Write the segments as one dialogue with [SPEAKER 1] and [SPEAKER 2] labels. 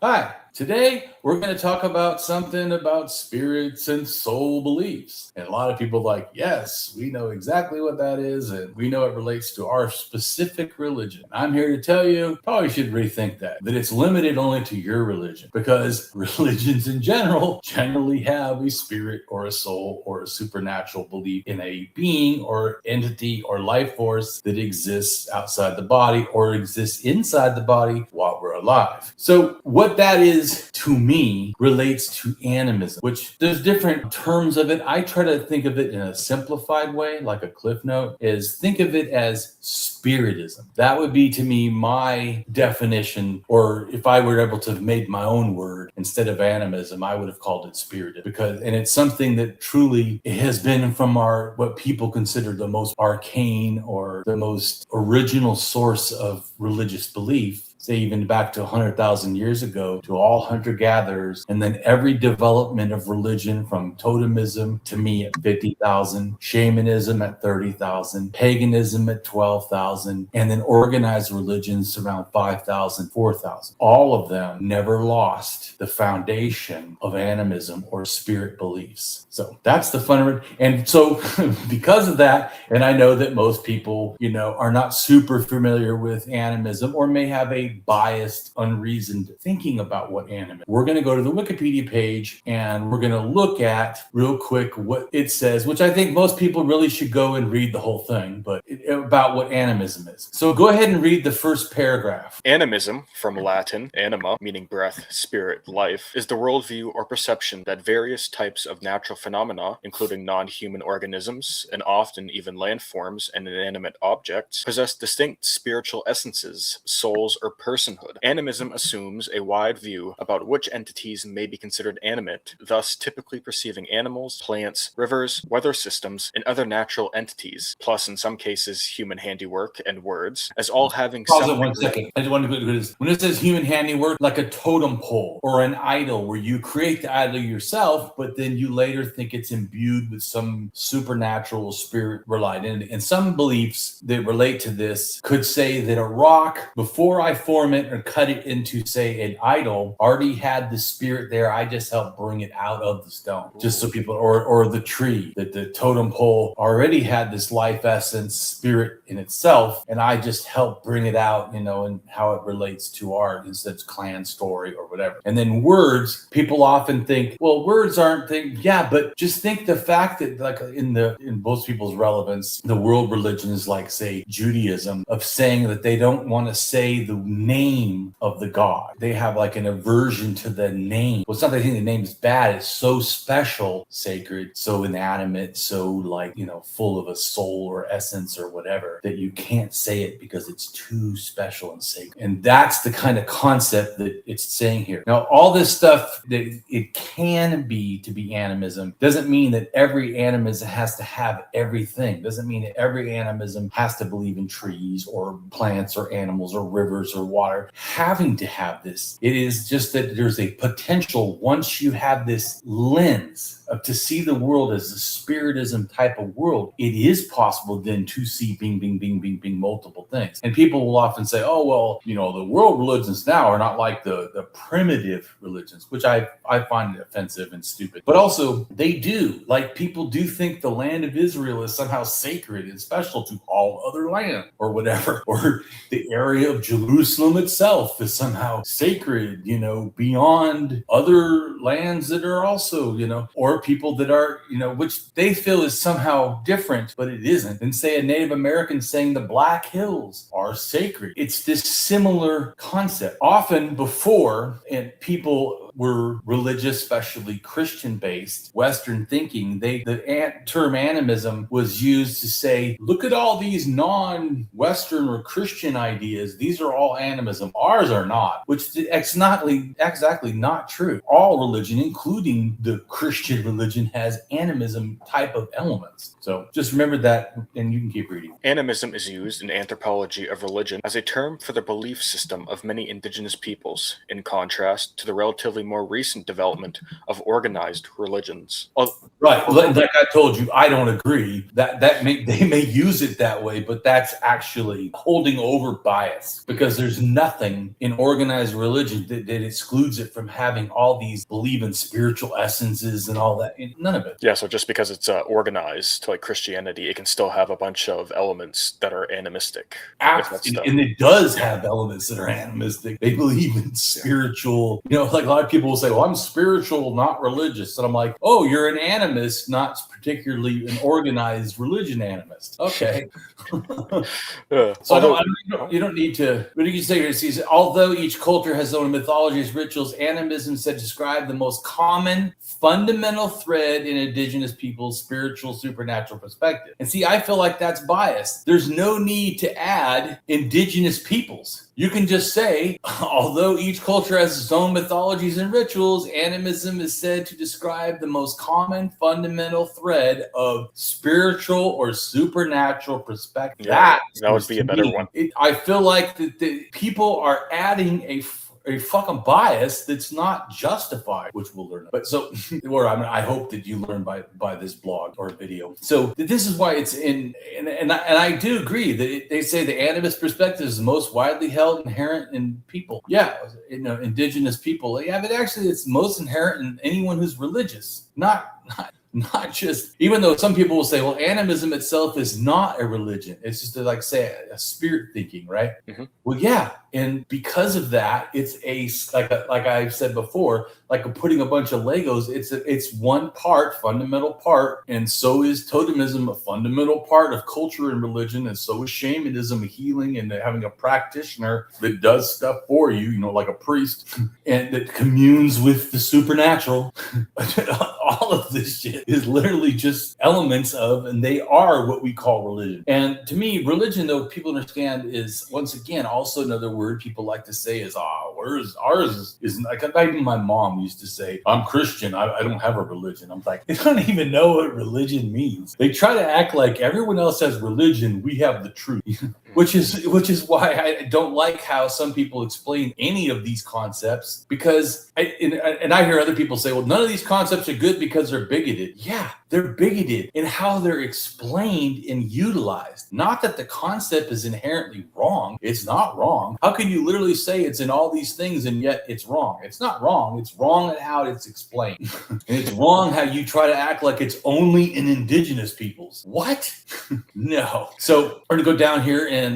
[SPEAKER 1] Hi, today we're going to talk about something about spirits and soul beliefs. And a lot of people are like, yes, we know exactly what that is, and we know it relates to our specific religion. I'm here to tell you, probably should rethink that it's limited only to your religion, because religions in general generally have a spirit or a soul or a supernatural belief in a being or entity or life force that exists outside the body or exists inside the body while we're alive. So what that is to me relates to animism, which there's different terms of it. I try to think of it in a simplified way, like a cliff note, is think of it as spiritism. That would be to me my definition, or if I were able to have made my own word instead of animism, I would have called it spirited, and it's something that truly has been from what people consider the most arcane or the most original source of religious belief, say even back to 100,000 years ago, to all hunter-gatherers, and then every development of religion from totemism to me at 50,000, shamanism at 30,000, paganism at 12,000, and then organized religions around 5,000, 4,000. All of them never lost the foundation of animism or spirit beliefs. So that's the fun. And so because of that, and I know that most people, are not super familiar with animism or may have a biased, unreasoned thinking about what animism is. We're going to go to the Wikipedia page and we're going to look at real quick what it says, which I think most people really should go and read the whole thing, but about what animism is. So go ahead and read the first paragraph.
[SPEAKER 2] Animism, from Latin anima, meaning breath, spirit, life, is the worldview or perception that various types of natural phenomena, including non-human organisms and often even landforms and inanimate objects, possess distinct spiritual essences, souls, or personhood. Animism assumes a wide view about which entities may be considered animate, thus typically perceiving animals, plants, rivers, weather systems, and other natural entities, plus in some cases human handiwork and words, as all having
[SPEAKER 1] Pause it 1 second. I just want to go to this. When it says human handiwork, like a totem pole or an idol, where you create the idol yourself, but then you later think it's imbued with some supernatural spirit relied in it. And some beliefs that relate to this could say that a rock, before I form it or cut it into, say, an idol, already had the spirit there. I just helped bring it out of the stone. Just so people, or the tree, that the totem pole already had this life essence, spirit in itself, and I just helped bring it out, and how it relates to art instead of clan story or whatever. And then words, people often think, well, words aren't things. Yeah, but just think the fact that, like, in most people's relevance, the world religions, like say Judaism, of saying that they don't want to say the name of the god. They have like an aversion to the name. Well, it's not that they think the name is bad. It's so special, sacred, so inanimate, so full of a soul or essence or whatever, that you can't say it because it's too special and sacred. And that's the kind of concept that it's saying here. Now, all this stuff that it can be to be animism doesn't mean that every animism has to have everything. Doesn't mean that every animism has to believe in trees or plants or animals or rivers or water having to have this. It is just that there's a potential, once you have this lens to see the world as a spiritism type of world, it is possible then to see bing, bing, bing, bing, bing, multiple things. And people will often say, oh, well, the world religions now are not like the primitive religions, which I find offensive and stupid. But also, they do. Like, people do think the land of Israel is somehow sacred and special to all other land or whatever. Or the area of Jerusalem itself is somehow sacred, beyond other lands that are also, or people that are, which they feel is somehow different, but it isn't. And say a Native American saying the Black Hills are sacred. It's this similar concept. Often before, and people were religious, especially Christian-based, Western thinking, the term animism was used to say, look at all these non-Western or Christian ideas. These are all animism. Ours are not, which is exactly not true. All religion, including the Christian religion, has animism type of elements. So just remember that, and you can keep reading.
[SPEAKER 2] Animism is used in Anthropology of religion as a term for the belief system of many indigenous peoples, in contrast to the relatively more recent development of organized religions.
[SPEAKER 1] Right. Like I told you, I don't agree they may use it that way, but that's actually holding over bias, because there's nothing in organized religion that excludes it from having all these believe in spiritual essences and all that. None of it.
[SPEAKER 2] Yeah, so just because it's organized like Christianity, it can still have a bunch of elements that are animistic.
[SPEAKER 1] And it does have elements that are animistic. They believe in spiritual, like a lot of people will say, well, I'm spiritual, not religious. And I'm like, oh, you're an animist, not particularly an organized religion animist. Okay. So you don't need to, what do you say here? See, although each culture has its own mythologies, rituals, animism said describe the most common fundamental thread in indigenous people's spiritual supernatural perspective. And see, I feel like that's biased. There's no need to add indigenous peoples. You can just say, although each culture has its own mythologies and rituals, animism is said to describe the most common fundamental thread of spiritual or supernatural perspective.
[SPEAKER 2] Yeah, that would be a better one.
[SPEAKER 1] I feel like the people are adding a fucking bias that's not justified, which we'll learn. But so, I hope that you learn by this blog or video. So this is why it's in, and I do agree that they say the animist perspective is the most widely held inherent in people. Yeah, indigenous people. Yeah, but actually it's most inherent in anyone who's religious. Not just, even though some people will say, well, animism itself is not a religion. It's just like say a spirit thinking, right? Mm-hmm. Well, yeah. And because of that, it's like I've said before, like putting a bunch of Legos, it's one fundamental part. And so is totemism a fundamental part of culture and religion. And so is shamanism, healing, and having a practitioner that does stuff for you, like a priest, and that communes with the supernatural. All of this shit is literally just elements of, and they are what we call religion. And to me, religion, though, people understand is, once again, also another word people like to say is, ours is like, even my mom used to say, I'm Christian, I don't have a religion. I'm like, they don't even know what religion means. They try to act like everyone else has religion, we have the truth. Which is why I don't like how some people explain any of these concepts, because I hear other people say, well, none of these concepts are good because they're bigoted. Yeah, they're bigoted in how they're explained and utilized. Not that the concept is inherently wrong. It's not wrong. How can you literally say it's in all these things and yet it's wrong? It's not wrong. It's wrong at how it's explained. And it's wrong how you try to act like it's only in indigenous peoples. What? No. So we're going to go down here and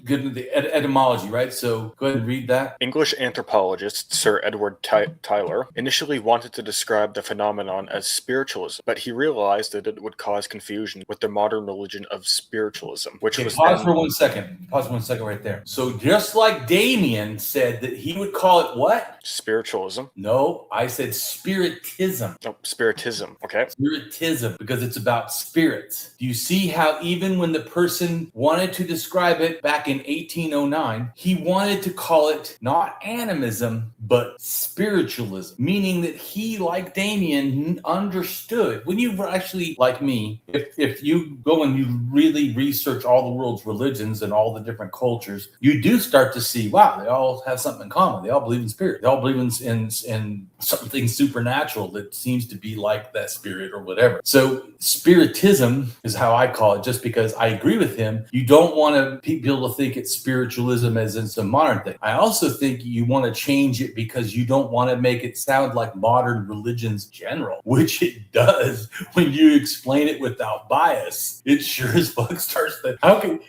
[SPEAKER 1] get into the etymology, right? So go ahead and read that.
[SPEAKER 2] English anthropologist Sir Edward Tyler initially wanted to describe the phenomenon as spiritualism, but he realized that it would cause confusion with the modern religion of spiritualism, which was
[SPEAKER 1] Pause for 1 second. Pause 1 second right there. So just like Damien said that he would call it what?
[SPEAKER 2] Spiritualism.
[SPEAKER 1] No, I said spiritism.
[SPEAKER 2] Oh, spiritism. Okay.
[SPEAKER 1] Spiritism, because it's about spirits. Do you see how even when the person wanted to describe it back in 1809, he wanted to call it not animism, but spiritualism, meaning that he, like Damien, understood. When you actually, like me, if you go and you really research all the world's religions and all the different cultures, you do start to see, wow, they all have something in common. They all believe in spirit. They all believe in something supernatural that seems to be like that spirit or whatever. So spiritism is how I call it, just because I agree with him. You don't want people to think it's spiritualism as in some modern thing. I also think you want to change it because you don't want to make it sound like modern religions general, which it does when you explain it without bias. It sure as fuck starts to,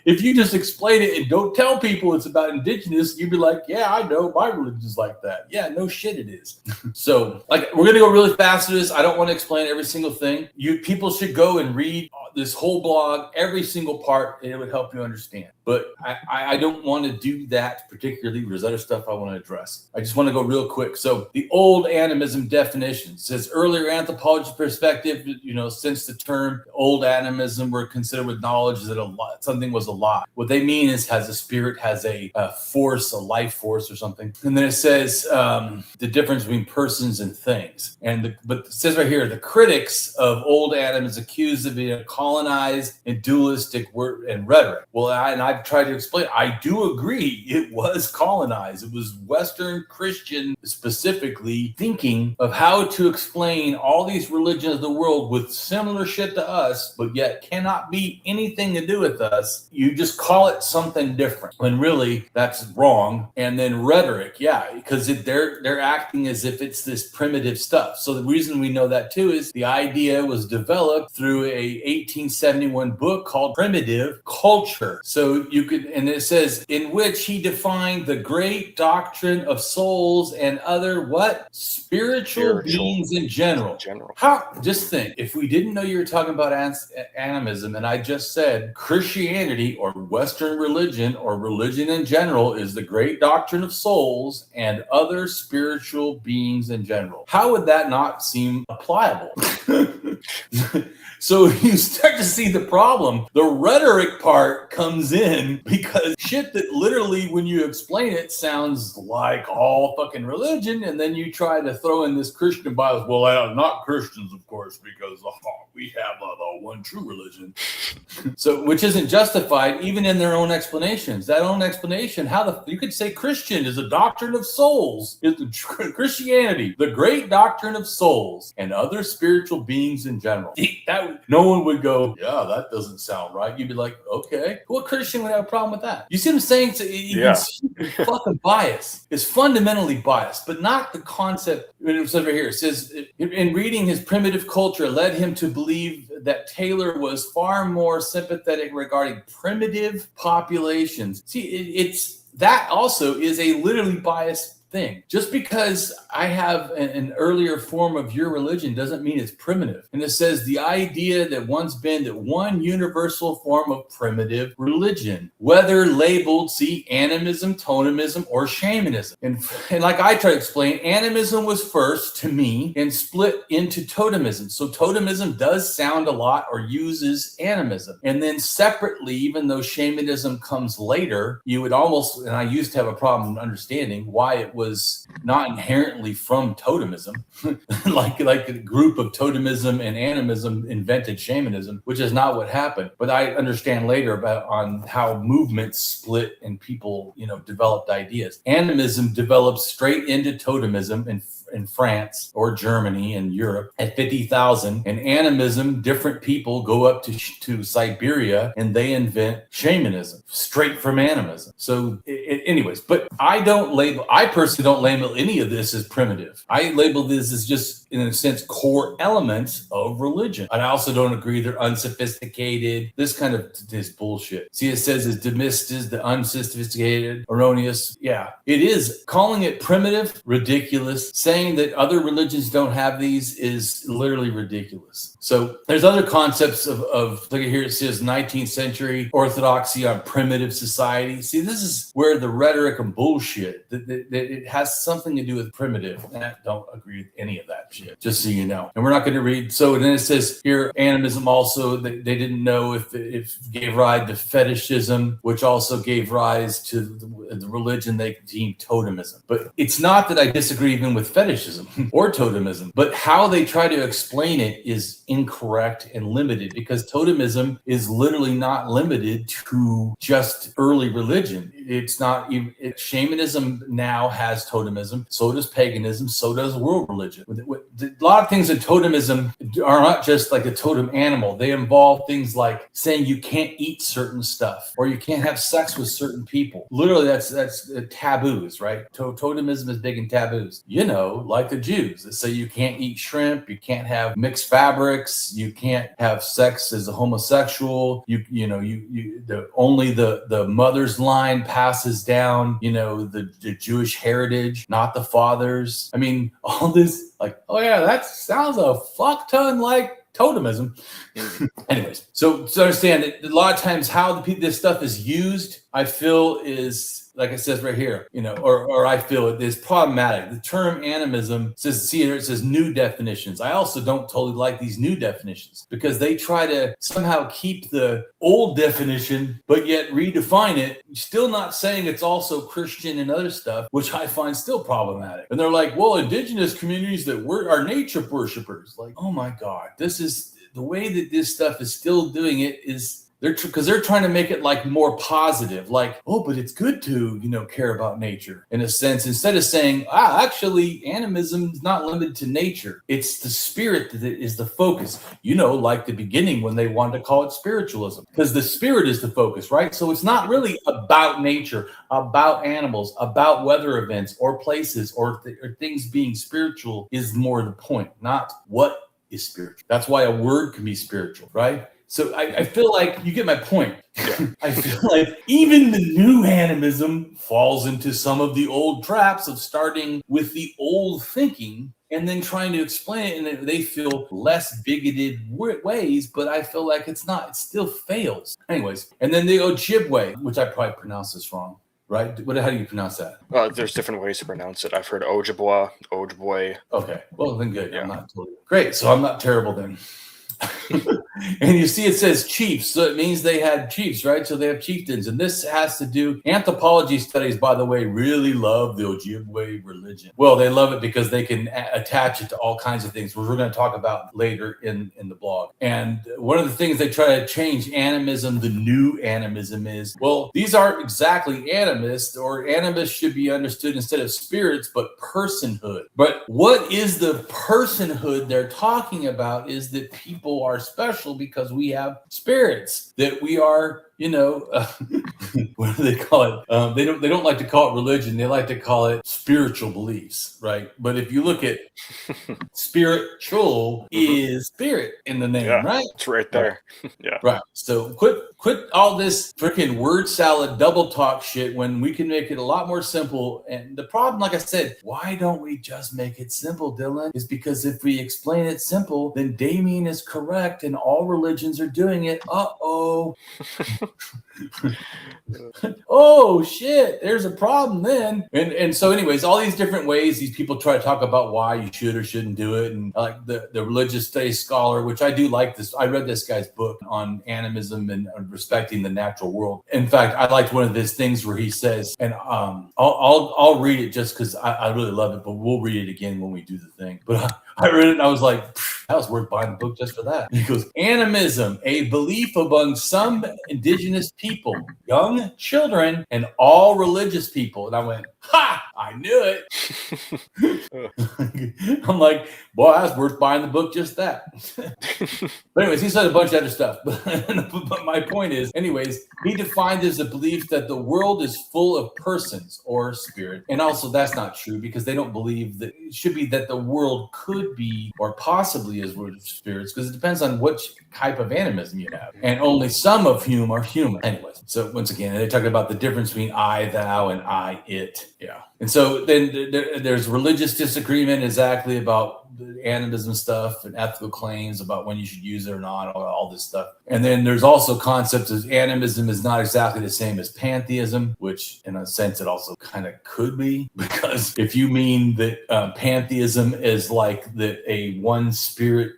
[SPEAKER 1] if you just explain it and don't tell people it's about indigenous, you'd be like, yeah, I know my religion's like that. Yeah, no shit it is. So we're going to go really fast through this. I don't want to explain every single thing. People should go and read this whole blog, every single part, and it would help you understand. But I don't want to do that particularly. There's other stuff I want to address. I just want to go real quick. So the old animism definition says earlier anthropology perspective, since the term old animism were considered with knowledge that something was alive. What they mean is has a spirit, has a force, a life force or something. And then it says the difference between persons and things. But it says right here, the critics of old animism accused of being a colonized and dualistic word and rhetoric. Well, I've tried to explain, I do agree it was colonized. It was Western Christian specifically thinking of how to explain all these religions of the world with similar shit to us, but yet cannot be anything to do with us. You just call it something different when really that's wrong. And then rhetoric, yeah, because they're acting as if it's this primitive stuff. So the reason we know that too is the idea was developed through a 1871 book called Primitive Culture. So you could, and it says, in which he defined the great doctrine of souls and other what? Spiritual beings in general. How? Just think, if we didn't know you were talking about animism, and I just said Christianity or Western religion or religion in general is the great doctrine of souls and other spiritual beings in general, how would that not seem applicable? So you start to see the problem. The rhetoric part comes in because shit that literally, when you explain it, sounds like all fucking religion, and then you try to throw in this Christian bias. Well, not Christians, of course, because we have the one true religion. So, which isn't justified even in their own explanations. That own explanation, you could say Christian is a doctrine of souls. It's Christianity, the great doctrine of souls and other spiritual beings in general. No one would go, yeah, that doesn't sound right. You'd be like, okay, what Christian would have a problem with that? You see what I'm saying? So fucking bias is fundamentally biased, but not the concept. It's over here. It says, in reading his Primitive Culture led him to believe that Taylor was far more sympathetic regarding primitive populations. See, it's that also is a literally biased thing. Just because I have an earlier form of your religion doesn't mean it's primitive. And it says the idea that one's been that one universal form of primitive religion, whether labeled, see, animism, totemism, or shamanism. And like I try to explain, animism was first to me and split into totemism. So totemism does sound a lot or uses animism. And then separately, even though shamanism comes later, you would almost, and I used to have a problem understanding why it was not inherently from totemism, like a group of totemism and animism invented shamanism, which is not what happened. But I understand later on how movements split and people, developed ideas. Animism developed straight into totemism in France or Germany and Europe at 50,000, and animism, different people go up to Siberia and they invent shamanism straight from animism. So anyways, but I personally don't label any of this as primitive. I label this as just, in a sense, core elements of religion. And I also don't agree they're unsophisticated. This kind of this bullshit. See, it says it's demystis, the unsophisticated, erroneous. Yeah, it is. Calling it primitive, ridiculous. Saying that other religions don't have these is literally ridiculous. So there's other concepts of look at here, it says 19th century orthodoxy on primitive society. See, this is where the rhetoric and bullshit, that it has something to do with primitive. And I don't agree with any of that shit, just so you know. And we're not going to read. So then it says here, animism also, they didn't know if it gave rise to fetishism, which also gave rise to the religion they deemed totemism. But it's not that I disagree even with fetishism or totemism, but how they try to explain it is incorrect and limited, because totemism is literally not limited to just early religion. It's not even, shamanism now has totemism, so does paganism, so does world religion. A lot of things in totemism are not just like a totem animal. They involve things like saying you can't eat certain stuff or you can't have sex with certain people. Literally, that's taboos, right? Totemism is big in taboos. Like the Jews that say you can't eat shrimp, you can't have mixed fabrics, you can't have sex as a homosexual. Only the mother's line passes down, the Jewish heritage, not the father's. I mean, all this, like, oh yeah, that sounds a fuck ton like totemism. Anyways, so to understand that a lot of times how this stuff is used, I feel is, like it says right here, or I feel it is problematic. The term animism says, see here, it says new definitions. I also don't totally like these new definitions because they try to somehow keep the old definition, but yet redefine it, still not saying it's also Christian and other stuff, which I find still problematic. And they're like, well, indigenous communities that are nature worshipers. Like, oh my God, this is the way that this stuff is still doing it is because they're trying to make it like more positive, like, oh, but it's good to, care about nature in a sense, instead of saying, actually, animism is not limited to nature. It's the spirit that is the focus, like the beginning when they wanted to call it spiritualism, because the spirit is the focus, right? So it's not really about nature, about animals, about weather events or places or things being spiritual is more the point, not what is spiritual. That's why a word can be spiritual, right? So I feel like you get my point.
[SPEAKER 2] Yeah.
[SPEAKER 1] I feel like even the new animism falls into some of the old traps of starting with the old thinking and then trying to explain it, and they feel less bigoted ways, but I feel like it's not. It still fails. Anyways, and then the Ojibwe, which I probably pronounced this wrong, right? How do you pronounce that?
[SPEAKER 2] There's different ways to pronounce it. I've heard Ojibwa, Ojibwe.
[SPEAKER 1] Okay, well then good.
[SPEAKER 2] Yeah.
[SPEAKER 1] I'm not totally great, so I'm not terrible then. And you see it says chiefs, so it means they had chiefs, right? So they have chieftains, and this has to do, anthropology studies, by the way, really love the Ojibwe religion. Well, they love it because they can attach it to all kinds of things, which we're going to talk about later in the blog. And one of the things they try to change animism, the new animism, is, well, these aren't exactly animists, or animists should be understood instead of spirits, but personhood. But what is the personhood they're talking about is that people are special because we have spirits, that we are, what do they call it? They don't like to call it religion. They like to call it spiritual beliefs, right? But if you look at spiritual is spirit in the name, right?
[SPEAKER 2] It's right there. Yeah.
[SPEAKER 1] Right. So quit all this freaking word salad double talk shit when we can make it a lot more simple. And the problem, like I said, why don't we just make it simple, Dylan? Is because if we explain it simple, then Damien is correct and all religions are doing it. Uh-oh. Oh shit, there's a problem then. And so anyways, all these different ways these people try to talk about why you should or shouldn't do it. And like the religious studies scholar, which I do like this. I read this guy's book on animism and respecting the natural world. In fact, I liked one of his things where he says, and I'll read it just because I really love it, but we'll read it again when we do the thing. But I read it and I was like, that was worth buying the book just for that. He goes, animism, a belief among some indigenous people, young children, and all religious people. And I went, ha! I knew it. I'm like, boy, that's worth buying the book just that. But anyways, he said a bunch of other stuff. But my point is, anyways, he defined as a belief that the world is full of persons or spirit. And also that's not true because they don't believe that it should be that the world could be or possibly is world of spirits, because it depends on which type of animism you have. And only some of whom are human. Anyways, so once again, they talk about the difference between I, thou, and I, it. Yeah. And so then there's religious disagreement exactly about the animism stuff and ethical claims about when you should use it or not, all this stuff. And then there's also concepts of animism is not exactly the same as pantheism, which in a sense it also kind of could be, because if you mean that pantheism is like that a one spirit,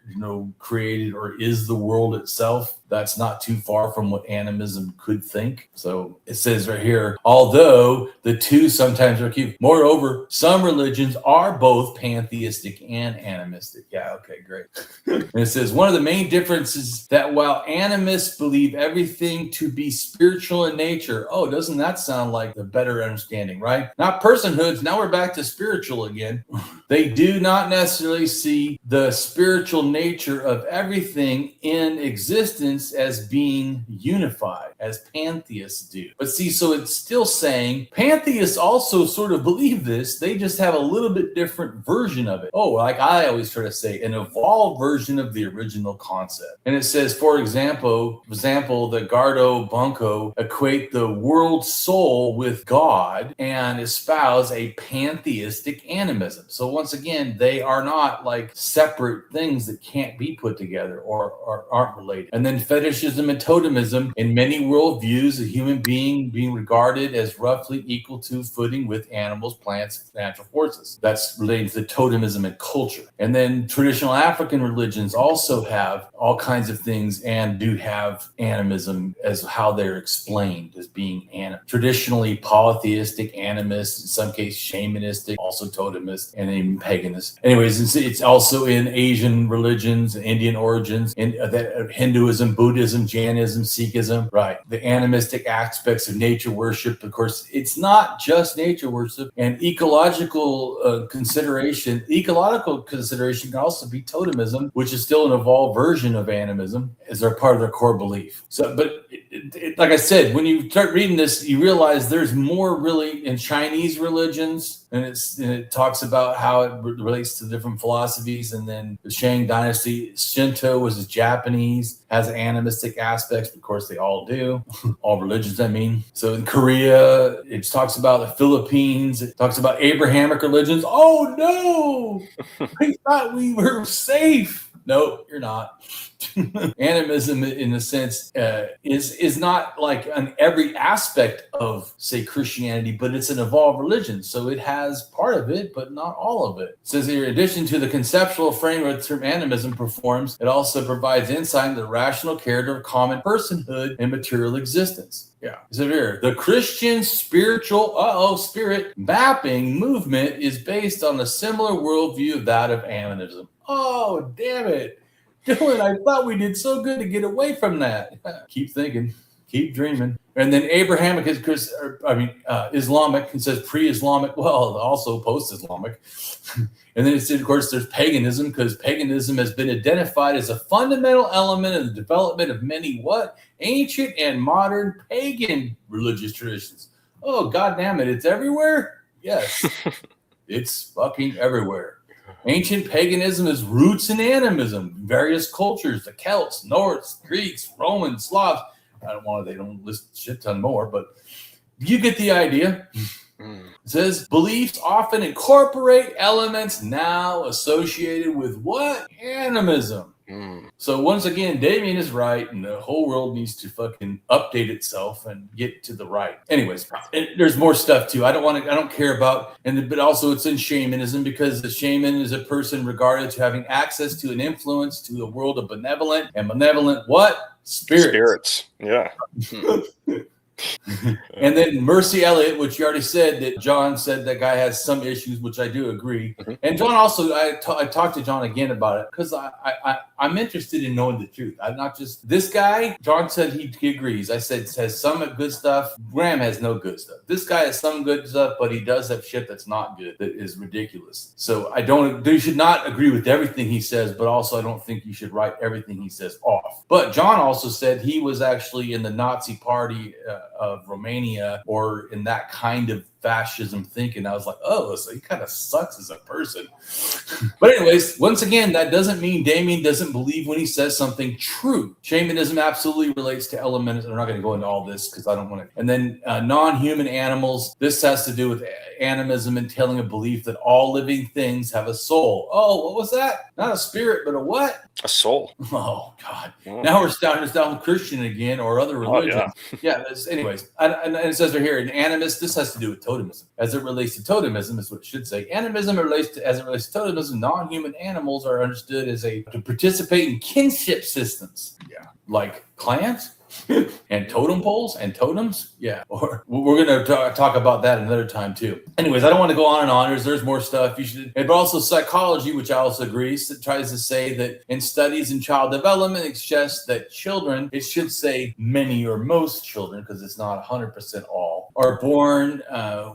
[SPEAKER 1] created or is the world itself, that's not too far from what animism could think. So it says right here, although the two sometimes are acute. Moreover, some religions are both pantheistic and animistic. Yeah, okay, great. And it says one of the main differences that while animists believe everything to be spiritual in nature, oh, doesn't that sound like the better understanding, right? Not personhoods. Now we're back to spiritual again. They do not necessarily see the spiritual nature of everything in existence as being unified, as pantheists do. But see, so it's still saying pantheists also sort of believe this. They just have a little bit different version of it. Oh, like I always try to say, an evolved version of the original concept. And it says, for example, the Gardo Bunko equate the world soul with God and espouse a pantheistic animism. So once again, they are not like separate things that can't be put together or aren't related. And then fetishism and totemism, in many worldviews, a human being regarded as roughly equal to footing with animals animals, plants, natural forces. That's related to totemism and culture. And then traditional African religions also have all kinds of things and do have animism as how they're explained as being traditionally polytheistic, animist, in some cases shamanistic, also totemist, and even paganist. Anyways, it's also in Asian religions, Indian origins, in Hinduism, Buddhism, Jainism, Sikhism, right? The animistic aspects of nature worship. Of course, it's not just nature worship, and ecological consideration can also be totemism, which is still an evolved version of animism as they're part of their core belief. So, but like I said, when you start reading this, you realize there's more really in Chinese religions, and it talks about how it relates to different philosophies. And then the Shang dynasty, Shinto was Japanese, has animistic aspects. Of course, they all do. All religions, I mean. So in Korea, it talks about the Philippines. It talks about Abrahamic religions. Oh no, I thought we were safe. No, you're not. Animism, in a sense, is not like on every aspect of, say, Christianity, but it's an evolved religion. So it has part of it, but not all of it. It says here, in addition to the conceptual framework the term animism performs, it also provides insight into the rational character of common personhood and material existence. Yeah. So here, the Christian spirit mapping movement is based on a similar worldview of that of animism. Oh, damn it. Dylan, I thought we did so good to get away from that. Keep thinking, keep dreaming. And then Abrahamic Islamic, it says pre-Islamic, well, also post-Islamic. And then it said, of course, there's paganism, because paganism has been identified as a fundamental element in the development of many ancient and modern pagan religious traditions. Oh, God damn it, it's everywhere? Yes, it's fucking everywhere. Ancient paganism has roots in animism. Various cultures, the Celts, Norse, Greeks, Romans, Slavs. They don't list shit ton more, but you get the idea. It says beliefs often incorporate elements now associated with what? Animism. So once again, Damien is right, and the whole world needs to fucking update itself and get to the right. Anyways, there's more stuff too. I don't care about, but also it's in shamanism, because the shaman is a person regarded to having access to an influence to the world of benevolent what? Spirits.
[SPEAKER 2] Yeah.
[SPEAKER 1] And then Mercy Elliott, which you already said that John said that guy has some issues, which I do agree. And John also, I talked to John again about it, because I'm interested in knowing the truth. I'm not just this guy. John said he agrees. I said has some good stuff. Graham has no good stuff. This guy has some good stuff, but he does have shit that's not good, that is ridiculous. So you should not agree with everything he says, but also I don't think you should write everything he says off. But John also said he was actually in the Nazi party of Romania, or in that kind of fascism thinking. I was like, oh, so he kind of sucks as a person. But anyways, once again, that doesn't mean Damien doesn't believe when he says something true. Shamanism absolutely relates to elements. I'm not going to go into all this because I don't want to. And then non-human animals. This has to do with animism, entailing a belief that all living things have a soul. Oh, what was that? Not a spirit, but a what?
[SPEAKER 2] A soul.
[SPEAKER 1] Oh, God. Now we're down Christian again, or other religions.
[SPEAKER 2] Oh, yeah.
[SPEAKER 1] Anyways, and it says right here, in animist, this has to do with totemism. As it relates to totemism, is what it should say. Animism as it relates to totemism, non-human animals are understood as to participate in kinship systems. Yeah. Like clans and totem poles and totems. Yeah. Or we're going to talk about that another time too. Anyways, I don't want to go on and on. There's more stuff you should. But also psychology, which I also agree, tries to say that in studies in child development, it suggests that children, it should say many or most children, because it's not 100% all, are born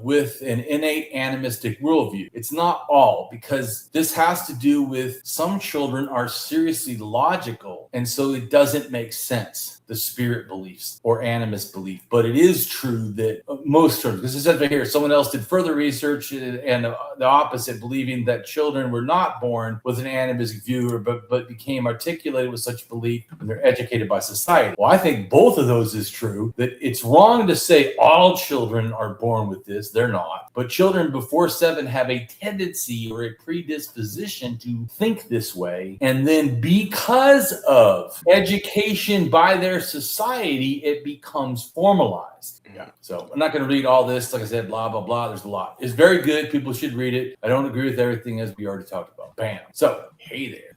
[SPEAKER 1] with an innate animistic worldview. It's not all, because this has to do with some children are seriously logical, and so it doesn't make sense, the spirit beliefs or animist belief. But it is true that most children, because it says right here, someone else did further research and the opposite, believing that children were not born with an animistic view, but became articulated with such belief when they're educated by society. Well, I think both of those is true, that it's wrong to say all children are born with this. They're not. But children before 7 have a tendency or a predisposition to think this way. And then because of education by their their society, it becomes formalized. Yeah. So I'm not going to read all this. Like I said, blah, blah, blah. There's a lot. It's very good. People should read it. I don't agree with everything as we already talked about. Bam. So, hey there.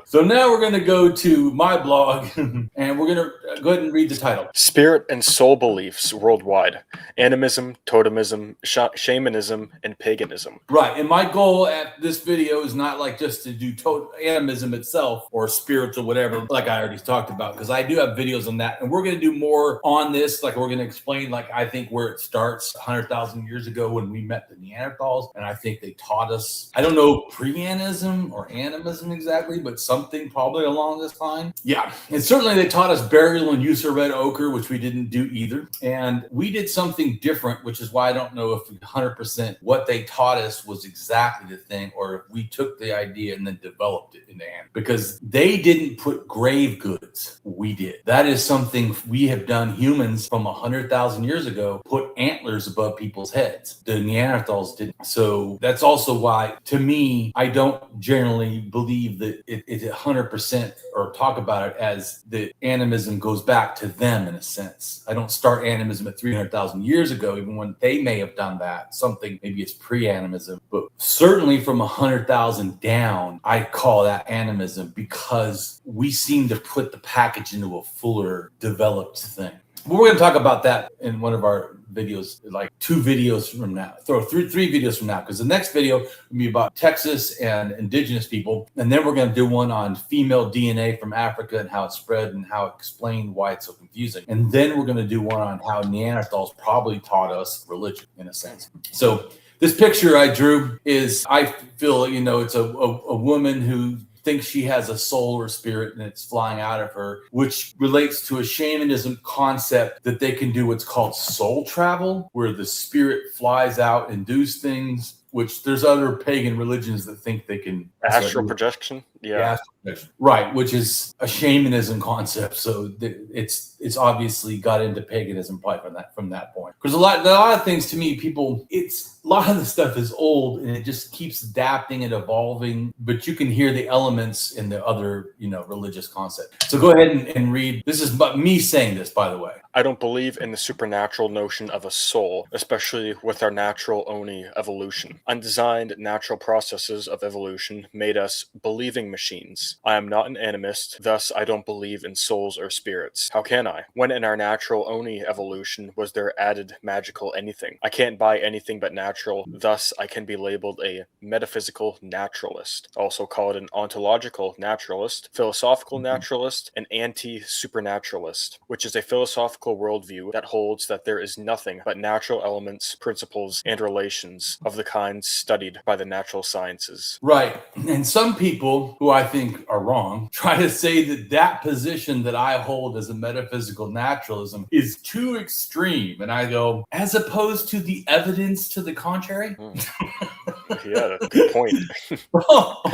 [SPEAKER 1] So now we're going to go to my blog and we're going to go ahead and read the title.
[SPEAKER 2] Spirit and Soul Beliefs Worldwide. Animism, Totemism, Shamanism, and Paganism.
[SPEAKER 1] Right. And my goal at this video is not like just to do animism itself or spirits or whatever, like I already talked about, because I do have videos on that. And we're going to do more on this. Like we're going to explain, like, I think where it starts 100,000 years ago when we met the Neanderthals. And I think they taught us, I don't know, pre-animism or animism exactly, but something probably along this line. Yeah. And certainly they taught us burial and use of red ochre, which we didn't do either. And we did something different, which is why I don't know if 100% what they taught us was exactly the thing, or if we took the idea and then developed it into animism. Because they didn't put grave goods. We did. That is something we have done. Humans from 100,000 years ago put antlers above people's heads. The Neanderthals didn't. So that's also why, to me, I don't generally believe that it's 100% or talk about it as the animism goes back to them in a sense. I don't start animism at 300,000 years ago, even when they may have done that. Something, maybe it's pre-animism, but certainly from 100,000 down, I call that animism because we seem to put the package into a fuller developed thing. But we're going to talk about that in one of our videos, like 2 videos from now, three videos from now, because the next video will be about Texas and indigenous people. And then we're going to do one on female DNA from Africa and how it spread and how it explained why it's so confusing. And then we're going to do one on how Neanderthals probably taught us religion in a sense. So this picture I drew is, I feel, it's a woman who thinks she has a soul or spirit and it's flying out of her, which relates to a shamanism concept that they can do what's called soul travel, where the spirit flies out and does things, which there's other pagan religions that think they can.
[SPEAKER 2] Astral projection? Yeah.
[SPEAKER 1] Right, which is a shamanism concept. So it's obviously got into paganism probably from that point. Because a lot of things to me, a lot of the stuff is old and it just keeps adapting and evolving, but you can hear the elements in the other, religious concept. So go ahead and read. This is me saying this, by the way.
[SPEAKER 2] I don't believe in the supernatural notion of a soul, especially with our natural only evolution. Undesigned natural processes of evolution made us believing machines. I am not an animist, thus I don't believe in souls or spirits. How can I? When in our natural only evolution was there added magical anything? I can't buy anything but natural, thus I can be labeled a metaphysical naturalist, also called an ontological naturalist, philosophical naturalist, and anti-supernaturalist, which is a philosophical worldview that holds that there is nothing but natural elements, principles, and relations of the kind studied by the natural sciences.
[SPEAKER 1] Right. And some people who I think are wrong try to say that position that I hold as a metaphysical naturalism is too extreme. And I go, as opposed to the evidence to the contrary?
[SPEAKER 2] Yeah, good point.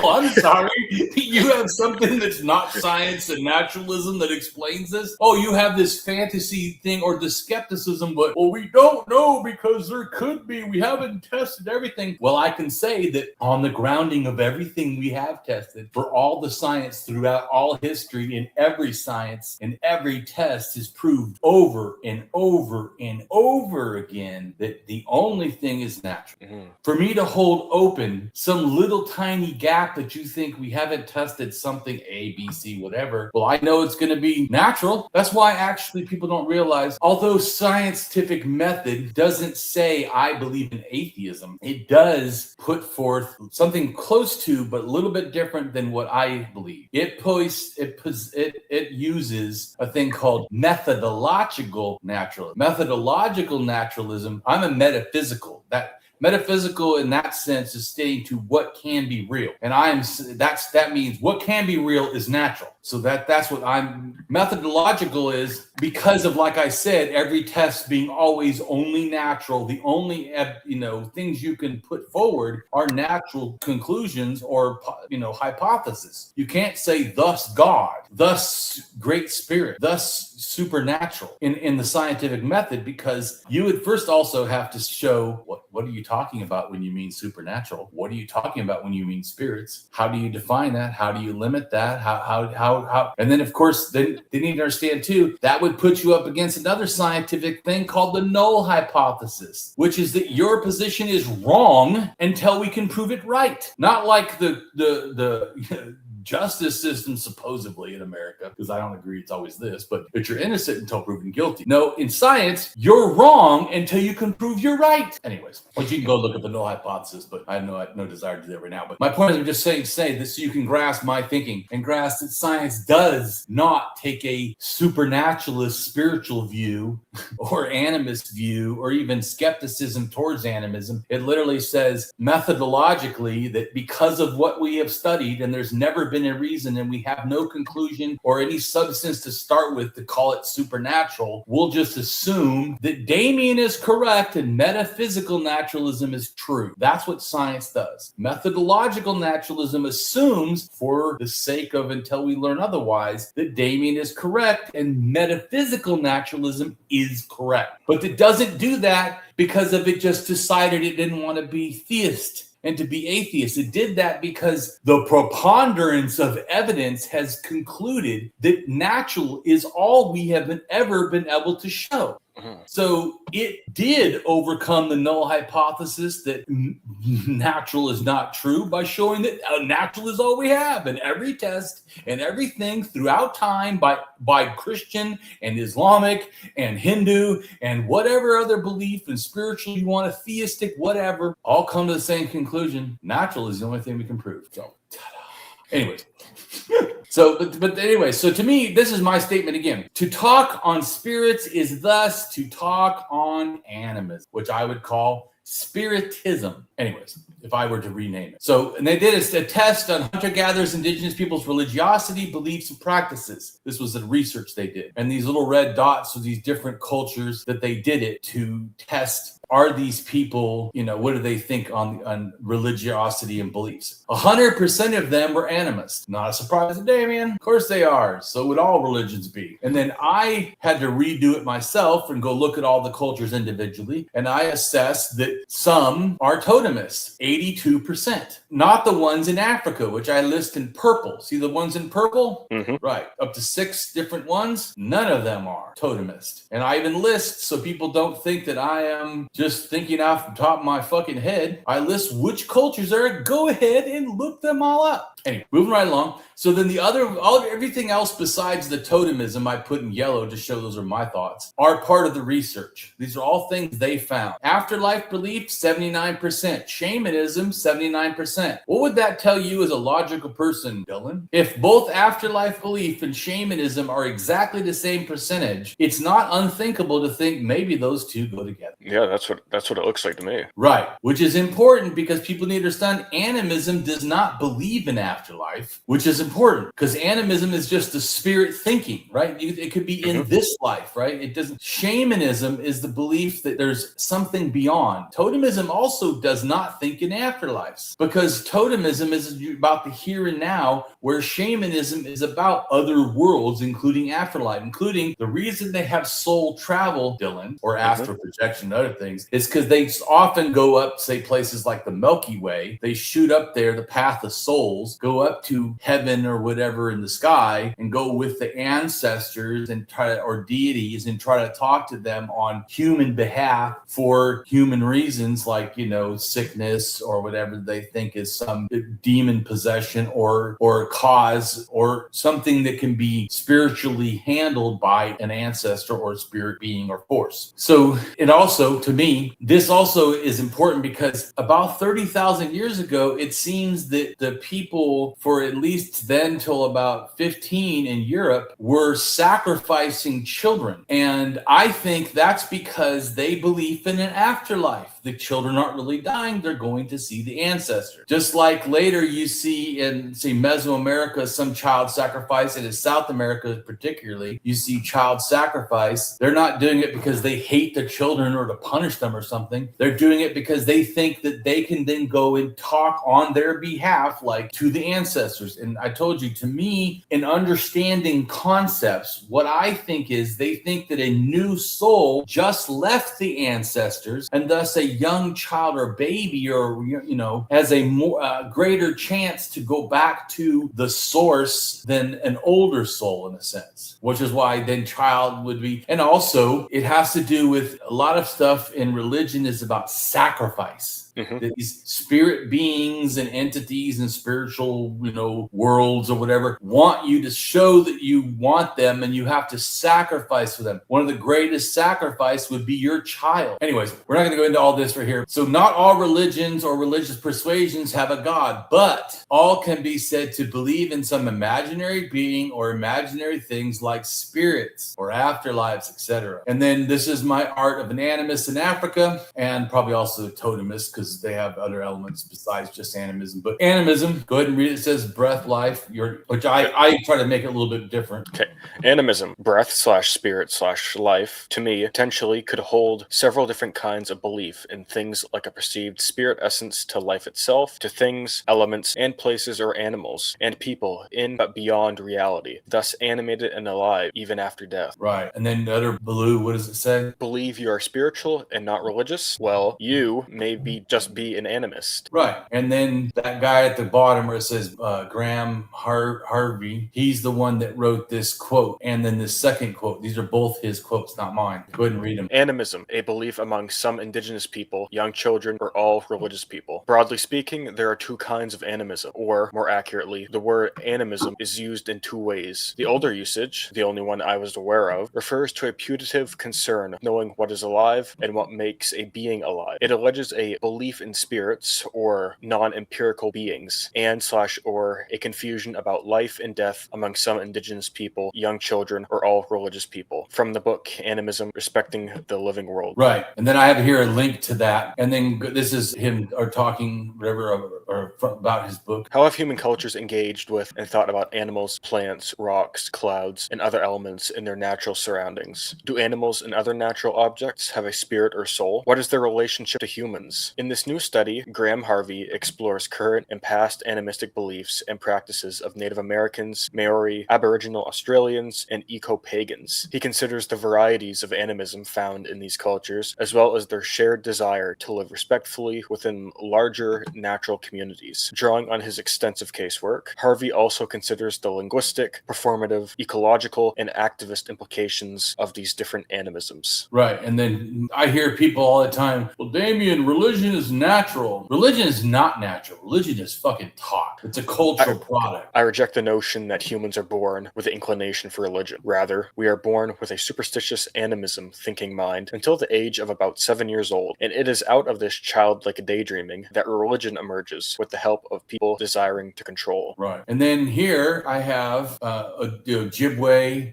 [SPEAKER 1] I'm sorry. You have something that's not science and naturalism that explains this? Oh, you have this fantasy thing or the skepticism, but, well, we don't know because there could be. We haven't tested everything. Well, I can say that on the grounding of everything we have tested, for all the science throughout all history, in every science and every test is proved over and over and over again that the only thing is natural. Mm-hmm. For me to hold open some little tiny gap that you think we haven't tested something A, B, C, whatever, well, I know it's going to be natural. That's why actually people don't realize, although scientific method doesn't say I believe in atheism, it does put forth something close to, but a little bit different than what I believe. It uses a thing called methodological naturalism. Methodological naturalism, I'm a metaphysical. That metaphysical in that sense is stating to what can be real. And that means what can be real is natural. So that's what I'm methodological is because of, like I said, every test being always only natural. The only things you can put forward are natural conclusions or hypotheses. You can't say thus God, thus great spirit, thus supernatural in the scientific method, because you would first also have to show what are you talking about when you mean supernatural? What are you talking about when you mean spirits? How do you define that? How do you limit that? How? And then, of course, then they need to understand too, that would put you up against another scientific thing called the null hypothesis, which is that your position is wrong until we can prove it right. Not like the justice system supposedly in America, because I don't agree it's always this, but you're innocent until proven guilty. No, in science, you're wrong until you can prove you're right. Anyways, but you can go look at the null hypothesis, but I have no desire to do that right now. But my point is, I'm just saying this so you can grasp my thinking and grasp that science does not take a supernaturalist spiritual view or animist view or even skepticism towards animism. It literally says methodologically that because of what we have studied, and there's never been a reason and we have no conclusion or any substance to start with to call it supernatural, we'll just assume that Damien is correct and metaphysical naturalism is true. That's what science does. Methodological naturalism assumes, for the sake of until we learn otherwise, that Damien is correct and metaphysical naturalism is correct. But it doesn't do that because of it just decided it didn't want to be theist and to be atheist. It did that because the preponderance of evidence has concluded that natural is all we have ever been able to show. So it did overcome the null hypothesis that natural is not true by showing that natural is all we have. And every test and everything throughout time by Christian and Islamic and Hindu and whatever other belief and spiritual you want, a theistic, whatever, all come to the same conclusion. Natural is the only thing we can prove. So, anyways. But anyway, so to me, this is my statement again. To talk on spirits is thus to talk on animism, which I would call spiritism. Anyways, if I were to rename it. So, and they did a test on hunter-gatherers, indigenous peoples' religiosity, beliefs, and practices. This was the research they did. And these little red dots are these different cultures that they did it to test. Are these people, what do they think on religiosity and beliefs? 100% of them were animists. Not a surprise to Damien. Of course they are. So would all religions be. And then I had to redo it myself and go look at all the cultures individually. And I assessed that some are totemists, 82%. Not the ones in Africa, which I list in purple. See the ones in purple? Mm-hmm. Right. Up to 6 different ones. None of them are totemist. And I even list, so people don't think that I am just thinking off the top of my fucking head, I list which cultures are. Go ahead and look them all up. Anyway, moving right along. So then everything else besides the totemism I put in yellow to show those are my thoughts are part of the research. These are all things they found. Afterlife belief, 79%. Shamanism, 79%. What would that tell you as a logical person, Dylan? If both afterlife belief and shamanism are exactly the same percentage, it's not unthinkable to think maybe those two go together.
[SPEAKER 2] Yeah, that's what it looks like to me.
[SPEAKER 1] Right, which is important because people need to understand animism does not believe in afterlife, which is important because animism is just the spirit thinking, right? It could be in this life, right? It doesn't. Shamanism is the belief that there's something beyond. Totemism also does not think in afterlives because totemism is about the here and now, where shamanism is about other worlds, including afterlife, including the reason they have soul travel, Dylan, or astral projection and other things, is because they often go up, say, places like the Milky Way. They shoot up there, the path of souls, go up to heaven or whatever in the sky and go with the ancestors and or deities and try to talk to them on human behalf for human reasons, like, sickness or whatever they think is some demon possession or cause or something that can be spiritually handled by an ancestor or spirit being or force. So it also, to me, this also is important because about 30,000 years ago, it seems that the people for at least then till about 15 in Europe were sacrificing children. And I think that's because they believe in an afterlife. the children aren't really dying, they're going to see the ancestors. Just like later you see in, say, Mesoamerica, some child sacrifice, and in South America particularly, you see child sacrifice. They're not doing it because they hate the children or to punish them or something. They're doing it because they think that they can then go and talk on their behalf, like to the ancestors. And I told you, to me, in understanding concepts, what I think is they think that a new soul just left the ancestors, and thus a young child or baby, or has a more greater chance to go back to the source than an older soul, in a sense, which is why then child would be. And also it has to do with a lot of stuff in religion is about sacrifice. That these spirit beings and entities and spiritual, worlds or whatever want you to show that you want them, and you have to sacrifice for them. One of the greatest sacrifice would be your child. Anyways, we're not going to go into all this right here. So not all religions or religious persuasions have a God, but all can be said to believe in some imaginary being or imaginary things like spirits or afterlives, etc. And then this is my art of an animist in Africa, and probably also a totemist, because they have other elements besides just animism. But animism, go ahead and read it. It says breath, life, which I try to make it a little bit different.
[SPEAKER 2] Okay. Animism, breath/spirit/life, to me, potentially could hold several different kinds of belief in things like a perceived spirit essence to life itself, to things, elements, and places or animals, and people in but beyond reality, thus animated and alive even after death.
[SPEAKER 1] Right. And then the other blue, what does it say?
[SPEAKER 2] Believe you are spiritual and not religious? Well, you may just be an animist.
[SPEAKER 1] Right. And then that guy at the bottom where it says Graham Harvey, he's the one that wrote this quote. And then the second quote. These are both his quotes, not mine. Go ahead and read them.
[SPEAKER 2] Animism, a belief among some indigenous people, young children, or all religious people. Broadly speaking, there are two kinds of animism, or more accurately, the word animism is used in two ways. The older usage, the only one I was aware of, refers to a putative concern of knowing what is alive and what makes a being alive. It alleges a belief in spirits or non-empirical beings or a confusion about life and death among some indigenous people, young children, or all religious people. From the book Animism, Respecting the Living World.
[SPEAKER 1] Right. And then I have here a link to that. And then this is him talking about his book.
[SPEAKER 2] How have human cultures engaged with and thought about animals, plants, rocks, clouds, and other elements in their natural surroundings? Do animals and other natural objects have a spirit or soul? What is their relationship to humans? In this new study, Graham Harvey explores current and past animistic beliefs and practices of Native Americans, Maori, Aboriginal Australians, and eco-pagans. He considers the varieties of animism found in these cultures, as well as their shared desire to live respectfully within larger natural communities. Drawing on his extensive casework, Harvey also considers the linguistic, performative, ecological, and activist implications of these different animisms.
[SPEAKER 1] Right. And then I hear people all the time, well, Damien, religion is natural. Religion is not natural. Religion is fucking taught. It's a cultural product.
[SPEAKER 2] I reject the notion that humans are born with an inclination for religion. Rather, we are born with a superstitious animism thinking mind until the age of about 7 years old, and it is out of this childlike daydreaming that religion emerges with the help of people desiring to control.
[SPEAKER 1] Right. And then here I have Ojibwe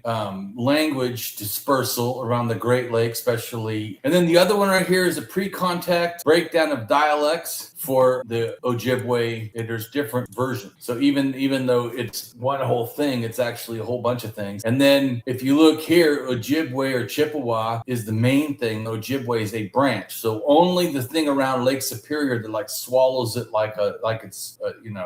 [SPEAKER 1] language dispersal around the Great Lakes, especially. And then the other one right here is a pre-contact breakdown of dialects for the Ojibwe. There's different versions. So even though it's one whole thing, it's actually a whole bunch of things. And then if you look here, Ojibwe or Chippewa is the main thing. Ojibwe is a branch. So only the thing around Lake Superior that like swallows it like it's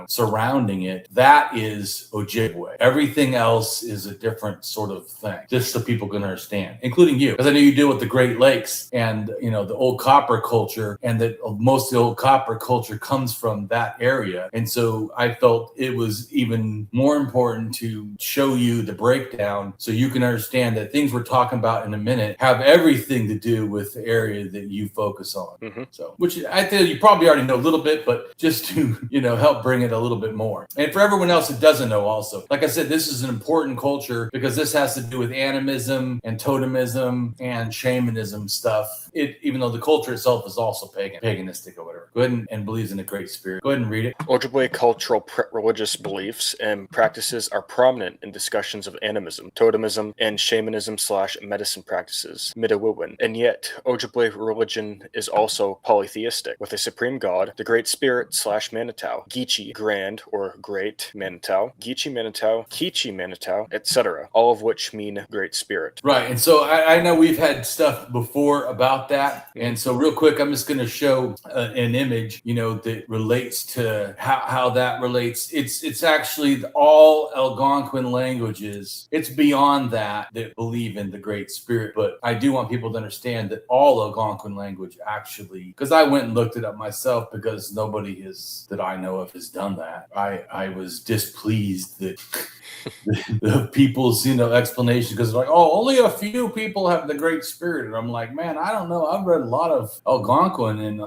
[SPEAKER 1] surrounding it, that is Ojibwe. Everything else is a different sort of thing, just so people can understand, including you. Because I know you deal with the Great Lakes and, the old copper culture, and that most of the old copper culture comes from that area. And so I felt it was even more important to show you the breakdown so you can understand that things we're talking about in a minute have everything to do with the area that you focus on. So, which I think you probably already know a little bit, but just just to, help bring it a little bit more. And for everyone else that doesn't know also, like I said, this is an important culture because this has to do with animism and totemism and shamanism stuff. Even though the culture itself is also paganistic or whatever. Go ahead and believes in a great spirit. Go ahead and read it.
[SPEAKER 2] Ojibwe cultural religious beliefs and practices are prominent in discussions of animism, totemism, and shamanism/medicine practices, Midawewin. And yet, Ojibwe religion is also polytheistic, with a supreme god, the Great Spirit/Manitau, Geechee, Grand or Great Manitau, Geechee Manitau, Kichi Manitau, etc., all of which mean Great Spirit.
[SPEAKER 1] Right, and so I know we've had stuff before about that, and so real quick, I'm just going to show an image, that relates to how that relates. It's actually all Algonquin languages. It's beyond that believe in the Great Spirit, but I do want people to understand that all Algonquin language actually, because I went and looked it up myself because nobody that I know of has done that. I was displeased that the people's explanation, because like, oh, only a few people have the Great Spirit, and I'm like, man, I don't know. I've read a lot of Algonquin, and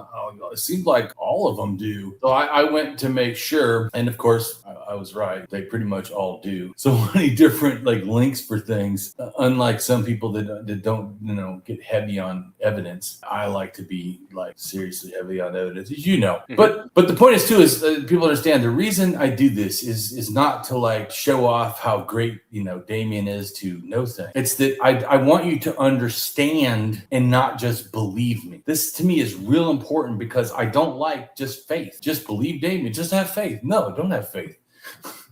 [SPEAKER 1] it seems like all of them do. So I went to make sure, and of course I was right. They pretty much all do. So many different links for things. Unlike some people that don't get heavy on evidence, I like to be seriously heavy on evidence, as you know. Mm-hmm. But the point is too is people understand the reason I do this is not to show off how great Damien is to know things. It's that I want you to understand and not just believe me. This to me is real important because I don't like just faith. Just believe Damien. Just have faith. No, don't have faith.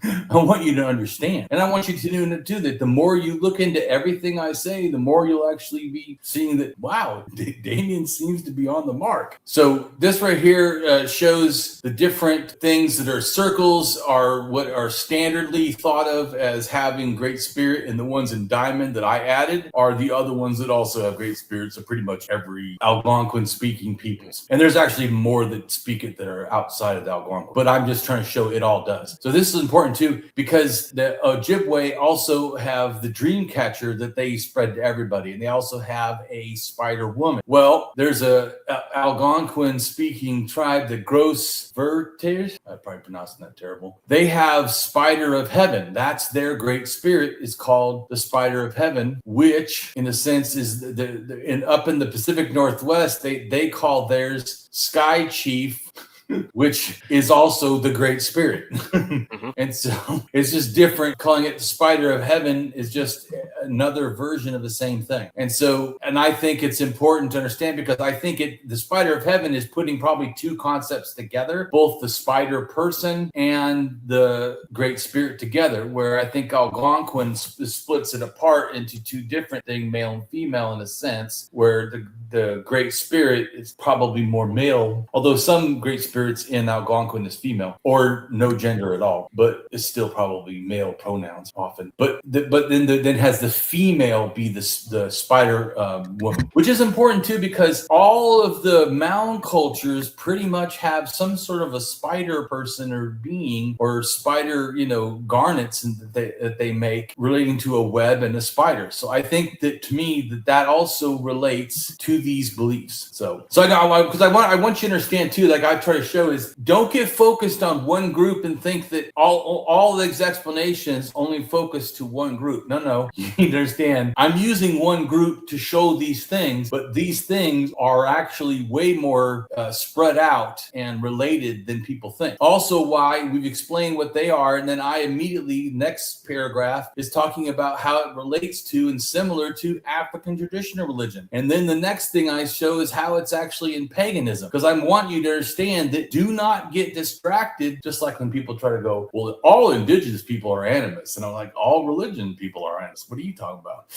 [SPEAKER 1] I want you to understand. And I want you to know too that the more you look into everything I say, the more you'll actually be seeing that, wow, Damien seems to be on the mark. So this right here shows the different things that are circles are what are standardly thought of as having Great Spirit, and the ones in diamond that I added are the other ones that also have Great Spirit. So pretty much every Algonquin speaking peoples. And there's actually more that speak it that are outside of the Algonquin, but I'm just trying to show it all does. So this is important too, because the Ojibwe also have the dream catcher that they spread to everybody, and they also have a spider woman. Well, there's a Algonquin speaking tribe, the Gros Vertes. I probably pronounced that terrible. They have Spider of Heaven. That's their Great Spirit, is called the Spider of Heaven, which in a sense is up in the Pacific Northwest. They call theirs Sky Chief, which is also the Great Spirit. Mm-hmm. And so it's just different. Calling it the Spider of Heaven is just another version of the same thing. And I think it's important to understand, because I think the Spider of Heaven is putting probably two concepts together, both the spider person and the Great Spirit together, where I think Algonquin splits it apart into two different things, male and female in a sense, where the Great Spirit is probably more male, although some Great Spirits in Algonquin is female or no gender at all, but it's still probably male pronouns often. But then has the female be the spider woman, which is important too, because all of the mound cultures pretty much have some sort of a spider person or being, or spider, garnets that they make relating to a web and a spider. So I think that to me that also relates to these beliefs. So I know, because I want you to understand too, like I try to show, is don't get focused on one group and think that all these explanations only focus to one group. No, you need to understand, I'm using one group to show these things, but these things are actually way more spread out and related than people think. Also, why we've explained what they are, and then I immediately, next paragraph is talking about how it relates to and similar to African traditional religion. And then the next thing I show is how it's actually in paganism, because I want you to understand that do not get distracted, just like when people try to go, well, all indigenous people are animists, and I'm like, all religion people are animists. What are you talking about?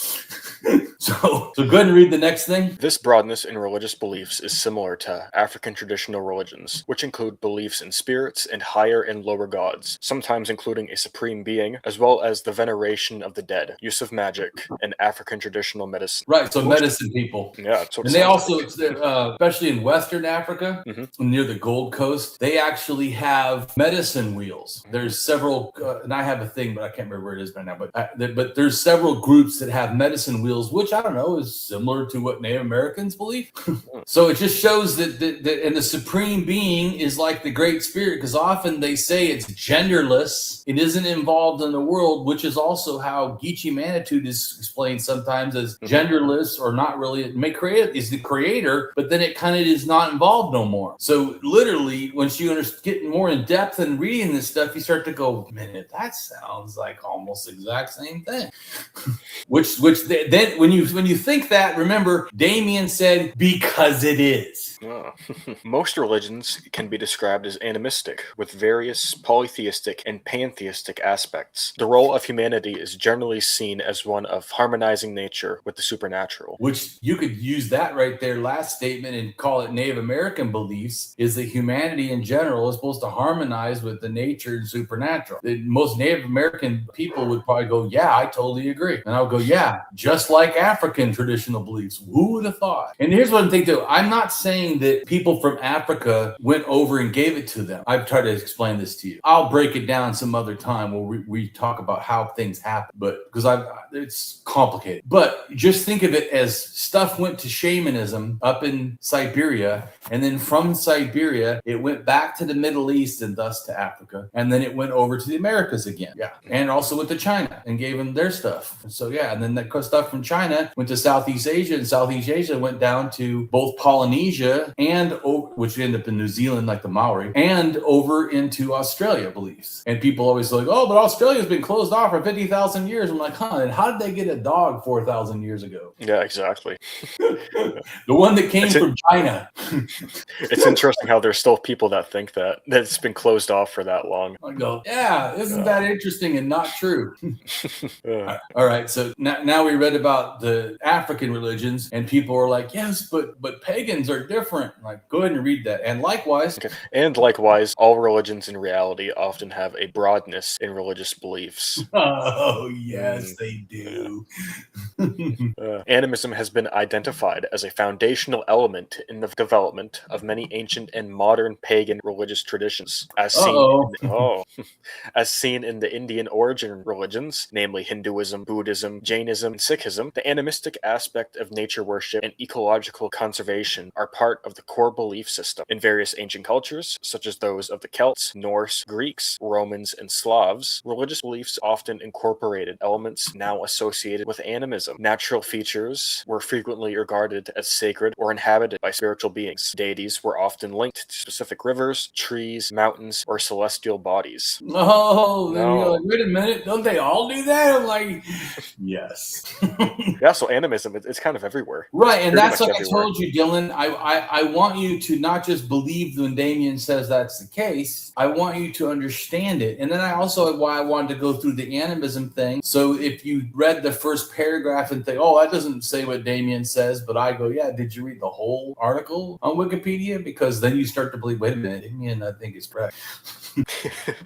[SPEAKER 1] So go ahead and read the next thing.
[SPEAKER 2] This broadness in religious beliefs is similar to African traditional religions, which include beliefs in spirits and higher and lower gods, sometimes including a supreme being, as well as the veneration of the dead, use of magic, and African traditional medicine.
[SPEAKER 1] Right, so medicine people.
[SPEAKER 2] Yeah, that's what
[SPEAKER 1] and they also, especially in Western Africa, mm-hmm. near the Gold Coast, they actually have medicine wheels. There's several, and I have a thing, but I can't remember where it is right now. But there's several groups that have medicine wheels, which I don't know, is similar to what Native Americans believe. So it just shows that and the supreme being is like the Great Spirit, because often they say it's genderless. It isn't involved in the world, which is also how Geechee Manitude is explained sometimes as genderless, or not really. It may create is the creator, but then it kind of is not involved no more. So literally, once you get more in depth and reading this stuff, you start to go, man, that sounds like almost the exact same thing. Then when you think that, remember Damien said, because it is.
[SPEAKER 2] Most religions can be described as animistic, with various polytheistic and pantheistic aspects. The role of humanity is generally seen as one of harmonizing nature with the supernatural.
[SPEAKER 1] Which you could use that right there, last statement, and call it Native American beliefs, is that humanity in general is supposed to harmonize with the nature and supernatural. Most Native American people would probably go, yeah, I totally agree. And I'll go, yeah, just like African traditional beliefs. Who would have thought? And here's one thing too. I'm not saying that people from Africa went over and gave it to them. I've tried to explain this to you. I'll break it down some other time where we talk about how things happen, but because it's complicated. But just think of it as stuff went to shamanism up in Siberia, and then from Siberia it went back to the Middle East and thus to Africa, and then it went over to the Americas again. Yeah, and also went to China and gave them their stuff. So yeah, and then that stuff from China went to Southeast Asia, and Southeast Asia went down to both Polynesia and which ended up in New Zealand, like the Maori, and over into Australia beliefs. And people always like, oh, but Australia's been closed off for 50,000 years. I'm like, huh? And how did they get a dog 4,000 years ago?
[SPEAKER 2] Yeah, exactly.
[SPEAKER 1] The one that came from China.
[SPEAKER 2] It's interesting how there's still people that think that it's been closed off for that long.
[SPEAKER 1] I go, yeah, isn't that interesting and not true? All right, so now we read about the African religions, and people are like, yes, but pagans are different. I'm like, go ahead and read that. And likewise,
[SPEAKER 2] all religions in reality often have a broadness in religious beliefs.
[SPEAKER 1] Oh, yes, they do.
[SPEAKER 2] Animism has been identified as a foundational element in the development of many ancient and modern pagan religious traditions, as seen in the Indian origin religions, namely Hinduism, Buddhism, Jainism, and Sikhism. The animistic aspect of nature worship and ecological conservation are part of the core belief system. In various ancient cultures, such as those of the Celts, Norse, Greeks, Romans, and Slavs, religious beliefs often incorporated elements now associated with animism. Natural features were frequently regarded as sacred or inhabited by spiritual beings. Deities were often linked to specific rivers, trees, mountains, or celestial bodies.
[SPEAKER 1] Oh, then you're like, wait a minute, don't they all do that? I'm like, yes.
[SPEAKER 2] Yeah, so animism, it's kind of everywhere.
[SPEAKER 1] Right, and that's what I told you, Dylan. I want you to not just believe when Damien says that's the case. I want you to understand it. And then I wanted to go through the animism thing. So if you read the first paragraph and think, oh, that doesn't say what Damien says, but I go, yeah, did you read the whole article on Wikipedia? Because then you start to believe, wait a minute, Damien, I think it's correct.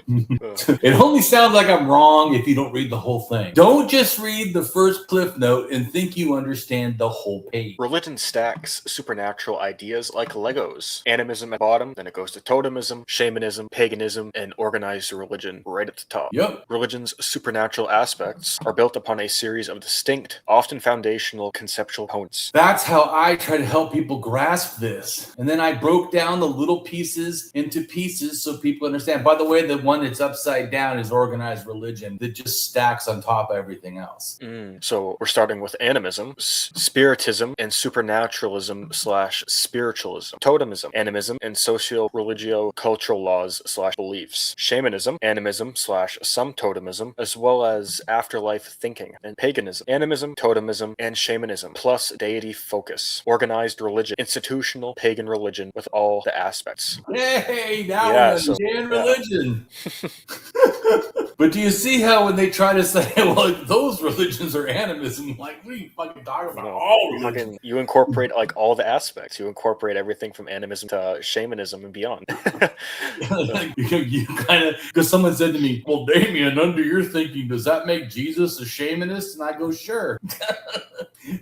[SPEAKER 1] It only sounds like I'm wrong if you don't read the whole thing. Don't just read the first cliff note and think you understand the whole page.
[SPEAKER 2] Religion stacks supernatural ideas like Legos. Animism at the bottom, then it goes to Totemism, Shamanism, Paganism, and organized religion right at the top.
[SPEAKER 1] Yep.
[SPEAKER 2] Religion's supernatural aspects are built upon a series of distinct, often foundational conceptual components.
[SPEAKER 1] That's how I try to help people grasp this. And then I broke down the little pieces into pieces so people understand. By the way, the one that's upside down is organized religion that just stacks on top of everything else.
[SPEAKER 2] So we're starting with animism, spiritism, and supernaturalism/spiritualism. Totemism, animism, and socio-religio-cultural laws/beliefs. Shamanism, animism/some totemism, as well as afterlife thinking. And paganism, animism, totemism, and shamanism, plus deity focus. Organized religion, institutional pagan religion with all the aspects.
[SPEAKER 1] Hey, now we understand religion. But do you see how when they try to say, well, those religions are animism, like, what are you fucking talking about? All religions.
[SPEAKER 2] You incorporate like all the aspects. You incorporate everything from animism to shamanism and beyond.
[SPEAKER 1] You kind of, because someone said to me, well, Damien, under your thinking, does that make Jesus a shamanist? And I go, sure.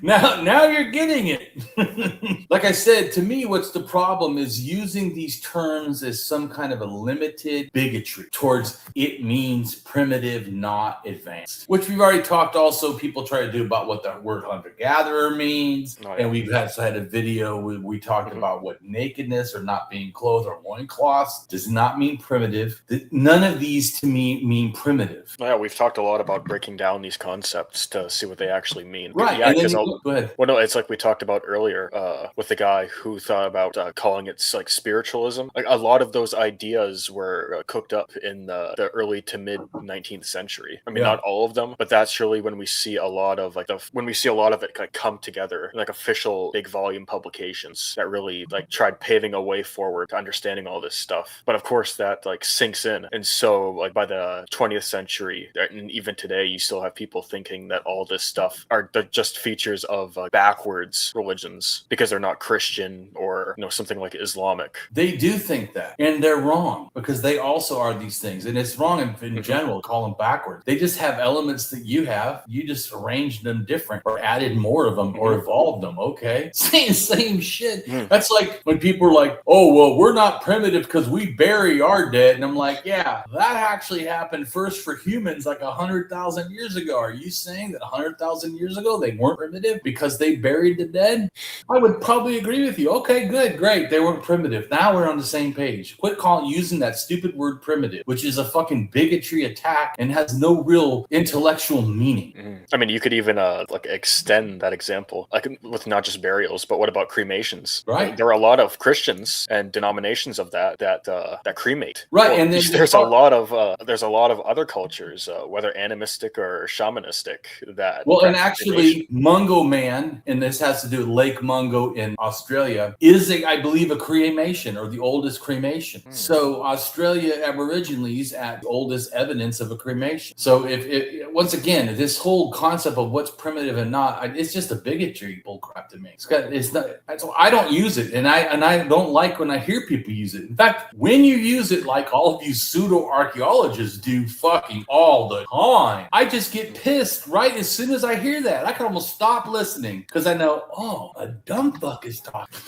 [SPEAKER 1] Now you're getting it. Like I said, to me, what's the problem is using these terms as some kind of a limited bigotry towards it means primitive, not advanced, which we've already talked. Also, people try to do about what the word hunter-gatherer means.
[SPEAKER 2] Oh, yeah.
[SPEAKER 1] And we've had a video where we talked about what nakedness or not being clothed or loincloths does not mean primitive. None of these to me mean primitive.
[SPEAKER 2] Yeah, we've talked a lot about breaking down these concepts to see what they actually mean.
[SPEAKER 1] Right.
[SPEAKER 2] Yeah,
[SPEAKER 1] And then
[SPEAKER 2] go
[SPEAKER 1] ahead.
[SPEAKER 2] Well, no, it's like we talked about earlier with the guy who thought about calling it like spiritualism. Like a lot of those ideas were cooked up in the early to mid 19th century. I mean, not all of them, but that's really when we see a lot of when we see a lot of it like come together in like official big volume publications that really like tried paving a way forward to understanding all this stuff. But of course, that like sinks in, and so like by the 20th century, and even today, you still have people thinking that all this stuff are just features of backwards religions because they're not Christian or something like Islamic.
[SPEAKER 1] They do think that, and they're wrong because they also are these things, and it's wrong in general to call them backwards. They just have elements that you have. You just arranged them different or added more of them or evolved them. Okay, same shit. That's like when people are like, "Oh, well, we're not primitive because we bury our dead," and I'm like, "Yeah, that actually happened first for humans like 100,000 years ago. Are you saying that 100,000 years ago they weren't primitive because they buried the dead?" I would probably agree with you. Okay, good, great. They weren't primitive. Now we're on the same page. Quit using that stupid word primitive, which is a fucking bigotry attack and has no real intellectual meaning.
[SPEAKER 2] I mean, you could even like extend that example, like with not just burials, but what about cremations?
[SPEAKER 1] Right.
[SPEAKER 2] There are a lot of Christians and denominations of that cremate.
[SPEAKER 1] Right,
[SPEAKER 2] well,
[SPEAKER 1] and then
[SPEAKER 2] there's a lot of other cultures, whether animistic or shamanistic, that.
[SPEAKER 1] Well, and actually, Mungo Man, and this has to do with Lake Mungo in Australia, is I believe, a cremation or the oldest cremation. So Australia Aborigines at the oldest evidence of a cremation. So if once again, this whole concept of what's primitive and not, it's just a bigotry bullcrap to me. It's not. So I don't use it, and I don't like when I hear people use it. In fact, when you use it, like all of you pseudo archaeologists do, fucking all the time, I just get pissed right as soon as I hear that. I can almost stop listening because I know, oh, a dumb fuck is talking.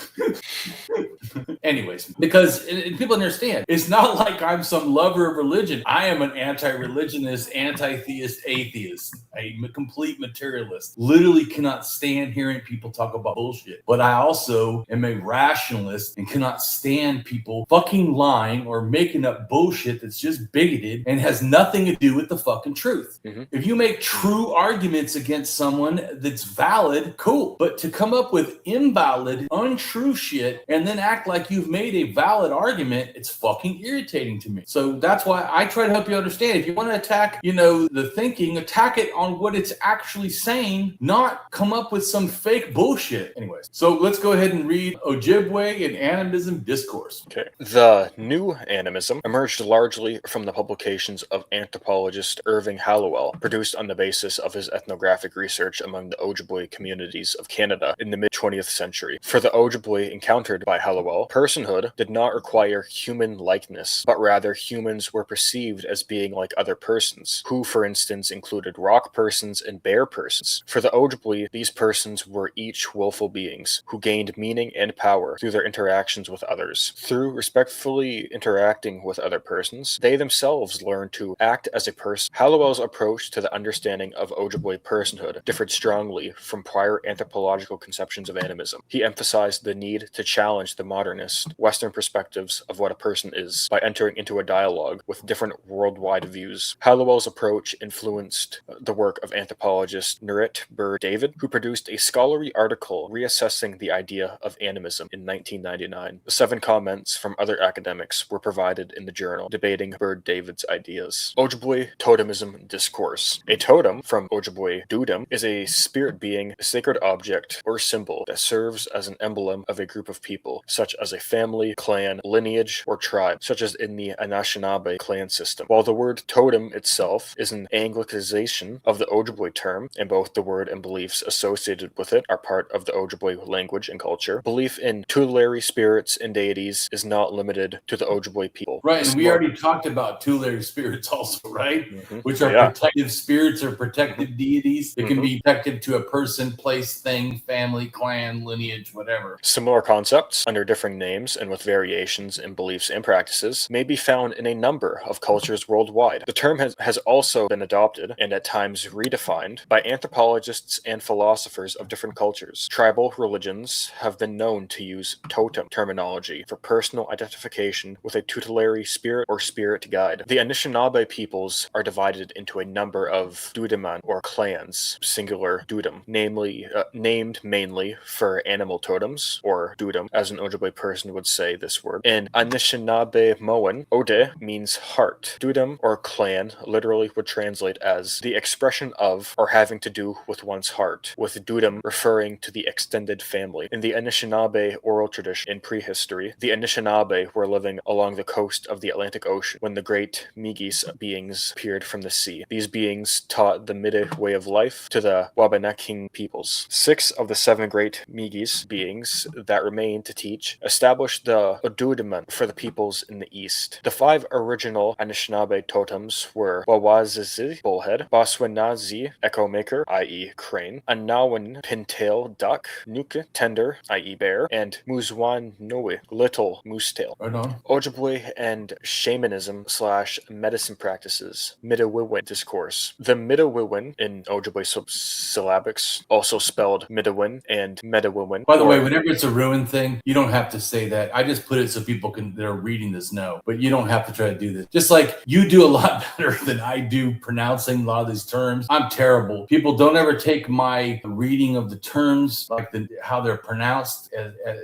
[SPEAKER 1] Anyways, because and people understand, it's not like I'm some lover of religion. I am an anti-religionist, anti-theist, atheist, a complete materialist. Literally cannot stand hearing people talk about bullshit. But I also am a rationalist and cannot stand people fucking lying or making up bullshit that's just bigoted and has nothing to do with the fucking truth. If you make true arguments against someone that's valid, cool. But to come up with invalid, untrue shit and then act like you've made a valid argument, it's fucking irritating to me. So that's why I try to help you understand. If you want to attack, the thinking, attack it on what it's actually saying, not come up with some fake bullshit. Anyways, so let's go ahead and read Ojibwe and Animism Discourse.
[SPEAKER 2] Okay. The new animism emerged largely from the publications of anthropologist Irving Hallowell, produced on the basis of his ethnographic research among the Ojibwe communities of Canada in the mid-20th century. For the Ojibwe encountered by Hallowell, personhood did not require human likeness, but rather humans were perceived as being like other persons, who, for instance, included rock persons and bear persons. For the Ojibwe, these persons were each willful beings, who gained meaning and power through their interactions with others. Through respectfully interacting with other persons, they themselves learned to act as a person. Hallowell's approach to the understanding of Ojibwe personhood differed strongly from prior anthropological conceptions of animism. He emphasized the need to challenge the modernist, Western perspectives of what a person is by entering into a dialogue with different worldwide views. Hallowell's approach influenced the work of anthropologist Nurit Burr-David, who produced a scholarly article reassessing the idea of animism in 1999. 7 comments from other academics were provided in the journal debating Burr-David's ideas. Ojibwe Totemism Discourse. A totem, from Ojibwe dudum, is a spirit being, a sacred object, or symbol that serves as an emblem of a group of people, such as a family, clan, lineage, or tribe, such as in the Anishinaabe clan system. While the word totem itself is an Anglicization of the Ojibwe term, and both the word and beliefs associated with it are part of the Ojibwe language and culture, belief in tutelary spirits and deities is not limited to the Ojibwe people.
[SPEAKER 1] Right, and we already talked about tutelary spirits also, right? Which are protective spirits or protective deities. It can be protective to a person, place, thing, family, clan, lineage, whatever.
[SPEAKER 2] Similar concepts, under differing names and with variations in beliefs and practices, may be found in a number of cultures worldwide. The term has also been adopted, and at times redefined, by anthropologists and philosophers of different cultures. Tribal religions have been known to use totem terminology for personal identification with a tutelary spirit or spirit guide. The Anishinaabe peoples are divided into a number of dudeman or clans, singular dudem, named mainly for animal totems, or dudem, as an Ojibwe person would say this word. In Anishinaabe Moan, Ode means heart. Dudem or clan literally would translate as the expression of or having to do with one's heart, with dudem referring to the extended family. In the Anishinaabe oral tradition in prehistory, the Anishinaabe were living along the coast of the Atlantic Ocean when the great Migis beings appeared from the sea. These beings taught the Mide way of life to the Wabanaki peoples. 6 of the 7 great Migis beings that remained to teach established the Odudeman for the peoples in the east. The 5 original Anishinaabe totems were Wawazizi, bullhead, Baswanazi, echo maker, i.e. crane, Anawan, pintail, duck, Nuke, tender, i.e. bear, and Muzwanoe, little moose tail.
[SPEAKER 1] Right on.
[SPEAKER 2] Ojibwe and shamanism / medicine practices, Midewiwin discourse. The Midewiwin in Ojibwe syllabics, also spelled Midewin and Medewiwin.
[SPEAKER 1] By the way, whenever it's a ruin thing, you don't have to say that. I just put it so people that are reading this know, but you don't have to try to do this. Just like you do a lot better than I do pronouncing a lot of these terms. I'm terrible. People don't ever take my reading of the terms, like how they're pronounced,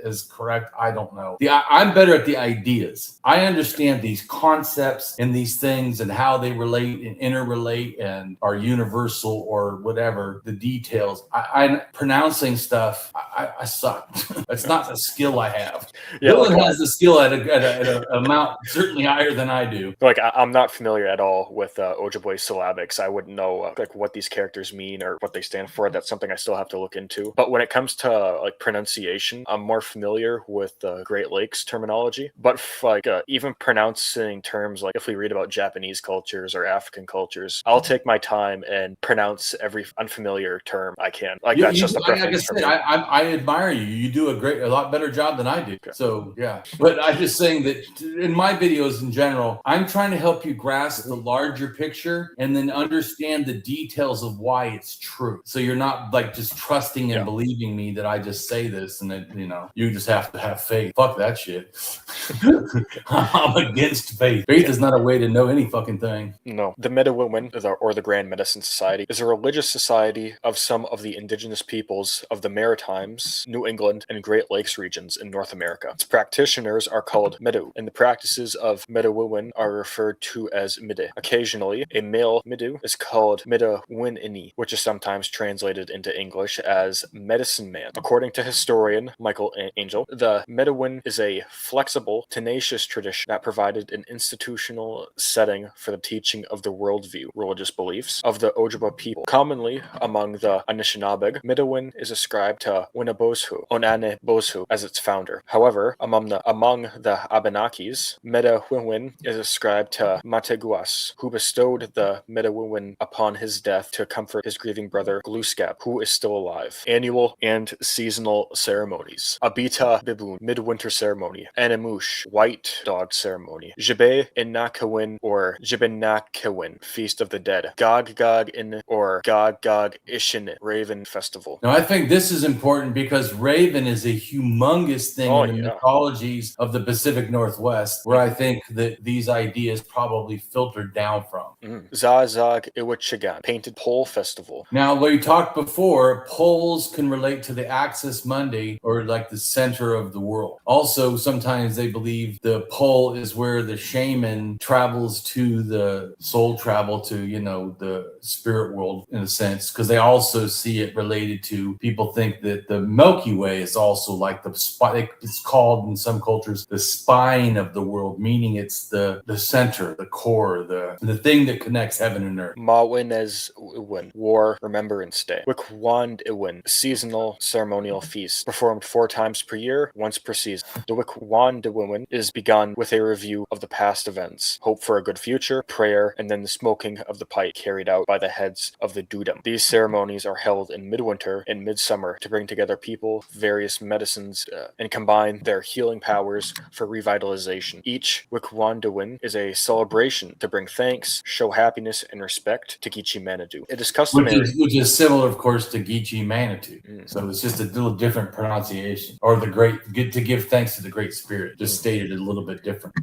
[SPEAKER 1] as correct. I don't know. I'm better at the ideas. I understand these concepts and these things and how they relate and interrelate and are universal or whatever, the details. I'm pronouncing stuff. I suck. That's not a skill I have.
[SPEAKER 2] Yeah,
[SPEAKER 1] Dylan has the skill at an amount certainly higher than I do.
[SPEAKER 2] Like, I'm not familiar at all with Ojibwe syllabics. I wouldn't know like what these characters mean or what they stand for. That's something I still have to look into. But when it comes to like pronunciation, I'm more familiar with the Great Lakes terminology. But even pronouncing terms, like if we read about Japanese cultures or African cultures, I'll take my time and pronounce every unfamiliar term I can. That's just a preference for me.
[SPEAKER 1] I admire you. You do a lot better job than I do. Okay. So yeah, but I'm just saying that in my videos in general, I'm trying to help you grasp the larger picture and then understand the details of why it's true. So you're not like just trusting and believing me that I just say this and that, you just have to have faith. Fuck that shit. I'm against faith. Faith is not a way to know any fucking thing.
[SPEAKER 2] No. The Midewiwin, or the Grand Medicine Society, is a religious society of some of the indigenous peoples of the Maritimes, New England, and Great Lakes regions in North America. Its practitioners are called Midu, and the practices of Midewiwin are referred to as Mide. Occasionally, a male Midu is called Midewinini, which is sometimes translated into English as medicine man. According to historian Michael Angel, the Midewin is a flexible, tenacious tradition that provided an institutional setting for the teaching of the worldview, religious beliefs of the Ojibwe people. Commonly among the Anishinaabe, Midewin is ascribed to Winaboshu, Onaneboshu, as its founder. However, among the Abenakis, Midewin is ascribed to Mateguas, who bestowed the Midewin upon his death to comfort his grieving brother Glooskap, who is still alive. Annual and seasonal ceremonies: Abita Bibun, midwinter ceremony; Animush, white dog ceremony; Jibe Inakawin or Jibinakawin, feast of the dead; Gog in or Gog Ishin, raven festival.
[SPEAKER 1] Now I think this is important because raven is a humongous thing in the mythologies of the Pacific Northwest, where I think that these ideas probably filtered down from.
[SPEAKER 2] Zazag Iwachigan, painted pole festival.
[SPEAKER 1] Now, we talked before, poles can relate to the axis mundi, or like the center of the world. Also, sometimes they believe the pole is where the shaman travels to the soul travel to, the spirit world in a sense, because they also see it related to, people think that the Milky Way is also like the spine. It's called in some cultures the spine of the world, meaning it's the center, the core, the thing that connects heaven and earth.
[SPEAKER 2] Mawinez Iwin, War Remembrance Day. Wikwand Iwin, seasonal ceremonial feast, performed 4 times per year, once per season. The Wikwand Iwin is begun with a review of the past events, hope for a good future, prayer, and then the smoking of the pipe carried out by the heads of the Dudam. These ceremonies are held in midwinter and midsummer to bring together people, various medicines, and combine their healing powers for revitalization. Each Wikwanduin is a celebration to bring thanks, show happiness, and respect to Gichi Manitou. It is customary.
[SPEAKER 1] Which is similar, of course, to Gichi Manitou. So it's just a little different pronunciation. Or to give thanks to the Great Spirit, just stated a little bit different.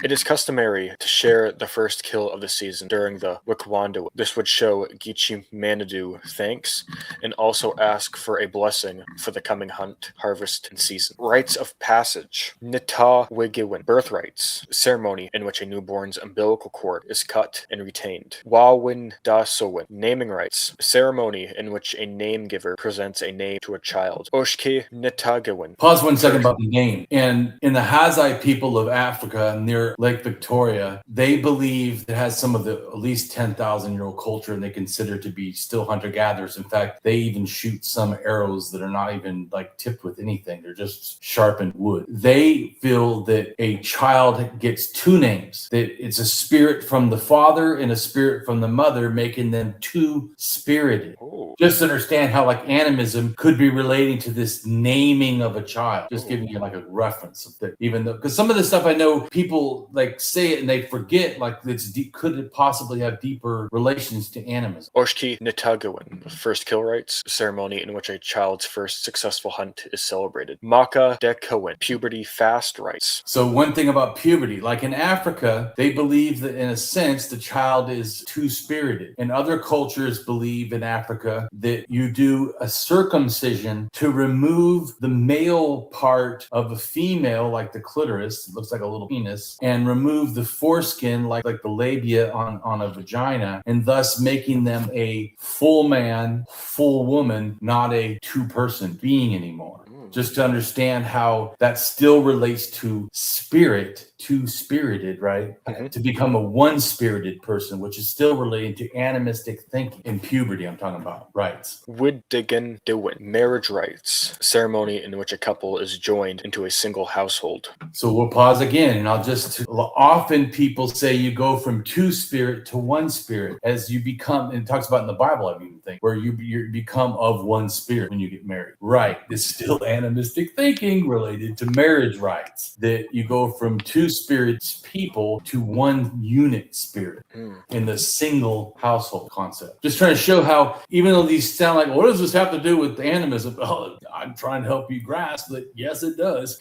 [SPEAKER 2] It is customary to share the first kill of the season during the Wikwandu. This would show Gichi Manitou thanks and also ask for a blessing for the coming hunt, harvest, and season. Rites of passage. Nita Wigiwin. Birthrights. Ceremony in which a newborn's umbilical cord is cut and retained. Wawin Da Sowin. Naming rites. Ceremony in which a name giver presents a name to a child. Oshke Nitagawin.
[SPEAKER 1] Pause 1 second about the name. And in the Hazai people of Africa near Lake Victoria, they believe it has some of the at least 10,000-year-old culture, and they consider to be still hunter-gatherers. In fact, they even shoot some arrows that are not even like tipped with anything. They're just sharpened wood. They feel that a child gets two names, that it's a spirit from the father and a spirit from the mother, making them two-spirited. Just understand how like animism could be relating to this naming of a child. Just giving you like a reference of that, even though, because some of the stuff I know people like say it and they forget, like it's could it possibly have deeper relations to animism.
[SPEAKER 2] Oshki Nitagawin, first kill rites, ceremony in which a child's first successful hunt is celebrated. Maka Dekawin, puberty fast rites.
[SPEAKER 1] So one thing about puberty, like in Africa, they believe that in a sense the child is two-spirited. And other cultures believe in Africa that you do a circumcision to remove the male part of a female, like the clitoris, it looks like a little penis, and remove the foreskin, like the labia on a vagina, and thus making them a full man, full woman, not a two-person being anymore. Just to understand how that still relates to spirit, two-spirited, right? To become a one-spirited person, which is still related to animistic thinking. In puberty, I'm talking about rites.
[SPEAKER 2] Widdigan Dewin, marriage rites, ceremony in which a couple is joined into a single household.
[SPEAKER 1] So we'll pause again, and I'll just, often people say you go from two-spirit to one spirit as you become, and it talks about in the Bible, I even think, where you become of one spirit when you get married. Right. It's still animistic thinking related to marriage rites, that you go from two spirits people to one unit spirit in the single household concept. Just trying to show how, even though these sound like, what does this have to do with animism? Oh, I'm trying to help you grasp that, yes, it does.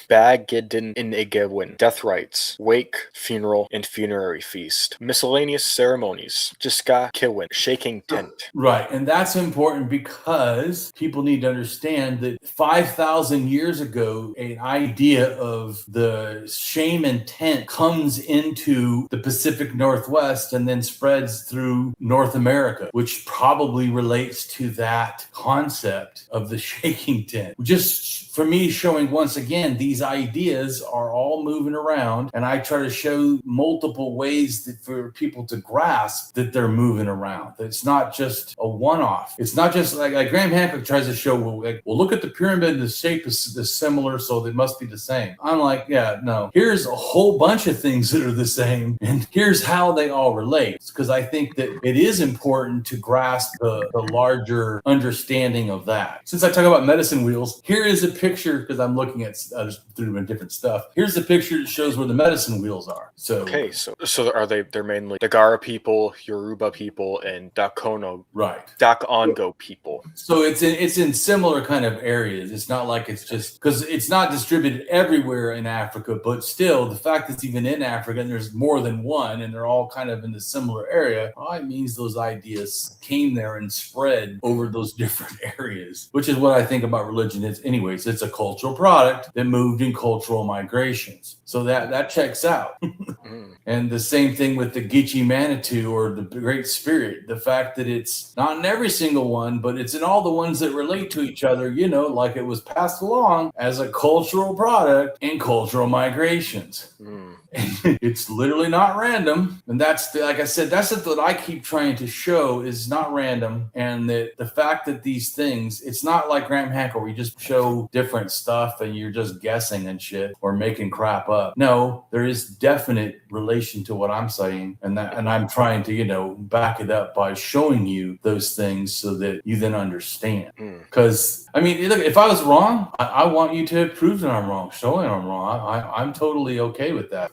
[SPEAKER 2] Bagidin in Igewin, death rites, wake, funeral, and funerary feast. Miscellaneous ceremonies, Jiska Kiwin, shaking tent.
[SPEAKER 1] Right, and that's important because people need to understand that 5,000 years ago, an idea of the shaman tent comes into the Pacific Northwest and then spreads through North America, which probably relates to that concept of the shaking tent. Just for me, showing once again, these ideas are all moving around, and I try to show multiple ways that for people to grasp that they're moving around. That it's not just a one-off. It's not just like Graham Hancock tries to show, well, look at the pyramid and the shape is similar, so they must be the same. I'm like, yeah, no. Here's a whole bunch of things that are the same, and here's how they all relate. Because I think that it is important to grasp the larger understanding of that. Since I talk about medicine wheels, here is a picture, because I'm looking at through different stuff. Here's the picture that shows where the medicine wheels are. So
[SPEAKER 2] okay, so are they're mainly Dagara people, Yoruba people, and Dakono,
[SPEAKER 1] right?
[SPEAKER 2] Dakongo people.
[SPEAKER 1] So it's in similar kind of areas. It's not like it's just because it's not distributed everywhere in Africa, but still the fact that it's even in Africa and there's more than one and they're all kind of in the similar area, it means those ideas came there and spread over those different areas, which is what I think about religion is anyways. It's a cultural product that moved in cultural migrations. So that checks out. And the same thing with the Gichi Manitou or the Great Spirit. The fact that it's not in every single one, but it's in all the ones that relate to each other, like it was passed along as a cultural product in cultural migrations. It's literally not random. And like I said, that's what I keep trying to show is not random. And that the fact that these things, it's not like Graham Hancock where you just show different stuff and you're just guessing and shit or making crap up. No, there is definite relation to what I'm saying. And I'm trying to, back it up by showing you those things so that you then understand. Because, look, if I was wrong, I want you to prove that I'm wrong, showing I'm wrong. I'm totally okay with that.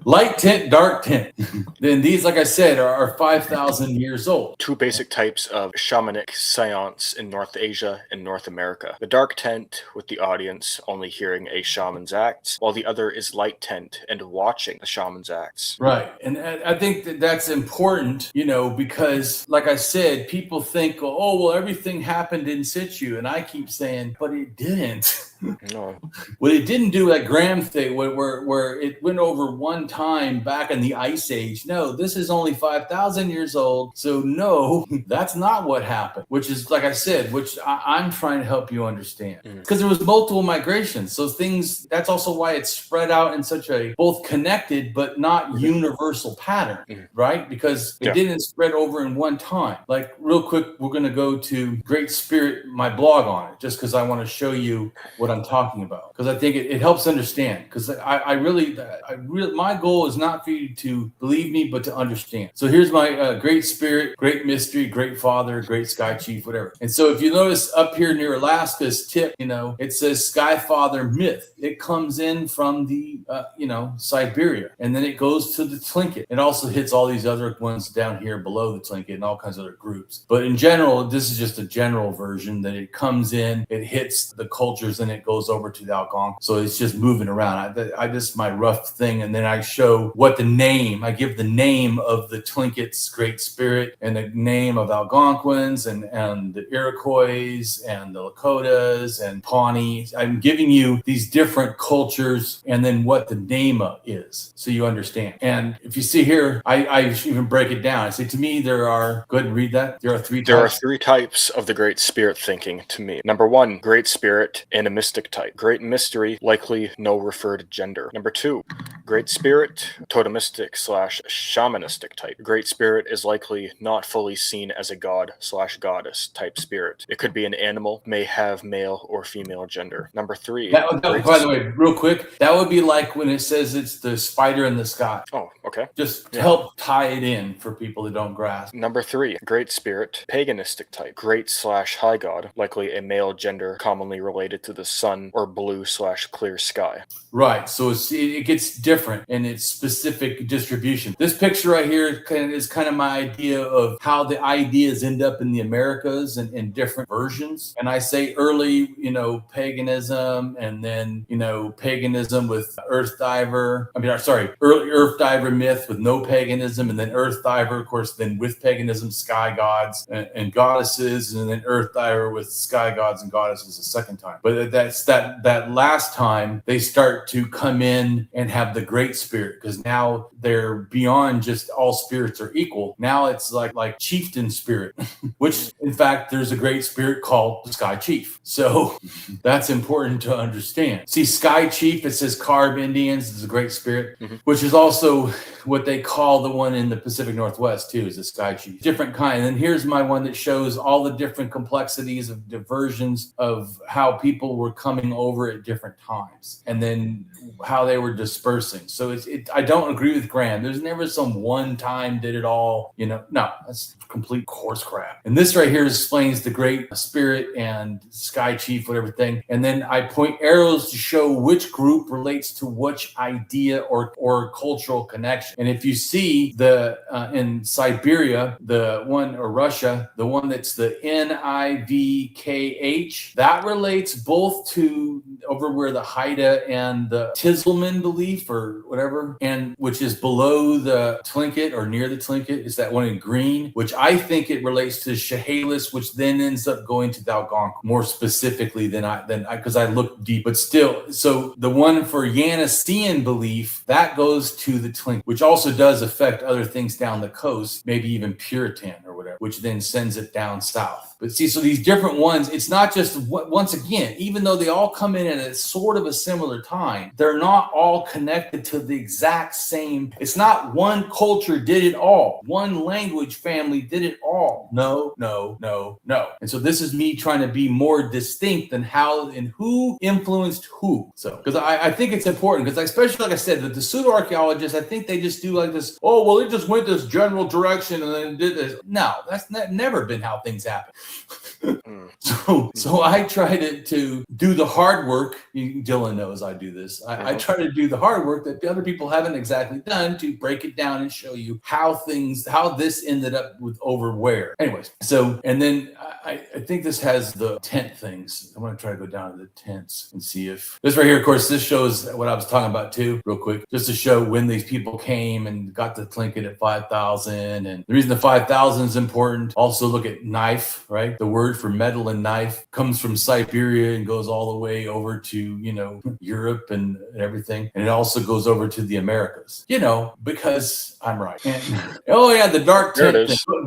[SPEAKER 1] Light tint, dark tint. Then these, like I said, are 5,000 years old.
[SPEAKER 2] Two basic types of shamanic seance in North Asia and North America. The dark tent, with the audience only hearing a shaman's acts, while the other is light tent and watching the shaman's acts.
[SPEAKER 1] Right. And I think that's important, because, like I said, people think, oh, well, everything happened in situ. And I keep saying, but it didn't.
[SPEAKER 2] No.
[SPEAKER 1] What it didn't do, like Graham thing, where it went over one time back in the Ice Age. No, this is only 5,000 years old. So no, that's not what happened, which is, like I said, which I'm trying to help you understand. Because there was multiple migrations. So that's also why it's spread out in such a both connected but not universal pattern, right? Because it didn't spread over in one time. Like real quick, we're going to go to Great Spirit, my blog on it, just because I want to show you what I'm talking about, because I think it helps understand. Because I really, my goal is not for you to believe me, but to understand. So here's my Great Spirit, Great Mystery, Great Father, Great Sky Chief, whatever. And so if you notice up here near Alaska's tip, it says Sky Father myth. It comes in from the, Siberia, and then it goes to the Tlingit. It also hits all these other ones down here below the Tlingit and all kinds of other groups. But in general, this is just a general version that it comes in, it hits the cultures, and it goes over to the Algonquin. So it's just moving around. I just my rough thing, and then I show what I give the name of the Tlinkit's Great Spirit and the name of Algonquins and the Iroquois and the Lakotas and Pawnees. I'm giving you these different cultures and then what the name is, so you understand. And if you see here, I even break it down. I say, to me, go ahead and read that. There are three types
[SPEAKER 2] of the Great Spirit thinking to me. Number one, Great Spirit, animistic type. Great Mystery, likely no referred gender. Number two, Great Spirit, totemistic / shamanistic type. Great Spirit is likely not fully seen as a god / goddess type spirit. It could be an animal, may have male or female gender. Number three.
[SPEAKER 1] By the way, real quick, that would be like when it says it's the spider in the sky.
[SPEAKER 2] Oh, okay.
[SPEAKER 1] Just to help tie it in for people that don't grasp.
[SPEAKER 2] Number three, Great Spirit, paganistic type. Great / high god, likely a male gender commonly related to the sun or blue / clear sky.
[SPEAKER 1] Right. So it gets different in its specific distribution. This picture right here is kind of my idea of how the ideas end up in the Americas and in different versions. And I say early, paganism, and then, paganism with early earth diver myth with no paganism, and then earth diver, of course, then with paganism, sky gods and goddesses, and then earth diver with sky gods and goddesses a second time. But that's that last time they start to come in and have the Great Spirit, because now they're beyond just all spirits are equal. Now it's like chieftain spirit, which in fact there's a Great Spirit called the Sky Chief. So that's important to understand. See, Sky Chief, it says Carib Indians is a Great Spirit, which is also what they call the one in the Pacific Northwest too, is the Sky Chief. Different kind. And here's my one that shows all the different complexities of diversions of how people were coming over at different times, and then how they were dispersing. So I don't agree with Graham. There's never some one time did it all, no, that's complete coarse crap. And this right here explains the Great Spirit and Sky Chief, whatever thing. And then I point arrows to show which group relates to which idea or cultural connection. And if you see in Siberia, the one, or Russia, the one that's the NIVKH, that relates both to over where the Haida and the Tizelman belief or whatever, and which is below the Tlingit or near the Tlingit, is that one in green, which I think it relates to Chehalis, which then ends up going to the Algonquin more specifically than because I looked deep, but still. So the one for Yanissean belief, that goes to the Tlingit, which also does affect other things down the coast, maybe even Puritan or whatever. whatever, which then sends it down south. But see, so these different ones, it's not just, once again, even though they all come in at a sort of a similar time, they're not all connected to the exact same. It's not one culture did it all. One language family did it all. No. And so this is me trying to be more distinct than how and who influenced who. So, because I think it's important, because especially like I said, the pseudo-archaeologists, I think they just do like this, oh, well, it just went this general direction and then did this. No, that's never been how things happen. So I try to do the hard work. Dylan knows I do this. I try to do the hard work that the other people haven't exactly done, to break it down and show you how this ended up with over where. Anyways, so, and then I think this has the tent things. I'm going to try to go down to the tents and see if this right here, of course, this shows what I was talking about too, real quick, just to show when these people came and got the Tlingit at 5,000. And the reason the 5,000 is important, also look at knife, right? The word for metal and knife comes from Siberia and goes all the way over to, Europe and everything. And it also goes over to the Americas, because I'm right. And, oh yeah, the dark tent.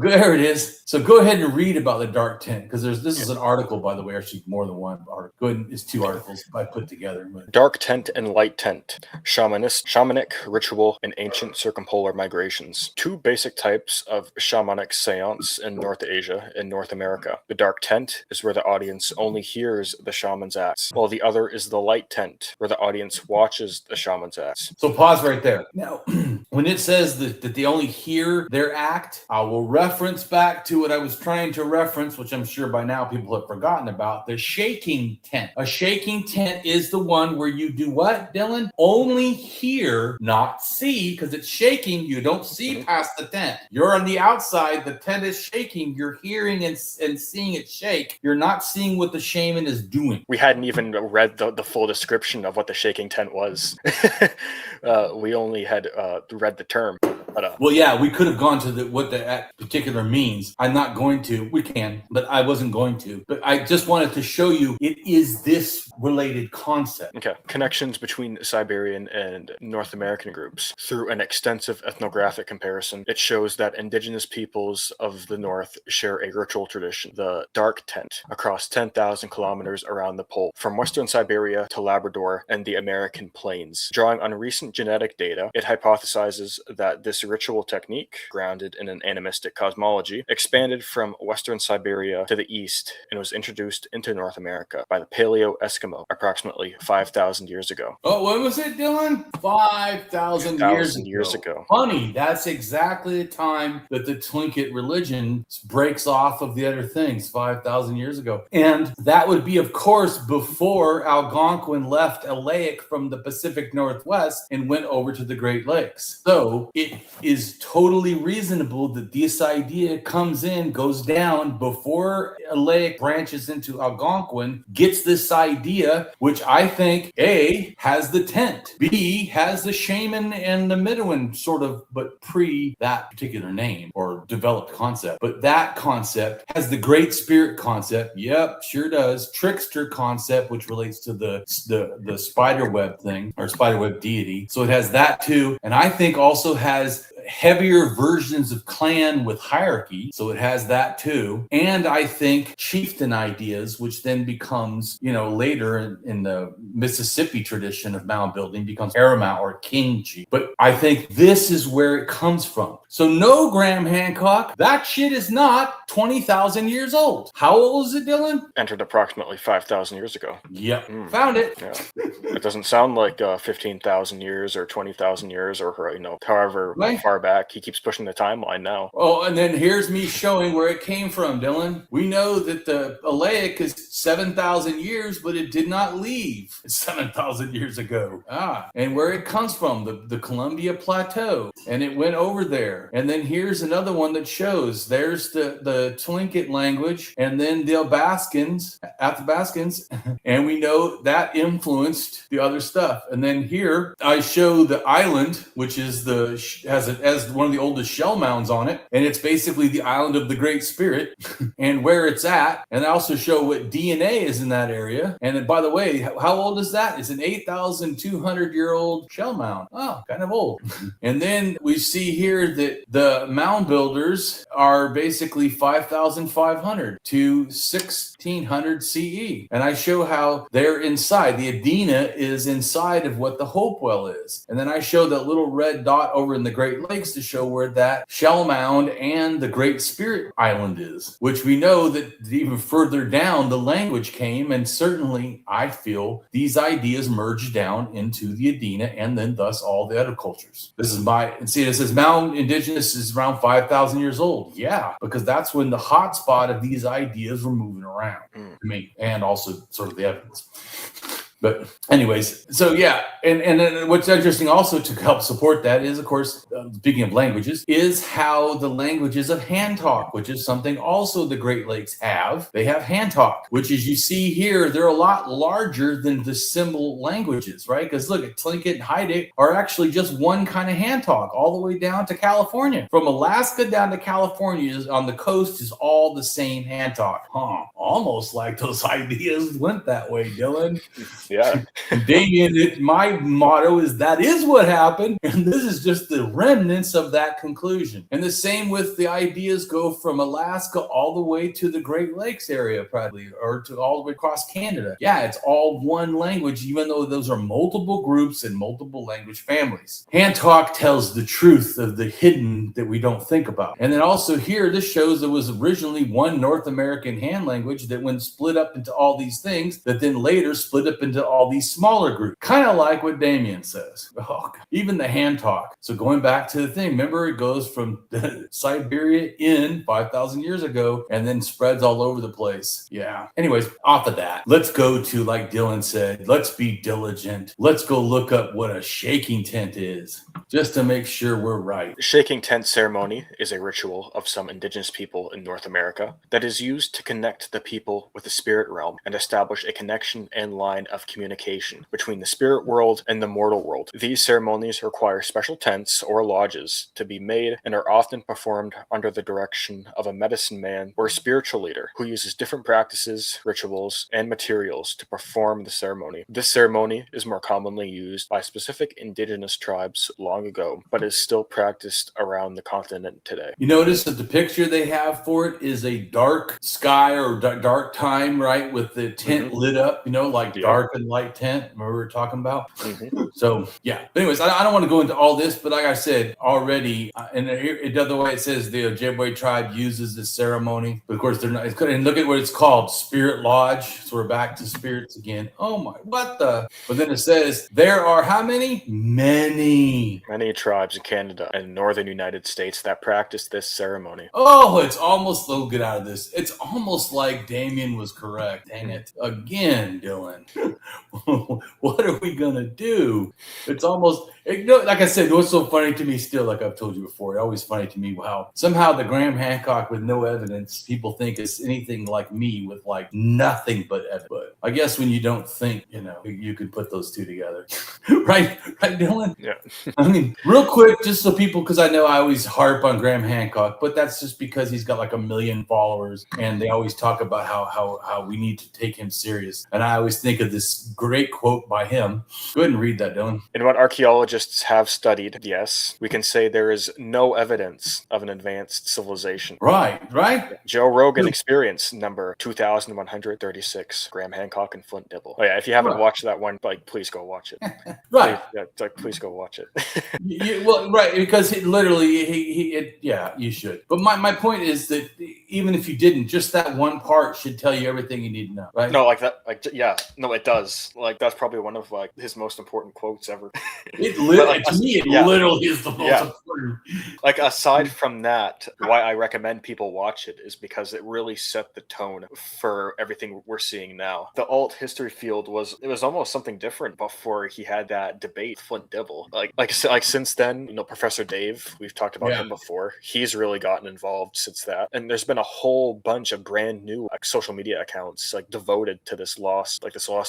[SPEAKER 1] There it is. So go ahead and read about the dark tent, because this is an article, by the way, actually more than one article. Go ahead, it's 2 articles I put together. But.
[SPEAKER 2] Dark tent and light tent, shamanic ritual and ancient circumpolar migrations. 2 basic types of shamanic seance in North Asia and North America. The dark tent is where the audience only hears the shaman's acts, while the other is the light tent, where the audience watches the shaman's acts.
[SPEAKER 1] So pause right there. Now, when it says that they only hear their act, I will reference back to what I was trying to reference, which I'm sure by now people have forgotten about, the shaking tent. A shaking tent is the one where you do what, Dylan? Only hear, not see, because it's shaking. You don't see past the tent. You're on the outside. The tent is shaking. You're hearing and seeing it shake. You're not seeing what the shaman is doing.
[SPEAKER 2] We hadn't even read the full description of what the shaking tent was. We only had read the term. But,
[SPEAKER 1] well, yeah, we could have gone to what that particular means. I'm not going to. We can, but I wasn't going to. But I just wanted to show you it is this related concept.
[SPEAKER 2] Okay. Connections between Siberian and North American groups. Through an extensive ethnographic comparison, it shows that indigenous peoples of the North share a ritual tradition, the dark tent, across 10,000 kilometers around the pole, from Western Siberia to Labrador and the American plains. Drawing on recent genetic data, it hypothesizes that this ritual technique, grounded in an animistic cosmology, expanded from Western Siberia to the east and was introduced into North America by the Paleo-Eskimo approximately 5,000 years ago.
[SPEAKER 1] Oh, what was it, Dylan? 5,000 years ago. Funny, that's exactly the time that the Tlingit religion breaks off of the other things, 5,000 years ago. And that would be, of course, before Algonquin left Alaic from the Pacific Northwest and went over to the Great Lakes. So it is totally reasonable that this idea comes in, goes down before Alaic branches into Algonquin, gets this idea, which I think A, has the tent, B, has the shaman and the Midwin sort of, but pre that particular name or developed concept. But that concept has the Great Spirit concept. Yep, sure does. Trickster concept, which relates to the spiderweb thing or spiderweb deity. So it has that too. And I think also has heavier versions of clan with hierarchy. So it has that too. And I think chieftain ideas, which then becomes, later in the Mississippi tradition of mound building, becomes paramount or king chief. But I think this is where it comes from. So no, Graham Hancock, that shit is not 20,000 years old. How old is it, Dylan?
[SPEAKER 2] Entered approximately 5,000 years ago.
[SPEAKER 1] Yep. Found it.
[SPEAKER 2] Yeah. It doesn't sound like 15,000 years or 20,000 years or, however far back. He keeps pushing the timeline now.
[SPEAKER 1] Oh, and then here's me showing where it came from, Dylan. We know that the Alaic is 7,000 years, but it did not leave 7,000 years ago. And where it comes from, the Columbia Plateau. And it went over there. And then here's another one that shows there's the Tlingit language, and then the Athabascans, and we know that influenced the other stuff. And then here I show the island, which is has an has one of the oldest shell mounds on it, and it's basically the island of the Great Spirit and where it's at. And I also show what DNA is in that area. And then, by the way, how old is that? It's an 8,200-year-old shell mound. Oh, kind of old. And then we see here that the mound builders are basically 5,500 to 1,600 CE. And I show how they're inside. The Adena is inside of what the Hopewell is. And then I show that little red dot over in the Great Lakes to show where that shell mound and the Great Spirit Island is, which we know that even further down the language came, and certainly I feel these ideas merged down into the Adena and then thus all the other cultures. This is and see, it says Mound Indigenous is around 5,000 years old. Yeah, because that's when the hot spot of these ideas were moving around to me, and also sort of the evidence. But anyways, so yeah, and then what's interesting also to help support that is, of course, speaking of languages, is how the languages of hand talk, which is something also the Great Lakes have. They have hand talk, which as you see here, they're a lot larger than the symbol languages, right? Because look, at Tlingit and Haiduk are actually just one kind of hand talk all the way down to California. From Alaska down to California on the coast is all the same hand talk. Almost like those ideas went that way, Dylan.
[SPEAKER 2] Yeah.
[SPEAKER 1] Damien, my motto is that is what happened. And this is just the remnants of that conclusion. And the same with the ideas go from Alaska all the way to the Great Lakes area, probably, or to all the way across Canada. Yeah, it's all one language, even though those are multiple groups and multiple language families. Hand talk tells the truth of the hidden that we don't think about. And then also here, this shows there was originally one North American hand language that when split up into all these things, that then later split up into all these smaller groups, kind of like what Damien says. Even the hand talk. So going back to the thing, remember it goes from Siberia in 5,000 years ago and then spreads all over the place. Yeah. Anyways, off of that, let's go to, like Dylan said, let's be diligent. Let's go look up what a shaking tent is, just to make sure we're right.
[SPEAKER 2] The shaking tent ceremony is a ritual of some indigenous people in North America that is used to connect the people with the spirit realm and establish a connection and line of communication between the spirit world and the mortal world. These ceremonies require special tents or lodges to be made and are often performed under the direction of a medicine man or a spiritual leader who uses different practices, rituals, and materials to perform the ceremony. This ceremony is more commonly used by specific indigenous tribes long ago, but is still practiced around the continent today.
[SPEAKER 1] You notice that the picture they have for it is a dark sky or dark time, right? With the tent lit up, like dark and light tent. Remember we were talking about? So, yeah. But anyways, I don't want to go into all this, but like I said already, and the other way it says the Ojibwe tribe uses this ceremony. But of course, they're not. And look at what it's called, Spirit Lodge. So we're back to spirits again. Oh my, what the? But then it says there are how many? Many
[SPEAKER 2] tribes in Canada and northern United States that practice this ceremony.
[SPEAKER 1] Oh, it's almost, get out of this. It's almost like Damien was correct. Dang it. Again, Dylan. What are we going to do? It's almost, like I said, what's so funny to me still, like I've told you before, it's always funny to me how somehow the Graham Hancock with no evidence, people think is anything like me with like nothing but evidence. But I guess when you don't think, you could put those two together. Right, Dylan?
[SPEAKER 2] Yeah.
[SPEAKER 1] I mean, real quick, just so people, because I know I always harp on Graham Hancock, but that's just because he's got like 1 million followers and they always talk about how we need to take him serious. And I always think of this great quote by him. Go ahead and read that, Dylan.
[SPEAKER 2] In what archaeologists have studied, yes, we can say there is no evidence of an advanced civilization.
[SPEAKER 1] Right.
[SPEAKER 2] Joe Rogan Experience, number 2136, Graham Hancock and Flint Dibble. Oh yeah, if you haven't watched that one, please go watch it.
[SPEAKER 1] Right.
[SPEAKER 2] Please go watch it.
[SPEAKER 1] Right, because you should. But my point is that even if you didn't, just that one part should tell you everything you need to know, right?
[SPEAKER 2] No, it does. Like that's probably one of like his most important quotes ever.
[SPEAKER 1] It literally is the most important.
[SPEAKER 2] Like aside from that, why I recommend people watch it is because it really set the tone for everything we're seeing now. The alt history field was almost something different before he had that debate with Flint Dibble. Like since then, Professor Dave, we've talked about him before. He's really gotten involved since that, and there's been a whole bunch of brand new like social media accounts like devoted to this lost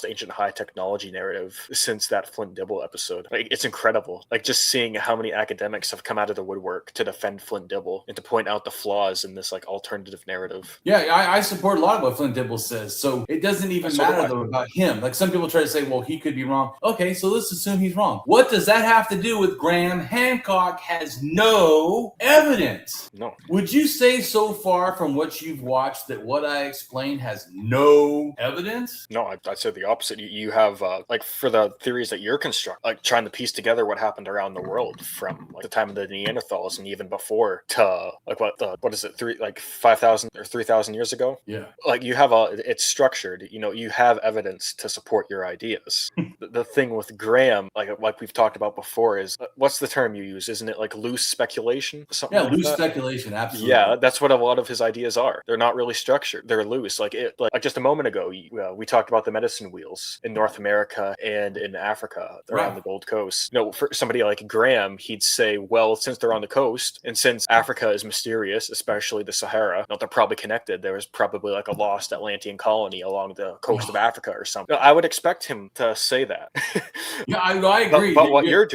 [SPEAKER 2] ancient high technology narrative since that Flint Dibble episode. Like, it's incredible. Like, just seeing how many academics have come out of the woodwork to defend Flint Dibble and to point out the flaws in this like alternative narrative.
[SPEAKER 1] Yeah, I support a lot of what Flint Dibble says. So it doesn't even matter though about him. Like, some people try to say, well, he could be wrong. Okay, so let's assume he's wrong. What does that have to do with Graham Hancock has no evidence?
[SPEAKER 2] No.
[SPEAKER 1] Would you say so far from what you've watched that what I explained has no evidence?
[SPEAKER 2] No, I'd say the opposite. You have like for the theories that you're constructing, like trying to piece together what happened around the world from like the time of the Neanderthals and even before to like what is it, 5,000 or 3,000 years ago?
[SPEAKER 1] Yeah.
[SPEAKER 2] Like, you have it's structured. You know, you have evidence to support your ideas. The thing with Graham, like we've talked about before, is what's the term you use? Isn't it like loose speculation? Something like
[SPEAKER 1] loose
[SPEAKER 2] that?
[SPEAKER 1] Speculation, absolutely.
[SPEAKER 2] Yeah, that's what a lot of his ideas are. They're not really structured. They're loose. Like just a moment ago, we talked about the medicine wheels in North America and in Africa around the Gold Coast. No, for somebody like Graham, he'd say, well, since they're on the coast and since Africa is mysterious, especially the Sahara, they're probably connected. There was probably like a lost Atlantean colony along the coast of Africa or something. I would expect him to say that.
[SPEAKER 1] Yeah, I agree.
[SPEAKER 2] But what you're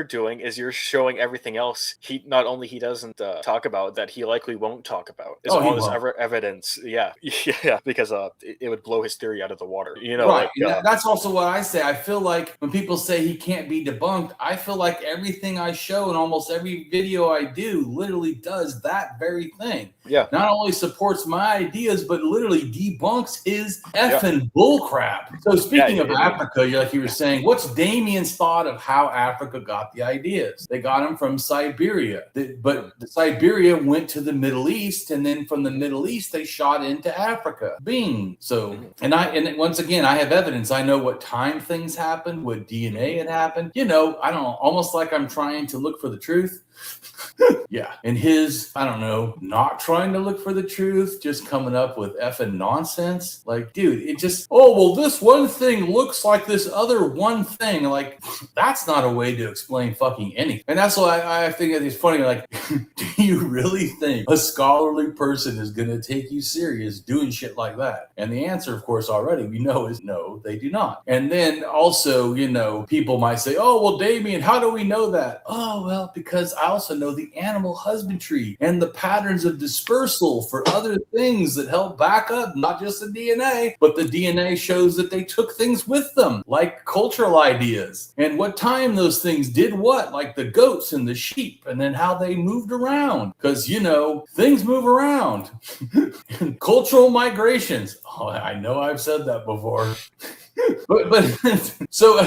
[SPEAKER 2] doing is you're showing everything else. He doesn't talk about that he likely won't talk about. Is all this evidence? Yeah, because it would blow his theory out of the water. You know,
[SPEAKER 1] right? That's also what I say. I feel like when people say he can't be debunked, I feel like everything I show and almost every video I do literally does that very thing.
[SPEAKER 2] Yeah.
[SPEAKER 1] Not only supports my ideas, but literally debunks his effing bullcrap. So speaking of Africa, like you were saying, what's Damien's thought of how Africa got the ideas? They got them from Siberia, but Siberia went to the Middle East, and then from the Middle East they shot into Africa. Bing. So, and once again, I have evidence. I know what time things happened, what DNA had happened. You know, I don't know, almost like I'm trying to look for the truth. Yeah. And his, I don't know, not trying to look for the truth, just coming up with effing nonsense. Like, dude, it just, this one thing looks like this other one thing. Like, that's not a way to explain fucking anything. And that's why I think it's funny. Like, do you really think a scholarly person is going to take you serious doing shit like that? And the answer, of course, already we know is no, they do not. And then also, you know, people might say, Damien, how do we know that? Because I also know the animal husbandry and the patterns of dispersal for other things that help back up not just the DNA, but the DNA shows that they took things with them, like cultural ideas and what time those things did what, like the goats and the sheep, and then how they moved around. Because, you know, things move around. Cultural migrations. I know I've said that before. but so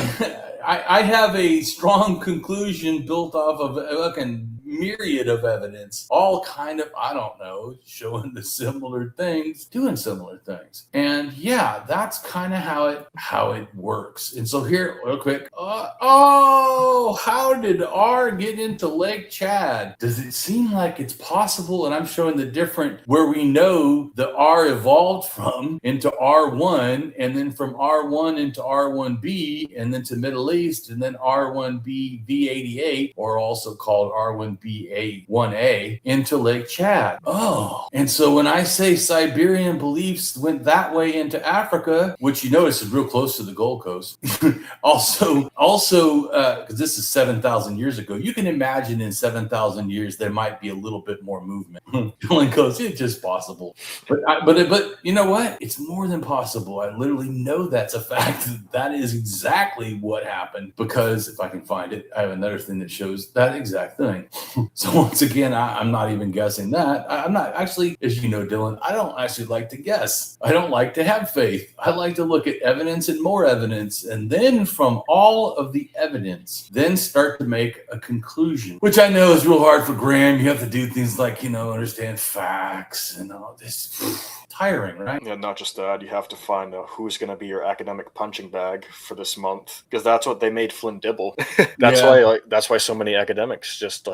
[SPEAKER 1] I have a strong conclusion built off of a myriad of evidence, all kind of, I don't know, showing the similar things, doing similar things. And yeah, that's kind of how it works. And so here, real quick, how did R get into Lake Chad? Does it seem like it's possible? And I'm showing the different, where we know the R evolved from into R1, and then from R1 into R1b, and then to Middle East, and then R1b V88, or also called R1b1A, into Lake Chad. And so when I say Siberian beliefs went that way into Africa, which you notice is real close to the Gold Coast, also, because this is 7,000 years ago, you can imagine in 7,000 years there might be a little bit more movement. Dylan goes, it's just possible. But you know what? It's more than possible. I literally know that's a fact. That is exactly what happened, because if I can find it, I have another thing that shows that exact thing. So once again, I'm not even guessing that. I'm not actually, as you know, Dylan, I don't actually like to guess. I don't like to have faith. I like to look at evidence and more evidence, and then from all of the evidence, then start to make a conclusion, which I know is real hard for Graham. You have to do things like, understand facts and all this. Tiring, right?
[SPEAKER 2] Yeah, not just that. You have to find out who's going to be your academic punching bag for this month, because that's what they made Flint Dibble. That's why so many academics just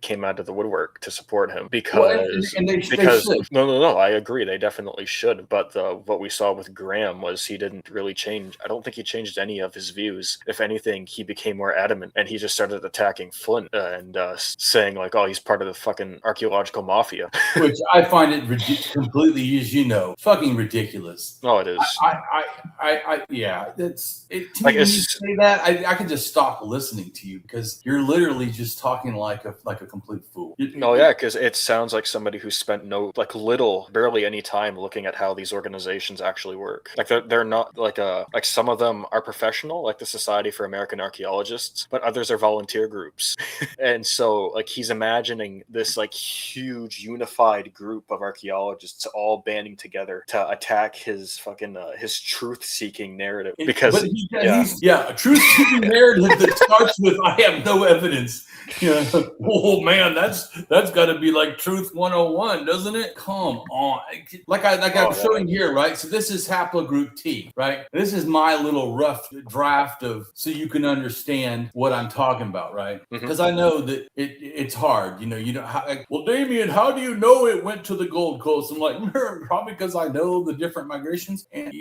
[SPEAKER 2] came out of the woodwork to support him
[SPEAKER 1] Well, and they should.
[SPEAKER 2] No, I agree, they definitely should. But what we saw with Graham was he didn't really change. I don't think he changed any of his views. If anything, he became more adamant, and he just started attacking Flint and saying like, "Oh, he's part of the fucking archaeological mafia,"
[SPEAKER 1] which I find it completely, as you know, fucking ridiculous.
[SPEAKER 2] Oh, it is.
[SPEAKER 1] Yeah, it's it. To
[SPEAKER 2] Like,
[SPEAKER 1] me, when you say that, I can just stop listening to you because you're literally just talking like a complete fool.
[SPEAKER 2] No, yeah, because it sounds like somebody who spent barely any time looking at how these organizations actually work. Like they're not like some of them are professional, like the Society for American Archaeologists, but others are volunteer groups. And so like he's imagining this like huge unified group of archaeologists all banding together to attack his fucking his truth-seeking narrative. Because
[SPEAKER 1] a truth-seeking narrative that starts with "I have no evidence." Oh man, that's got to be like Truth 101, doesn't it? Come on, I'm showing here, right? So this is haplogroup T, right? This is my little rough draft of, so you can understand what I'm talking about, right? Because I know that it's hard, well, Damien, how do you know it went to the Gold Coast? I'm like, probably because I know the different migrations, and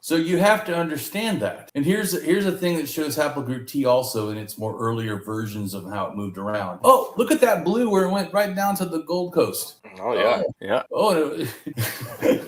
[SPEAKER 1] so you have to understand that. And here's a thing that shows haplogroup T also in its more earlier versions of how it moved around. Oh, look at that blue where it went right down to the Gold Coast.
[SPEAKER 2] Oh yeah, yeah.
[SPEAKER 1] Oh,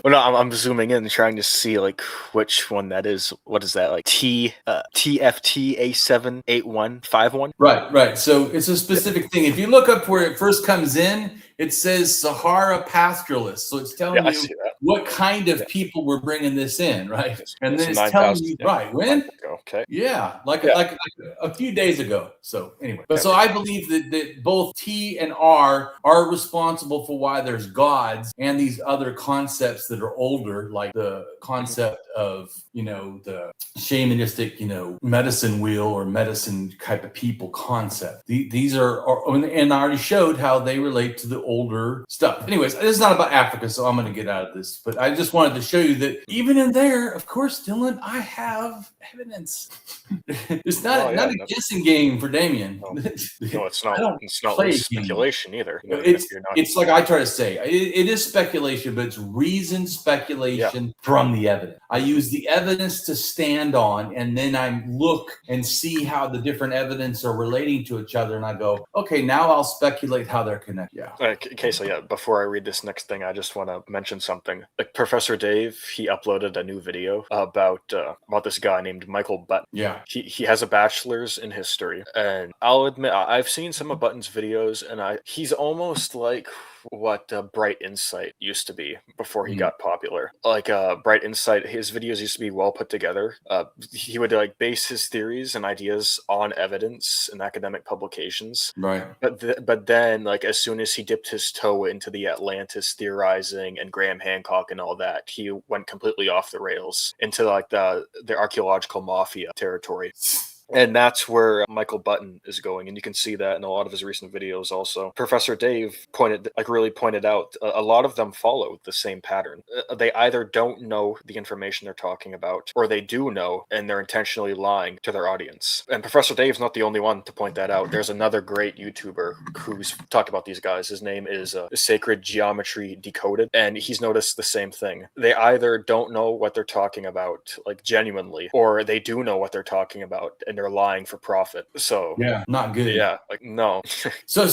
[SPEAKER 2] well, no, I'm zooming in, trying to see like which one that is. What is that, like TFT A78151?
[SPEAKER 1] Right. So it's a specific thing. If you look up where it first comes in, it says Sahara pastoralists. So it's telling you what kind of people were bringing this in, right? And then it's telling you, right, when?
[SPEAKER 2] Okay.
[SPEAKER 1] Yeah, like a few days ago. So anyway, so I believe that both T and R are responsible for why there's gods and these other concepts that are older, like the concept of, the shamanistic, medicine wheel or medicine type of people concept. These are, and I already showed how they relate to the older stuff. Anyways, this is not about Africa, so I'm going to get out of this. But I just wanted to show you that even in there, of course, Dylan, I have evidence. It's not a guessing game for Damien.
[SPEAKER 2] No, it's not. It's not speculation either.
[SPEAKER 1] It's like I try to say, it is speculation, but it's reasoned speculation from the evidence. I use the evidence to stand on, and then I look and see how the different evidence are relating to each other, and I go, okay, now I'll speculate how they're connected. Yeah.
[SPEAKER 2] Okay, so before I read this next thing, I just want to mention something. Like Professor Dave, he uploaded a new video about this guy named Michael Button.
[SPEAKER 1] Yeah.
[SPEAKER 2] He has a bachelor's in history, and I'll admit I've seen some of Button's videos, and he's almost like what Bright Insight used to be before he got popular. Like Bright Insight, his videos used to be well put together. He would like base his theories and ideas on evidence and academic publications.
[SPEAKER 1] Right.
[SPEAKER 2] But then, like, as soon as he dipped his toe into the Atlantis theorizing and Graham Hancock and all that, he went completely off the rails into like the archaeological mafia territory. And that's where Michael Button is going, and you can see that in a lot of his recent videos also. Professor Dave really pointed out a lot of them follow the same pattern. They either don't know the information they're talking about, or they do know, and they're intentionally lying to their audience. And Professor Dave's not the only one to point that out. There's another great YouTuber who's talked about these guys. His name is Sacred Geometry Decoded, and he's noticed the same thing. They either don't know what they're talking about, like genuinely, or they do know what they're talking about, and they're lying for profit. So
[SPEAKER 1] not good.
[SPEAKER 2] Yeah, like no.
[SPEAKER 1] so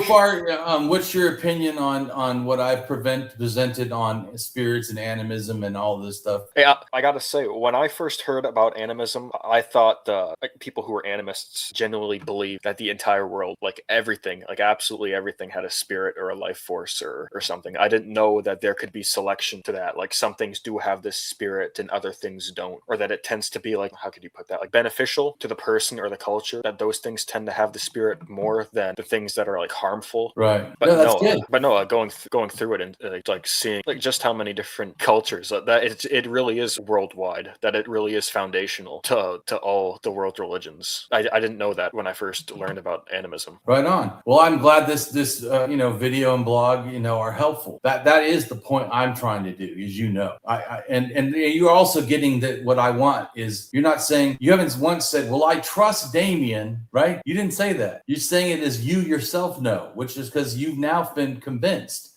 [SPEAKER 1] far, what's your opinion on what I've presented on spirits and animism and all this stuff?
[SPEAKER 2] Hey, I gotta say, when I first heard about animism, I thought people who were animists genuinely believed that the entire world, like everything, like absolutely everything, had a spirit or a life force or something. I didn't know that there could be selection to that. Like some things do have this spirit and other things don't, or that it tends to be like, how could you put that? Like beneficial to the person or the culture, that those things tend to have the spirit more than the things that are like harmful.
[SPEAKER 1] Right.
[SPEAKER 2] But
[SPEAKER 1] that's good.
[SPEAKER 2] But no, going through it and like seeing like just how many different cultures that it really is worldwide, that it really is foundational to all the world religions. I didn't know that when I first learned about animism.
[SPEAKER 1] Right on. Well, I'm glad this video and blog are helpful. That is the point I'm trying to do, as you know. And you're also getting that what I want is, you're not saying, you haven't once said, said, well, I trust Damien, right? You didn't say that. You're saying it as you yourself know, which is because you've now been convinced.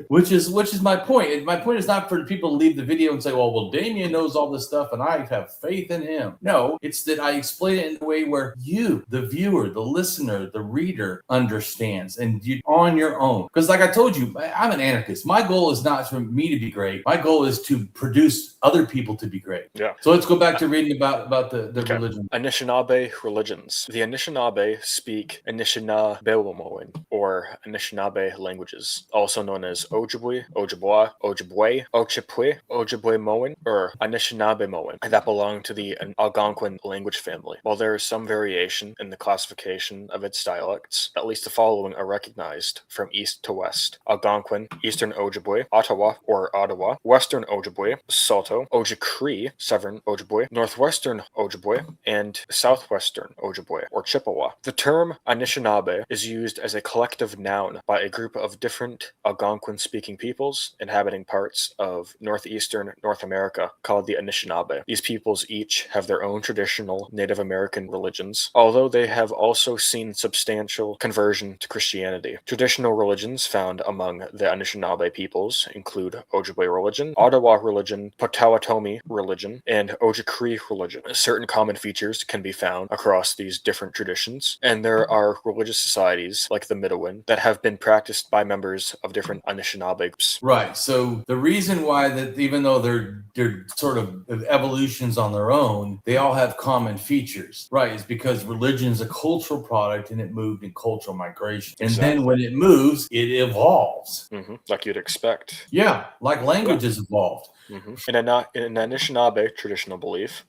[SPEAKER 1] Which is my point. My point is not for people to leave the video and say, well, Damien knows all this stuff and I have faith in him. No, it's that I explain it in a way where you, the viewer, the listener, the reader, understands, and you on your own. Because like I told you, I'm an anarchist. My goal is not for me to be great. My goal is to produce other people to be great.
[SPEAKER 2] Yeah.
[SPEAKER 1] So let's go back to reading about the
[SPEAKER 2] Okay.
[SPEAKER 1] religion.
[SPEAKER 2] Anishinaabe religions. The Anishinaabe speak Anishinaabewomoan, or Anishinaabe languages, also known as Ojibwe, Ojibwa, Ojibwe, Ochipwe, Ojibwe-Moan, or Anishinaabe-Moan, that belong to the Algonquin language family. While there is some variation in the classification of its dialects, at least the following are recognized from east to west: Algonquin, Eastern Ojibwe, Ottawa or Ottawa, Western Ojibwe, Saulteaux, Ojibwe, Southern Ojibwe, Northwestern Ojibwe, and Southwestern Ojibwe or Chippewa. The term Anishinaabe is used as a collective noun by a group of different Algonquin-speaking peoples inhabiting parts of northeastern North America called the Anishinaabe. These peoples each have their own traditional Native American religions, although they have also seen substantial conversion to Christianity. Traditional religions found among the Anishinaabe peoples include Ojibwe religion, Ottawa religion, Potawatomi religion, and Ojibwe religion. Certain common features can be found across these different traditions, and there are religious societies like the Midowin that have been practiced by members of different Anishinaabe groups.
[SPEAKER 1] Right. So the reason why that, even though they're sort of evolutions on their own, they all have common features, right? Is because religion is a cultural product and it moved in cultural migration. And then when it moves, it evolves.
[SPEAKER 2] Like you'd expect.
[SPEAKER 1] Yeah, like languages evolved.
[SPEAKER 2] In an Anishinaabe traditional belief,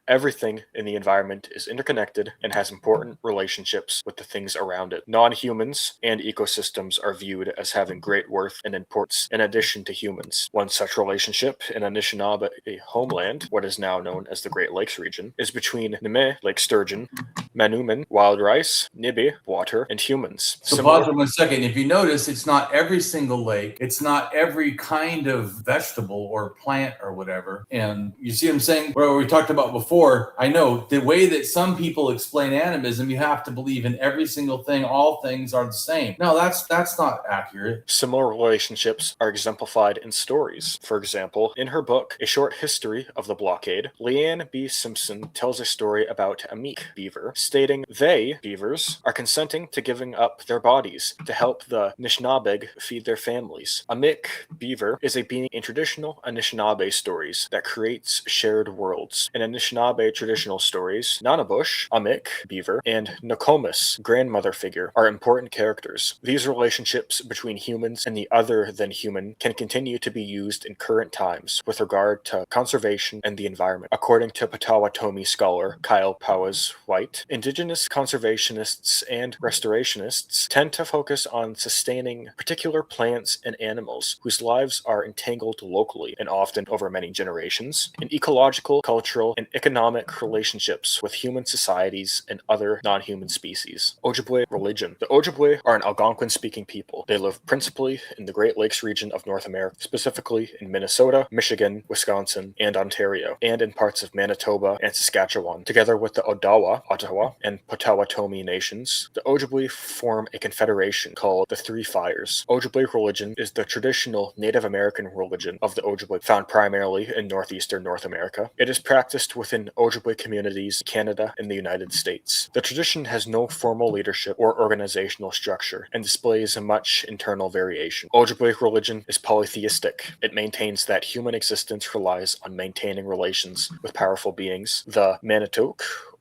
[SPEAKER 2] everything in the environment is interconnected and has important relationships with the things around it. Non-humans and ecosystems are viewed as having great worth and importance in addition to humans. One such relationship in Anishinaabe homeland, what is now known as the Great Lakes region, is between Nime, Lake Sturgeon, Manuman, wild rice, Nibi, water, and humans.
[SPEAKER 1] So pause for 1 second. If you notice, it's not every single lake. It's not every kind of vegetable or plant or whatever. And you see what I'm saying? Where we talked about before, I know the way that some people explain animism, you have to believe in every single thing. All things are the same. No, that's not accurate.
[SPEAKER 2] Similar relationships are exemplified in stories. For example, in her book, A Short History of the Blockade, Leanne B. Simpson tells a story about a meek beaver, stating they, beavers, are consenting to giving up their bodies to help the Nishnabeg feed their families. A meek beaver is a being in traditional Anishinaabe stories that creates shared worlds. In Anishinaabe traditional stories, Nanabush, a meek beaver, and Nokomis, grandmother figure, are important characters. These relationships between humans and the other than human can continue to be used in current times with regard to conservation and the environment. According to Potawatomi scholar Kyle Powers-White, indigenous conservationists and restorationists tend to focus on sustaining particular plants and animals whose lives are entangled locally and often over many generations in ecological, cultural, and economic relationships with human societies and other non-human species. Ojibwe religion. The Ojibwe are an Algonquin-speaking people. They live principally in the Great Lakes region of North America, specifically in Minnesota, Michigan, Wisconsin, and Ontario, and in parts of Manitoba and Saskatchewan. Together with the Odawa, Ottawa, and Potawatomi nations, the Ojibwe form a confederation called the Three Fires. Ojibwe religion is the traditional Native American religion of the Ojibwe, found primarily in northeastern North America. It is practiced within Ojibwe communities in Canada and the United States. The tradition has no formal leadership or organizational structure and displays much internal variation. Ojibwe religion is polytheistic. It maintains that human existence relies on maintaining relations with powerful beings, the Manitou,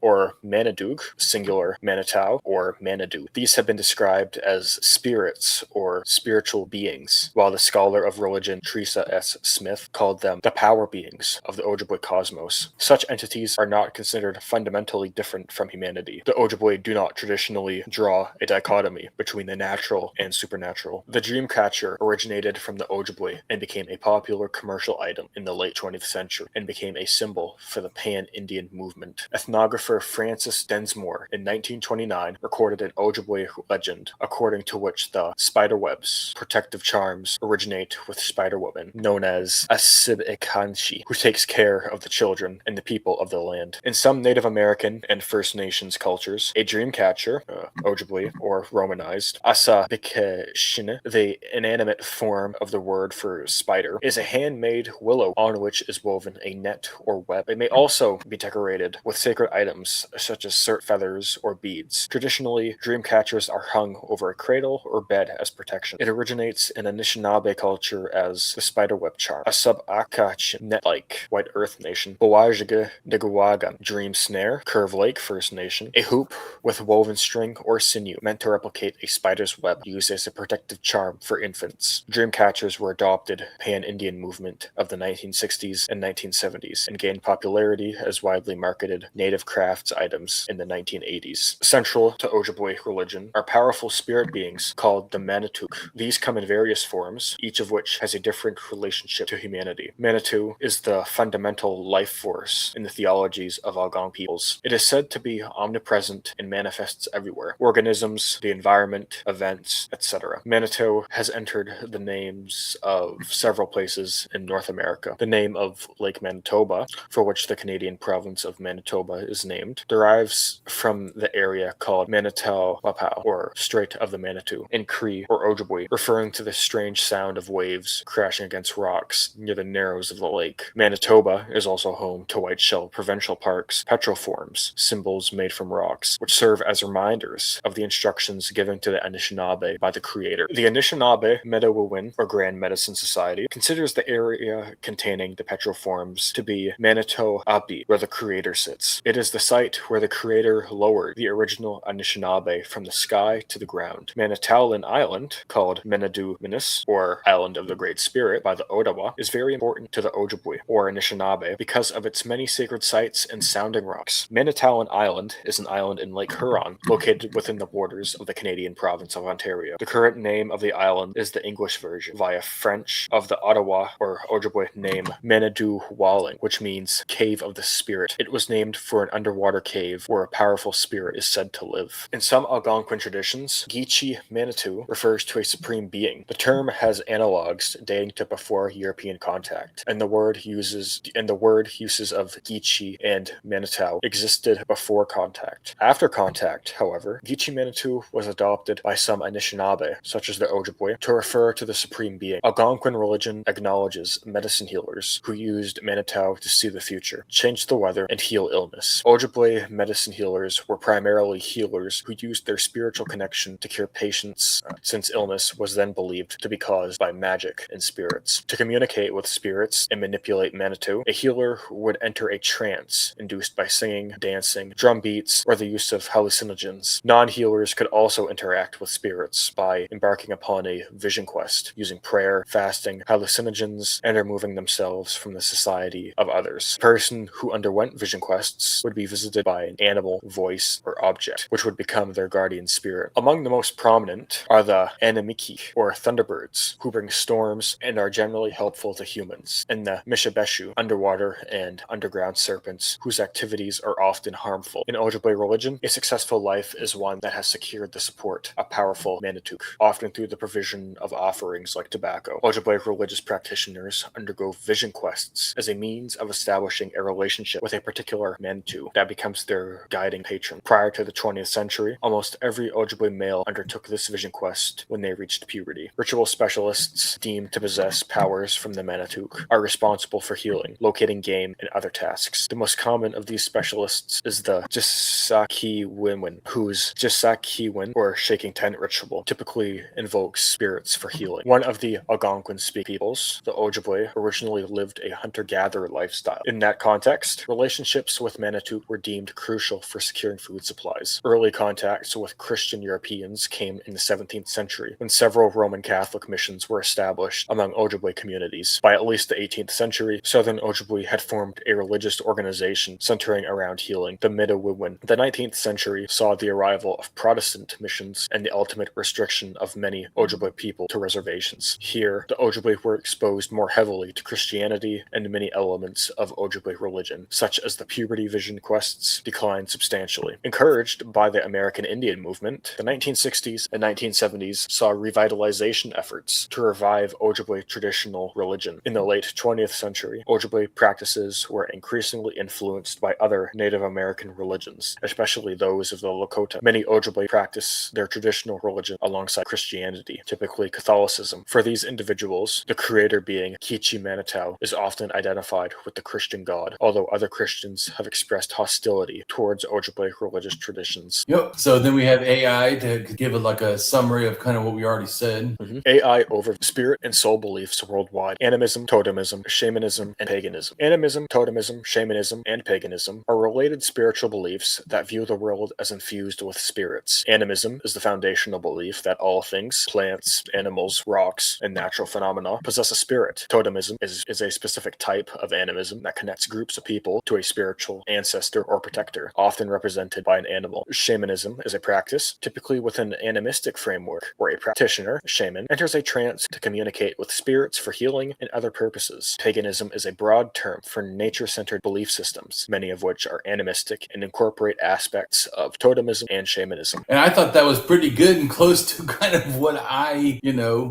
[SPEAKER 2] or Manadug, singular Manitau, or Manadu. These have been described as spirits or spiritual beings, while the scholar of religion Teresa S. Smith called them the power beings of the Ojibwe cosmos. Such entities are not considered fundamentally different from humanity. The Ojibwe do not traditionally draw a dichotomy between the natural and supernatural. The dreamcatcher originated from the Ojibwe and became a popular commercial item in the late 20th century and became a symbol for the pan-Indian movement. Ethnographer philosopher Francis Densmore in 1929 recorded an Ojibwe legend, according to which the spiderwebs, protective charms, originate with spiderwoman, known as Asibikanshi, who takes care of the children and the people of the land. In some Native American and First Nations cultures, a dream catcher, Ojibwe, or Romanized, Asabikeshine, the inanimate form of the word for spider, is a handmade willow on which is woven a net or web. It may also be decorated with sacred items such as cert feathers or beads. Traditionally, dream catchers are hung over a cradle or bed as protection. It originates in Anishinaabe culture as the spiderweb charm, a sub-Akachin net-like White Earth Nation, Bowajiga Digawagan dream snare, Curve Lake First Nation, a hoop with woven string or sinew meant to replicate a spider's web used as a protective charm for infants. Dream catchers were adopted pan-Indian movement of the 1960s and 1970s and gained popularity as widely marketed native crafts items in the 1980s. Central to Ojibwe religion are powerful spirit beings called the Manituk. These come in various forms, each of which has a different relationship to humanity. Manitou is the fundamental life force in the theologies of Algonquin peoples. It is said to be omnipresent and manifests everywhere: organisms, the environment, events, etc. Manitou has entered the names of several places in North America. The name of Lake Manitoba, for which the Canadian province of Manitoba is named, derives from the area called Manitowoc, or Strait of the Manitou, in Cree or Ojibwe, referring to the strange sound of waves crashing against rocks near the narrows of the lake. Manitoba is also home to white-shell provincial parks, petroforms, symbols made from rocks, which serve as reminders of the instructions given to the Anishinaabe by the Creator. The Anishinaabe Medawewin, or Grand Medicine Society, considers the area containing the petroforms to be Manitowoc, where the Creator sits. It is the site where the Creator lowered the original Anishinaabe from the sky to the ground. Manitoulin Island, called Menadu-Minis, or Island of the Great Spirit by the Ottawa, is very important to the Ojibwe, or Anishinaabe, because of its many sacred sites and sounding rocks. Manitoulin Island is an island in Lake Huron, located within the borders of the Canadian province of Ontario. The current name of the island is the English version, via French, of the Ottawa or Ojibwe name Manadu-Walling, which means Cave of the Spirit. It was named for an underwater cave where a powerful spirit is said to live. In some Algonquin traditions, Geechee Manitou refers to a supreme being. The term has analogues dating to before European contact, and the word uses of Geechee and Manitou existed before contact. After contact, however, Geechee Manitou was adopted by some Anishinaabe, such as the Ojibwe, to refer to the supreme being. Algonquin religion acknowledges medicine healers who used Manitou to see the future, change the weather, and heal illness. Ojibwe medicine healers were primarily healers who used their spiritual connection to cure patients, since illness was then believed to be caused by magic and spirits. To communicate with spirits and manipulate Manitou, a healer would enter a trance induced by singing, dancing, drum beats, or the use of hallucinogens. Non-healers could also interact with spirits by embarking upon a vision quest, using prayer, fasting, hallucinogens, and removing themselves from the society of others. The person who underwent vision quests would be visited by an animal, voice, or object, which would become their guardian spirit. Among the most prominent are the Animiki, or thunderbirds, who bring storms and are generally helpful to humans, and the Mishabeshu, underwater and underground serpents, whose activities are often harmful. In Ojibwe religion, a successful life is one that has secured the support of powerful Manituk, often through the provision of offerings like tobacco. Ojibwe religious practitioners undergo vision quests as a means of establishing a relationship with a particular Manitou that becomes their guiding patron. Prior to the 20th century, almost every Ojibwe male undertook this vision quest when they reached puberty. Ritual specialists deemed to possess powers from the Manitou are responsible for healing, locating game, and other tasks. The most common of these specialists is the Jisakiwin, whose Jisakiwin, or shaking tent ritual, typically invokes spirits for healing. One of the Algonquin-speaking peoples, the Ojibwe, originally lived a hunter-gatherer lifestyle. In that context, relationships with Manitou were deemed crucial for securing food supplies. Early contacts with Christian Europeans came in the 17th century, when several Roman Catholic missions were established among Ojibwe communities. By at least the 18th century, Southern Ojibwe had formed a religious organization centering around healing, the Midawewin. The 19th century saw the arrival of Protestant missions and the ultimate restriction of many Ojibwe people to reservations. Here, the Ojibwe were exposed more heavily to Christianity and many elements of Ojibwe religion, such as the puberty vision quest requests declined substantially. Encouraged by the American Indian movement, the 1960s and 1970s saw revitalization efforts to revive Ojibwe traditional religion. In the late 20th century, Ojibwe practices were increasingly influenced by other Native American religions, especially those of the Lakota. Many Ojibwe practice their traditional religion alongside Christianity, typically Catholicism. For these individuals, the creator being Kichi Manitow is often identified with the Christian God, although other Christians have expressed hostility towards Ojibwe religious traditions.
[SPEAKER 1] Yep. So then we have AI to give it like a summary of kind of what we already said.
[SPEAKER 2] AI over spirit and soul beliefs worldwide. Animism, totemism, shamanism, and paganism. Animism, totemism, shamanism, and paganism are related spiritual beliefs that view the world as infused with spirits. Animism is the foundational belief that all things, plants, animals, rocks, and natural phenomena possess a spirit. Totemism is a specific type of animism that connects groups of people to a spiritual ancestor or protector, often represented by an animal. Shamanism is a practice, typically within an animistic framework, where a practitioner, shaman, enters a trance to communicate with spirits for healing and other purposes. Paganism is a broad term for nature-centered belief systems, many of which are animistic and incorporate aspects of totemism and shamanism.
[SPEAKER 1] And I thought that was pretty good and close to kind of what I,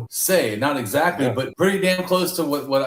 [SPEAKER 1] say. Not exactly, but pretty damn close to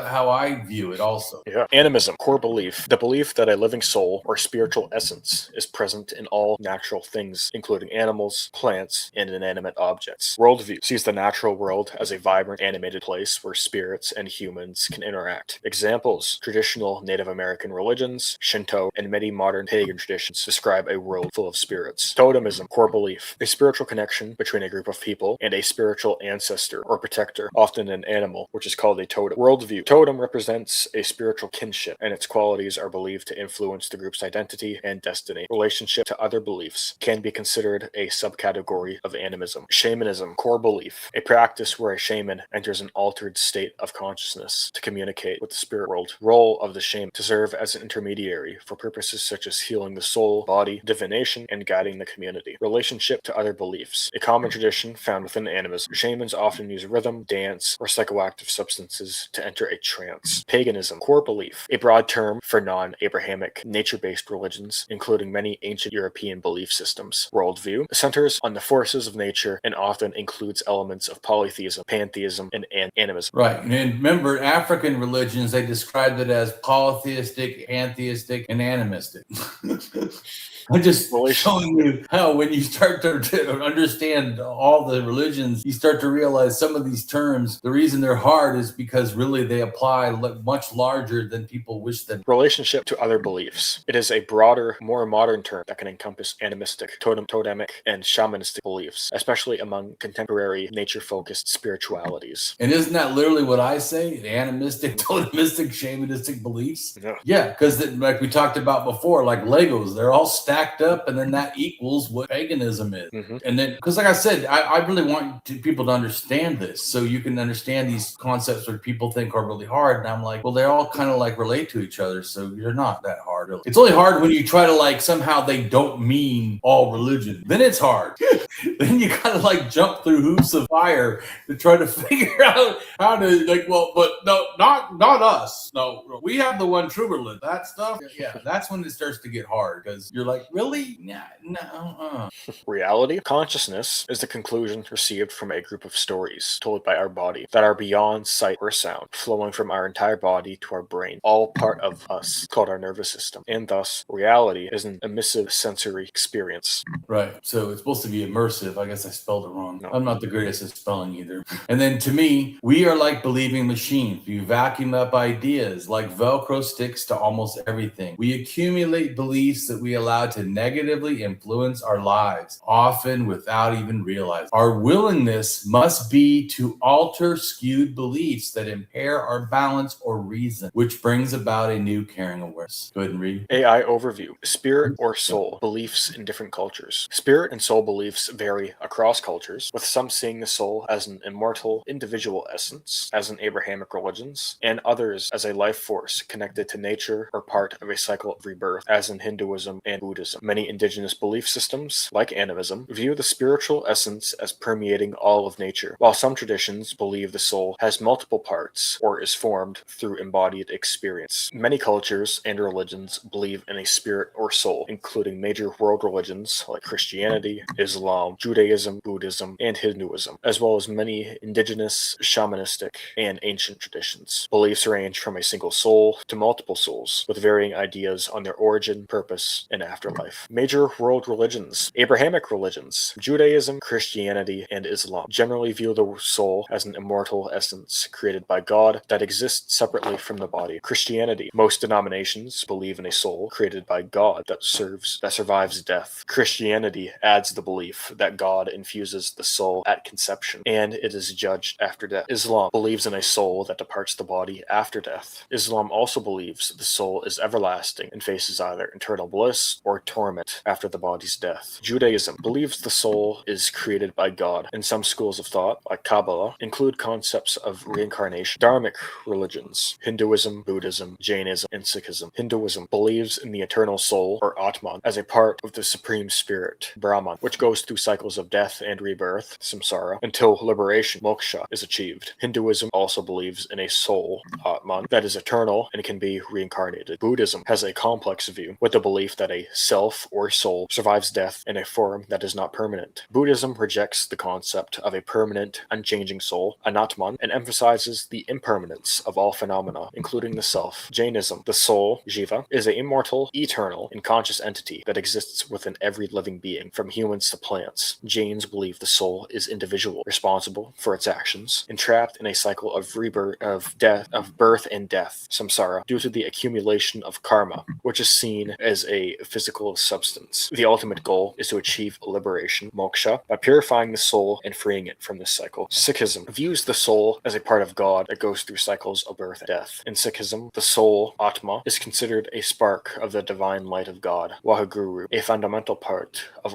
[SPEAKER 1] how I view it also.
[SPEAKER 2] Yeah. Animism, core belief, the belief that a living soul or spiritual essence is present in all natural things, including animals, plants, and inanimate objects. Worldview sees the natural world as a vibrant, animated place where spirits and humans can interact. Examples: traditional Native American religions, Shinto, and many modern pagan traditions describe a world full of spirits. Totemism, core belief, a spiritual connection between a group of people and a spiritual ancestor or protector, often an animal, which is called a totem. Worldview, totem represents a spiritual kinship, and its qualities are believed to influence the group's identity and destiny. Relationship to other beliefs can be considered a subcategory of animism. Shamanism, core belief, a practice where a shaman enters an altered state of consciousness to communicate with the spirit world. Role of the shaman: to serve as an intermediary for purposes such as healing the soul, body, divination, and guiding the community. Relationship to other beliefs, a common tradition found within animism. Shamans often use rhythm, dance, or psychoactive substances to enter a trance. Paganism, core belief, a broad term for non-Abrahamic, nature-based religions, including many ancient European belief systems. Worldview centers on the forces of nature and often includes elements of polytheism, pantheism, and animism.
[SPEAKER 1] Right. And remember, African religions, they described it as polytheistic, pantheistic, and animistic. I'm just showing you how when you start to understand all the religions, you start to realize some of these terms, the reason they're hard is because really they apply much larger than people wish them.
[SPEAKER 2] Relationship to other beliefs. It is a broader, more modern term that can encompass animistic, totemic, and shamanistic beliefs, especially among contemporary nature-focused spiritualities.
[SPEAKER 1] And isn't that literally what I say? Animistic, totemistic, shamanistic beliefs? Yeah, because like we talked about before, like Legos, they're all stacked up, and then that equals what paganism is. And then, because like I said, I really want people to understand this, so you can understand these concepts that people think are really hard. And I'm like, well, they all kind of like relate to each other, so you're not that hard. Really. It's only hard when you try to like somehow they don't mean all religion. Then it's hard. Then you kind of like jump through hoops of fire to try to figure out how to but no, not us. No, we have the one true religion. That stuff, yeah, that's when it starts to get hard because you're like, really? No.
[SPEAKER 2] Reality. Consciousness is the conclusion received from a group of stories told by our body that are beyond sight or sound, flowing from our entire body to our brain, all part of us, called our nervous system. And thus, reality is an emissive sensory experience.
[SPEAKER 1] Right. So it's supposed to be immersive. I guess I spelled it wrong.
[SPEAKER 2] No.
[SPEAKER 1] I'm not the greatest at spelling either. And then to me, we are like believing machines. We vacuum up ideas like Velcro sticks to almost everything. We accumulate beliefs that we allow to negatively influence our lives, often without even realizing. Our willingness must be to alter skewed beliefs that impair our balance or reason, which brings about a new caring awareness. Go ahead and read.
[SPEAKER 2] AI overview. Spirit or soul. Beliefs in different cultures. Spirit and soul beliefs vary across cultures, with some seeing the soul as an immortal, individual essence, as in Abrahamic religions, and others as a life force connected to nature or part of a cycle of rebirth, as in Hinduism and Buddhism. Buddhism. Many indigenous belief systems, like animism, view the spiritual essence as permeating all of nature, while some traditions believe the soul has multiple parts or is formed through embodied experience. Many cultures and religions believe in a spirit or soul, including major world religions like Christianity, Islam, Judaism, Buddhism, and Hinduism, as well as many indigenous, shamanistic, and ancient traditions. Beliefs range from a single soul to multiple souls, with varying ideas on their origin, purpose, and afterlife. Major world religions. Abrahamic religions, Judaism, Christianity, and Islam generally view the soul as an immortal essence created by God that exists separately from the body. Christianity. Most denominations believe in a soul created by God that survives death. Christianity adds the belief that God infuses the soul at conception, and it is judged after death. Islam believes in a soul that departs the body after death. Islam also believes the soul is everlasting and faces either eternal bliss or torment after the body's death. Judaism believes the soul is created by God, and some schools of thought, like Kabbalah, include concepts of reincarnation. Dharmic religions, Hinduism, Buddhism, Jainism, and Sikhism. Hinduism believes in the eternal soul, or Atman, as a part of the supreme spirit, Brahman, which goes through cycles of death and rebirth, samsara, until liberation, moksha, is achieved. Hinduism also believes in a soul, Atman, that is eternal and can be reincarnated. Buddhism has a complex view, with the belief that a self or soul survives death in a form that is not permanent. Buddhism rejects the concept of a permanent, unchanging soul, anatman, and emphasizes the impermanence of all phenomena, including the self. Jainism, the soul, jiva, is an immortal, eternal, and conscious entity that exists within every living being, from humans to plants. Jains believe the soul is individual, responsible for its actions, and trapped in a cycle of rebirth, of birth and death, samsara, due to the accumulation of karma, which is seen as a physical substance. The ultimate goal is to achieve liberation, moksha, by purifying the soul and freeing it from this cycle. Sikhism views the soul as a part of God that goes through cycles of birth and death. In Sikhism, the soul, Atma, is considered a spark of the divine light of God, Waheguru, a fundamental part of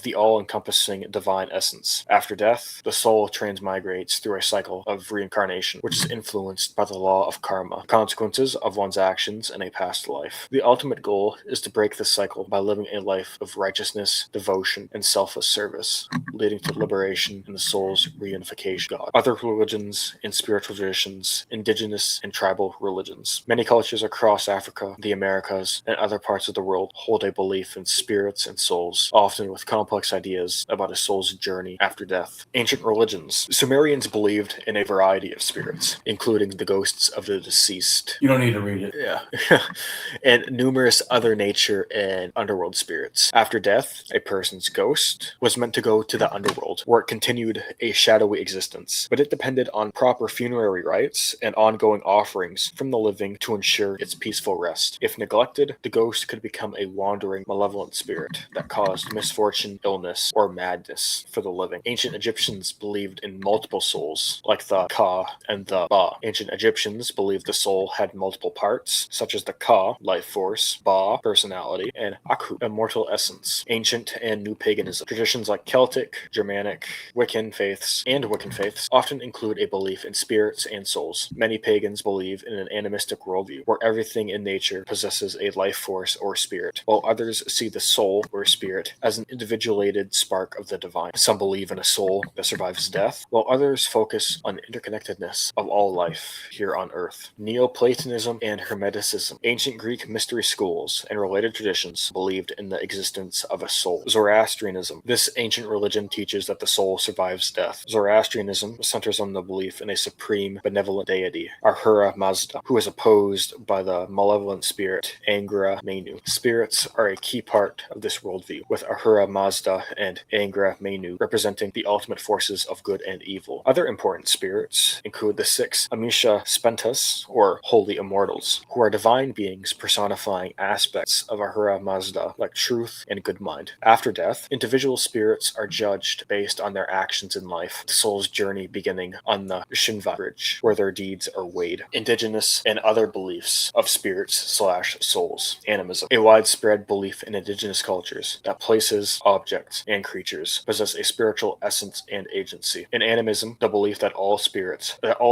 [SPEAKER 2] the all-encompassing divine essence. After death, the soul transmigrates through a cycle of reincarnation, which is influenced by the law of karma, consequences of one's actions in a past life. The ultimate goal is to break this cycle by living a life of righteousness, devotion, and selfless service, leading to liberation and the soul's reunification with God. Other religions and spiritual traditions, indigenous and tribal religions. Many cultures across Africa, the Americas, and other parts of the world hold a belief in spirits and souls, often with complex ideas about a soul's journey after death. Ancient religions. Sumerians believed in a variety of spirits, including the ghosts of the deceased.
[SPEAKER 1] You don't need to read it.
[SPEAKER 2] Yeah. And numerous other nature and underworld spirits. After death, a person's ghost was meant to go to the underworld, where it continued a shadowy existence, but it depended on proper funerary rites and ongoing offerings from the living to ensure its peaceful rest. If neglected, the ghost could become a wandering, malevolent spirit that caused misfortune, illness, or madness for the living. Ancient Egyptians believed in multiple souls, like the Ka and the Ba. Ancient Egyptians believed the soul had multiple parts, such as the Ka, life force, Ba, personality, and Aku, immortal essence. Ancient and New Paganism. Traditions like Celtic, Germanic, Wiccan faiths often include a belief in spirits and souls. Many pagans believe in an animistic worldview, where everything in nature possesses a life force or spirit, while others see the soul or spirit as an individuated spark of the divine. Some believe in a soul that survives death, while others focus on the interconnectedness of all life here on earth. Neoplatonism and Hermeticism. Ancient Greek mystery schools and related traditions believed in the existence of a soul. Zoroastrianism. This ancient religion teaches that the soul survives death. Zoroastrianism centers on the belief in a supreme, benevolent deity, Ahura Mazda, who is opposed by the malevolent spirit, Angra Mainyu. Spirits are a key part of this worldview, with Ahura Mazda and Angra Mainyu representing the ultimate forces of good and evil. Other important spirits include the six Amisha Spentas, or Holy Immortals, who are divine beings personifying aspects of Ahura Mazda, like truth and good mind. After death, individual spirits are judged based on their actions in life, the soul's journey beginning on the Shinva bridge, where their deeds are weighed. Indigenous and other beliefs of spirits/souls. Animism, a widespread belief in indigenous cultures that places, objects, and creatures possess a spiritual essence and agency. In animism, the belief that all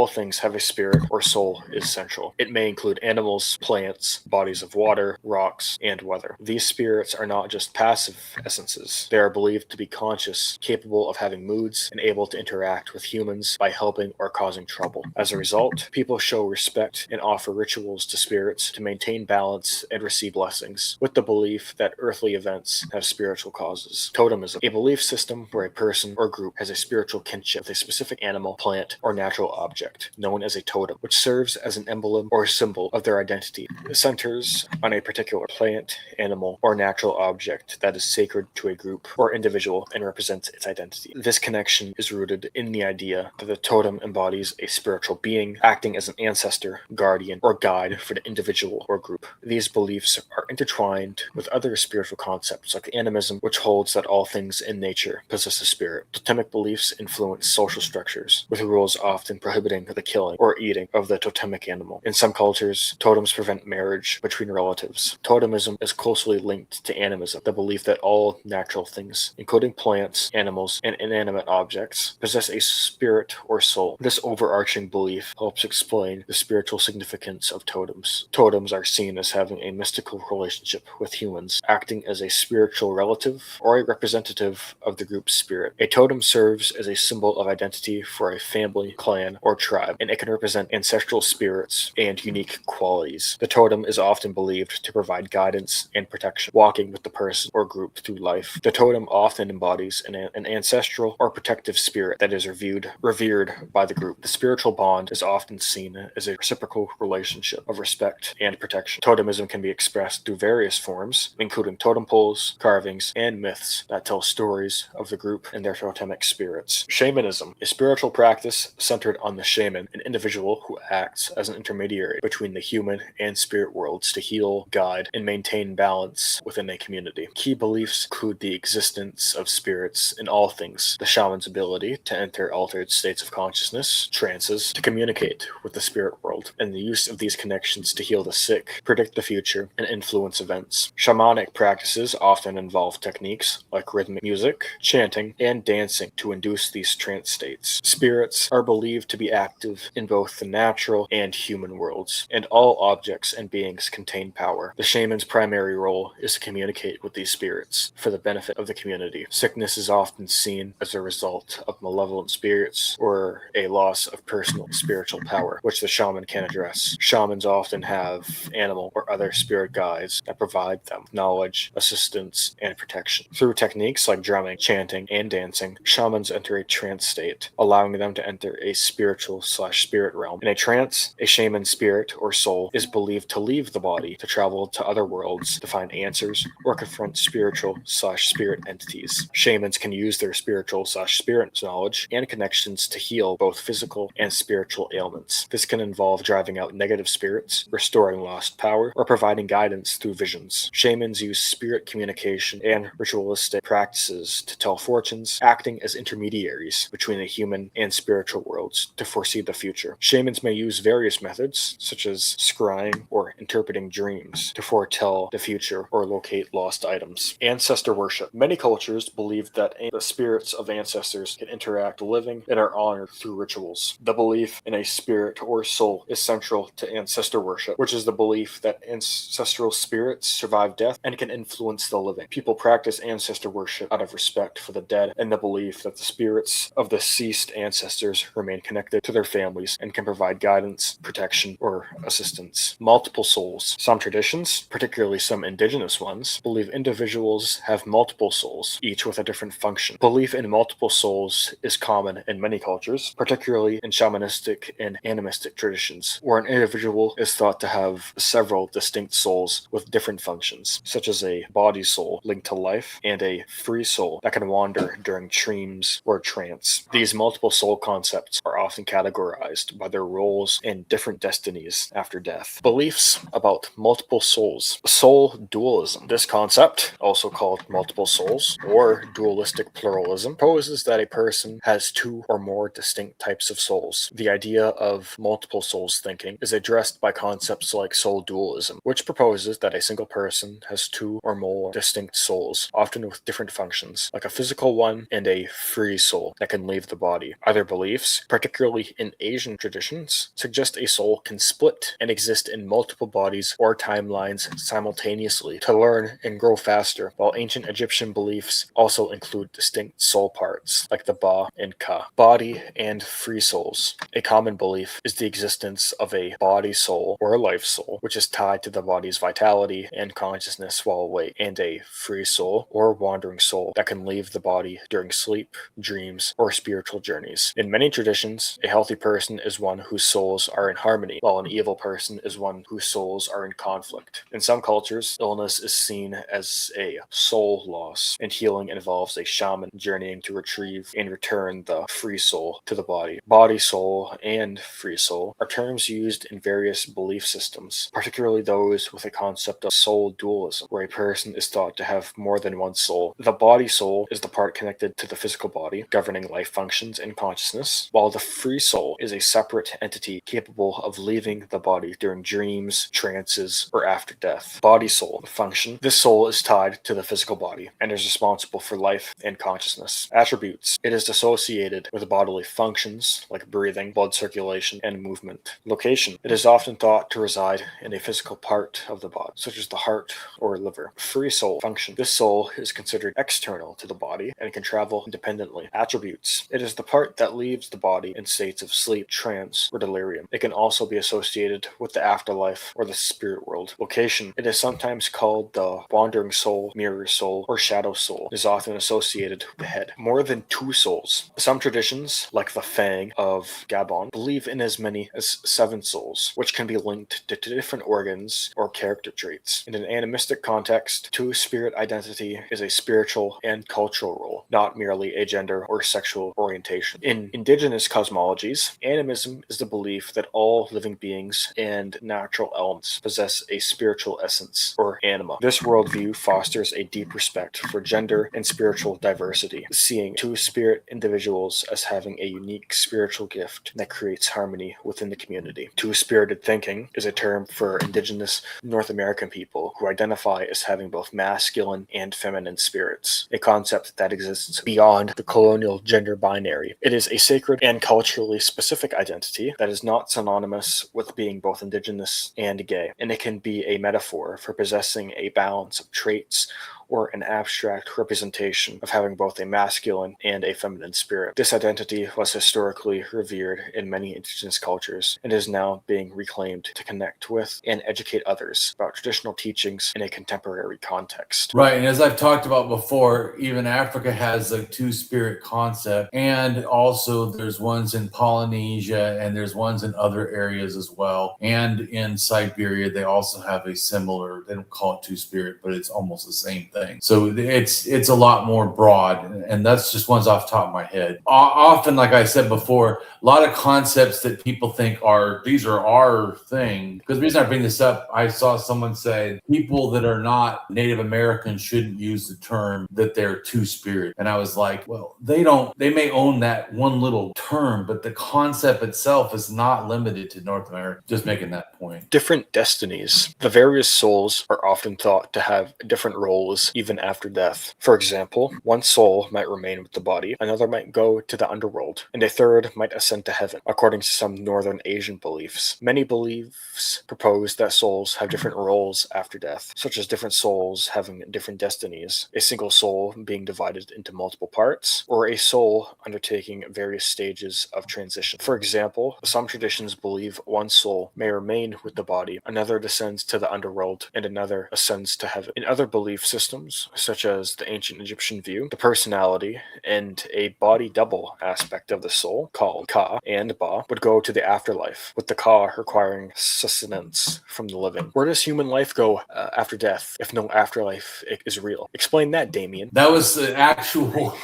[SPEAKER 2] things have a spirit or soul is central. It may include animals, plants, bodies of water, rocks, and weather. These spirits are not just passive essences. They are believed to be conscious, capable of having moods, and able to interact with humans by helping or causing trouble. As a result, people show respect and offer rituals to spirits to maintain balance and receive blessings, with the belief that earthly events have spiritual causes. Totemism, a belief system where a person or group has a spiritual kinship with a specific animal, plant, or natural object, known as a totem, which serves as an emblem or symbol of their identity. It centers on a particular plant, animal, or natural object that is sacred to a group or individual and represents its identity. This connection is rooted in the idea that the totem embodies a spiritual being, acting as an ancestor, guardian, or guide for the individual or group. These beliefs are intertwined with other spiritual concepts like animism, which holds that all things in nature possess a spirit. Totemic beliefs influence social structures, with rules often prohibiting the killing or eating of the totemic animal. In some cultures, totems prevent marriage between relatives. Totemism is closely linked to animism, the belief that all natural things, including plants, animals, and inanimate objects, possess a spirit or soul. This overarching belief helps explain the spiritual significance of totems. Totems are seen as having a mystical relationship with humans, acting as a spiritual relative or a representative of the group's spirit. A totem serves as a symbol of identity for a family, clan, or tribe, and it can represent ancestral spirits and unique qualities. The totem is often believed to provide guidance and protection, walking with the person or group through life. The totem often embodies an ancestral or protective spirit that is revered by the group. The spiritual bond is often seen as a reciprocal relationship of respect and protection. Totemism can be expressed through various forms, including totem poles, carvings, and myths that tell stories of the group and their totemic spirits. Shamanism, a spiritual practice centered on the shaman, an individual who acts as an intermediary between the human and spirit worlds to heal, guide, and maintain balance within a community. Key beliefs include the existence of spirits in all things, the shaman's ability to enter altered states of consciousness, trances, to communicate with the spirit world, and the use of these connections to heal the sick, predict the future, and influence events. Shamanic practices often involve techniques like rhythmic music, chanting, and dancing to induce these trance states. Spirits are believed to be active in both the natural and human worlds, and all objects and beings contain power. The shaman's primary role is to communicate with these spirits for the benefit of the community. Sickness is often seen as a result of malevolent spirits or a loss of personal spiritual power, which the shaman can address. Shamans often have animal or other spirit guides that provide them knowledge, assistance, and protection. Through techniques like drumming, chanting, and dancing, shamans enter a trance state, allowing them to enter a spiritual/spirit realm. In a trance, a shaman's spirit or soul is believed to leave the body to travel to other worlds to find answers or confront spiritual/spirit entities. Shamans can use their spiritual/spirit knowledge and connections to heal both physical and spiritual ailments. This can involve driving out negative spirits, restoring lost power, or providing guidance through visions. Shamans use spirit communication and ritualistic practices to tell fortunes, acting as intermediaries between the human and spiritual worlds to foresee the future. Shamans may use various methods, such as scrying or interpreting dreams, to foretell the future or locate lost items. Ancestor worship. Many cultures believe that the spirits of ancestors can interact living and are honored through rituals. The belief in a spirit or soul is central to ancestor worship, which is the belief that ancestral spirits survive death and can influence the living. People practice ancestor worship out of respect for the dead and the belief that the spirits of the deceased ancestors remain connected to their families and can provide guidance, protection, or assistance. Multiple souls. Some traditions, particularly some indigenous ones, believe individuals have multiple souls, each with a different function. Belief in multiple souls is common in many cultures, particularly in shamanistic and animistic traditions, where an individual is thought to have several distinct souls with different functions, such as a body soul linked to life and a free soul that can wander during dreams or trance. These multiple soul concepts are often categorized by their roles and different destinies after death. Beliefs about multiple souls. Soul dualism. This concept, also called multiple souls or dualistic pluralism, poses that a person has two or more distinct types of souls. The idea of multiple souls thinking is addressed by concepts like soul dualism, which proposes that a single person has two or more distinct souls, often with different functions, like a physical one and a free soul that can leave the body. Other beliefs, particularly in Asian traditions, suggest a soul can split and exist in multiple bodies or timelines simultaneously simultaneously to learn and grow faster, while ancient Egyptian beliefs also include distinct soul parts, like the Ba and Ka. Body and free souls. A common belief is the existence of a body soul or a life soul, which is tied to the body's vitality and consciousness while awake, and a free soul or wandering soul that can leave the body during sleep, dreams, or spiritual journeys. In many traditions, a healthy person is one whose souls are in harmony, while an evil person is one whose souls are in conflict. In some cultures, illness is seen as a soul loss, and healing involves a shaman journeying to retrieve and return the free soul to the body. Body soul and free soul are terms used in various belief systems, particularly those with a concept of soul dualism, where a person is thought to have more than one soul. The body soul is the part connected to the physical body, governing life functions and consciousness, while the free soul is a separate entity capable of leaving the body during dreams, trances, or after death. Body soul function. This soul is tied to the physical body and is responsible for life and consciousness. Attributes. It is associated with bodily functions like breathing, blood circulation, and movement. Location. It is often thought to reside in a physical part of the body, such as the heart or liver. Free soul function. This soul is considered external to the body and can travel independently. Attributes. It is the part that leaves the body in states of sleep, trance, or delirium. It can also be associated with the afterlife or the spirit world. Location. It is sometimes called the wandering soul, mirror soul, or shadow soul. It is often associated with the head. More than two souls. Some traditions, like the Fang of Gabon, believe in as many as 7 souls, which can be linked to different organs or character traits. In an animistic context, two-spirit identity is a spiritual and cultural role, not merely a gender or sexual orientation. In indigenous cosmologies, animism is the belief that all living beings and natural elements possess a spiritual essence, or anima. This worldview fosters a deep respect for gender and spiritual diversity, seeing two-spirit individuals as having a unique spiritual gift that creates harmony within the community. Two-spirited thinking is a term for indigenous North American people who identify as having both masculine and feminine spirits, a concept that exists beyond the colonial gender binary. It is a sacred and culturally specific identity that is not synonymous with being both indigenous and gay, and it can be a metaphor for possessing a balance of traits or an abstract representation of having both a masculine and a feminine spirit. This identity was historically revered in many indigenous cultures and is now being reclaimed to connect with and educate others about traditional teachings in a contemporary context.
[SPEAKER 1] Right, and as I've talked about before, even Africa has a two-spirit concept, and also there's ones in Polynesia, and there's ones in other areas as well, and in Siberia they also have a similar, they don't call it two-spirit, but it's almost the same thing. So it's a lot more broad, and that's just ones off the top of my head. Often, like I said before, a lot of concepts that people think these are our thing. Because the reason I bring this up, I saw someone say people that are not Native American shouldn't use the term that they're two-spirit. And I was like, well, they may own that one little term, but the concept itself is not limited to North America. Just making that point.
[SPEAKER 2] Different destinies. The various souls are often thought to have different roles even after death. For example, one soul might remain with the body, another might go to the underworld, and a third might ascend to heaven, according to some Northern Asian beliefs. Many beliefs propose that souls have different roles after death, such as different souls having different destinies, a single soul being divided into multiple parts, or a soul undertaking various stages of transition. For example, some traditions believe one soul may remain with the body, another descends to the underworld, and another ascends to heaven. In other belief systems, such as the ancient Egyptian view, the personality and a body double aspect of the soul, called Ka and Ba, would go to the afterlife, with the Ka requiring sustenance from the living. Where does human life go after death if no afterlife is real? Explain that, Damien.
[SPEAKER 1] That was the actual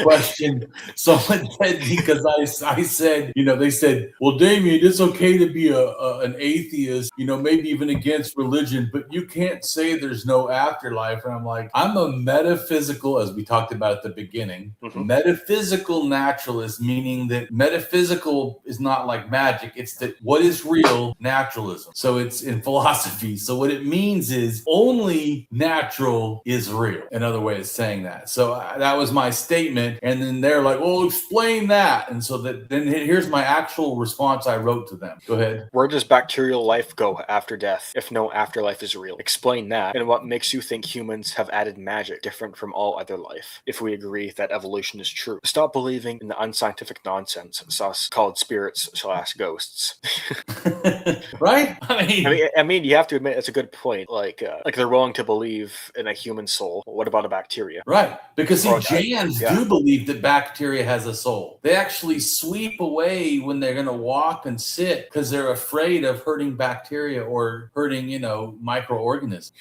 [SPEAKER 1] question someone said, because I said, they said, well, Damien, it's okay to be an atheist, maybe even against religion, but you can't say there's no afterlife. And I'm like, like, I'm a metaphysical, as we talked about at the beginning, metaphysical naturalist, meaning that metaphysical is not like magic. It's that what is real naturalism. So it's in philosophy. So what it means is only natural is real. Another way of saying that. So that was my statement. And then they're like, well, explain that. And so then here's my actual response I wrote to them. Go ahead.
[SPEAKER 2] Where does bacterial life go after death if no afterlife is real? Explain that, and what makes you think humans have added magic different from all other life, if we agree that evolution is true. Stop believing in the unscientific nonsense called spirits/ghosts.
[SPEAKER 1] Right?
[SPEAKER 2] I mean, you have to admit it's a good point. Like they're willing to believe in a human soul. What about a bacteria?
[SPEAKER 1] Right. Because see, Jains do believe that bacteria has a soul. They actually sweep away when they're going to walk and sit because they're afraid of hurting bacteria or hurting, microorganisms.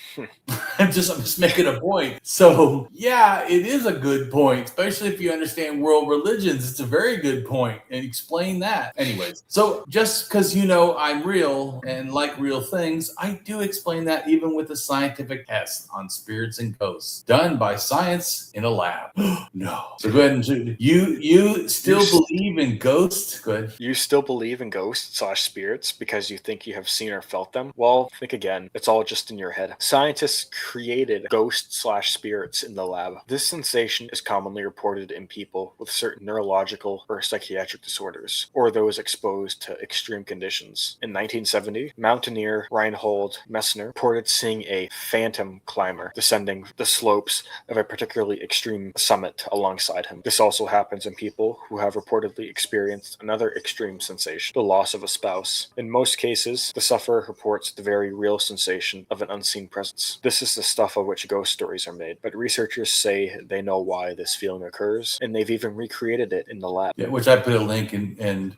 [SPEAKER 1] I'm just making a point. So yeah, it is a good point, especially if you understand world religions. It's a very good point, and explain that. Anyways, so just because I'm real and like real things, I do explain that even with a scientific test on spirits and ghosts done by science in a lab. No. So go ahead and you still believe in ghosts? Go ahead.
[SPEAKER 2] You still believe in ghosts/spirits because you think you have seen or felt them? Well, think again. It's all just in your head. Scientists created ghosts/spirits in the lab. This sensation is commonly reported in people with certain neurological or psychiatric disorders, or those exposed to extreme conditions. In 1970, mountaineer Reinhold Messner reported seeing a phantom climber descending the slopes of a particularly extreme summit alongside him. This also happens in people who have reportedly experienced another extreme sensation, the loss of a spouse. In most cases, the sufferer reports the very real sensation of an unseen presence. This is the stuff of which ghost stories are made, but researchers say they know why this feeling occurs, and they've even recreated it in the lab.
[SPEAKER 1] Yeah, which I put a link in, and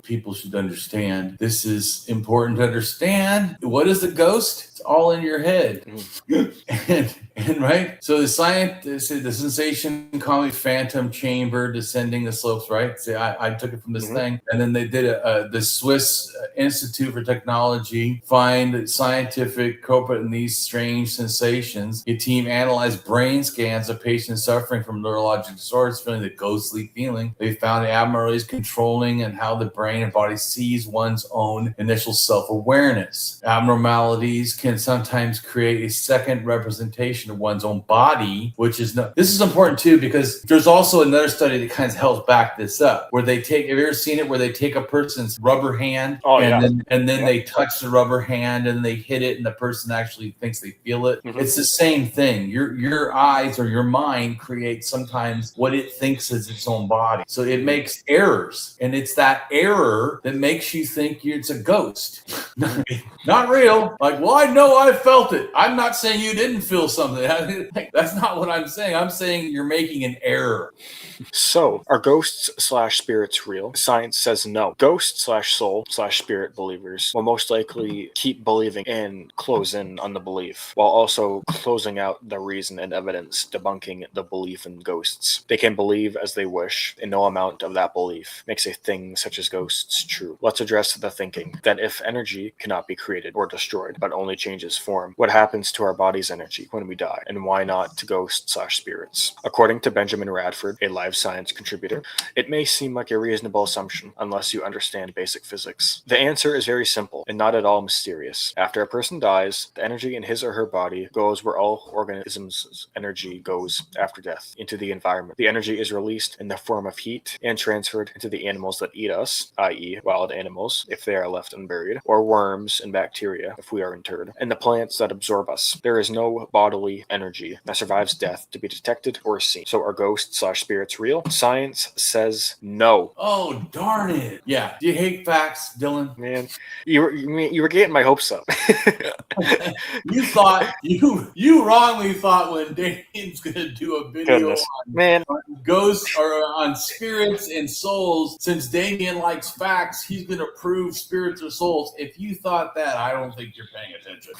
[SPEAKER 1] people should understand. This is important to understand. What is a ghost? It's all in your head. and right? So the sensation commonly phantom chamber descending the slopes, right? See, I took it from this thing. And then they did the Swiss Institute for Technology find scientific culprit in these strange sensations. A team analyzed brain scans of patients suffering from neurologic disorders, feeling the ghostly feeling. They found abnormalities controlling and how the brain and body sees one's own initial self-awareness. Abnormalities can sometimes create a second representation of one's own body, which is not. This is important too, because there's also another study that kind of helps back this up, where they take. Have you ever seen it? Where they take a person's rubber hand and then they touch the rubber hand and they hit it, and the person actually thinks they feel it. It's the same thing. Your eyes or your mind creates sometimes what it thinks is its own body. So it makes errors, and it's that error that makes you think it's a ghost. Not real. Like, well, I know I felt it. I'm not saying you didn't feel something. That's not what I'm saying. I'm saying you're making an error.
[SPEAKER 2] So, are ghosts/spirits real? Science says no. Ghost/soul/spirit believers will most likely keep believing and close in on the belief, while also closing out the reason and evidence debunking the belief in ghosts. They can believe as they wish, and no amount of that belief makes a thing such as ghosts true. Let's address the thinking that if energy cannot be created or destroyed, but only changes form, what happens to our body's energy when we die, and why not to ghosts/spirits? According to Benjamin Radford, a live science contributor, it may seem like a reasonable assumption unless you understand basic physics. The answer is very simple and not at all mysterious. After a person dies, the energy in his or her body goes where all organisms' energy goes after death, into the environment. The energy is released in the form of heat and transferred into the animals that eat us, i.e. wild animals, if they are left unburied, or worms and bacteria, if we are interred, and the plants that absorb us. There is no bodily energy that survives death to be detected or seen. So are ghosts/spirits real? Science says no.
[SPEAKER 1] Oh, darn it. Yeah. Do you hate facts, Dylan?
[SPEAKER 2] Man, you were getting my hopes up.
[SPEAKER 1] You wrongly thought when Damien's gonna do a video on ghosts or on spirits and souls, since Damien likes facts, he's gonna prove spirits or souls. If If you thought that, I don't think you're paying attention.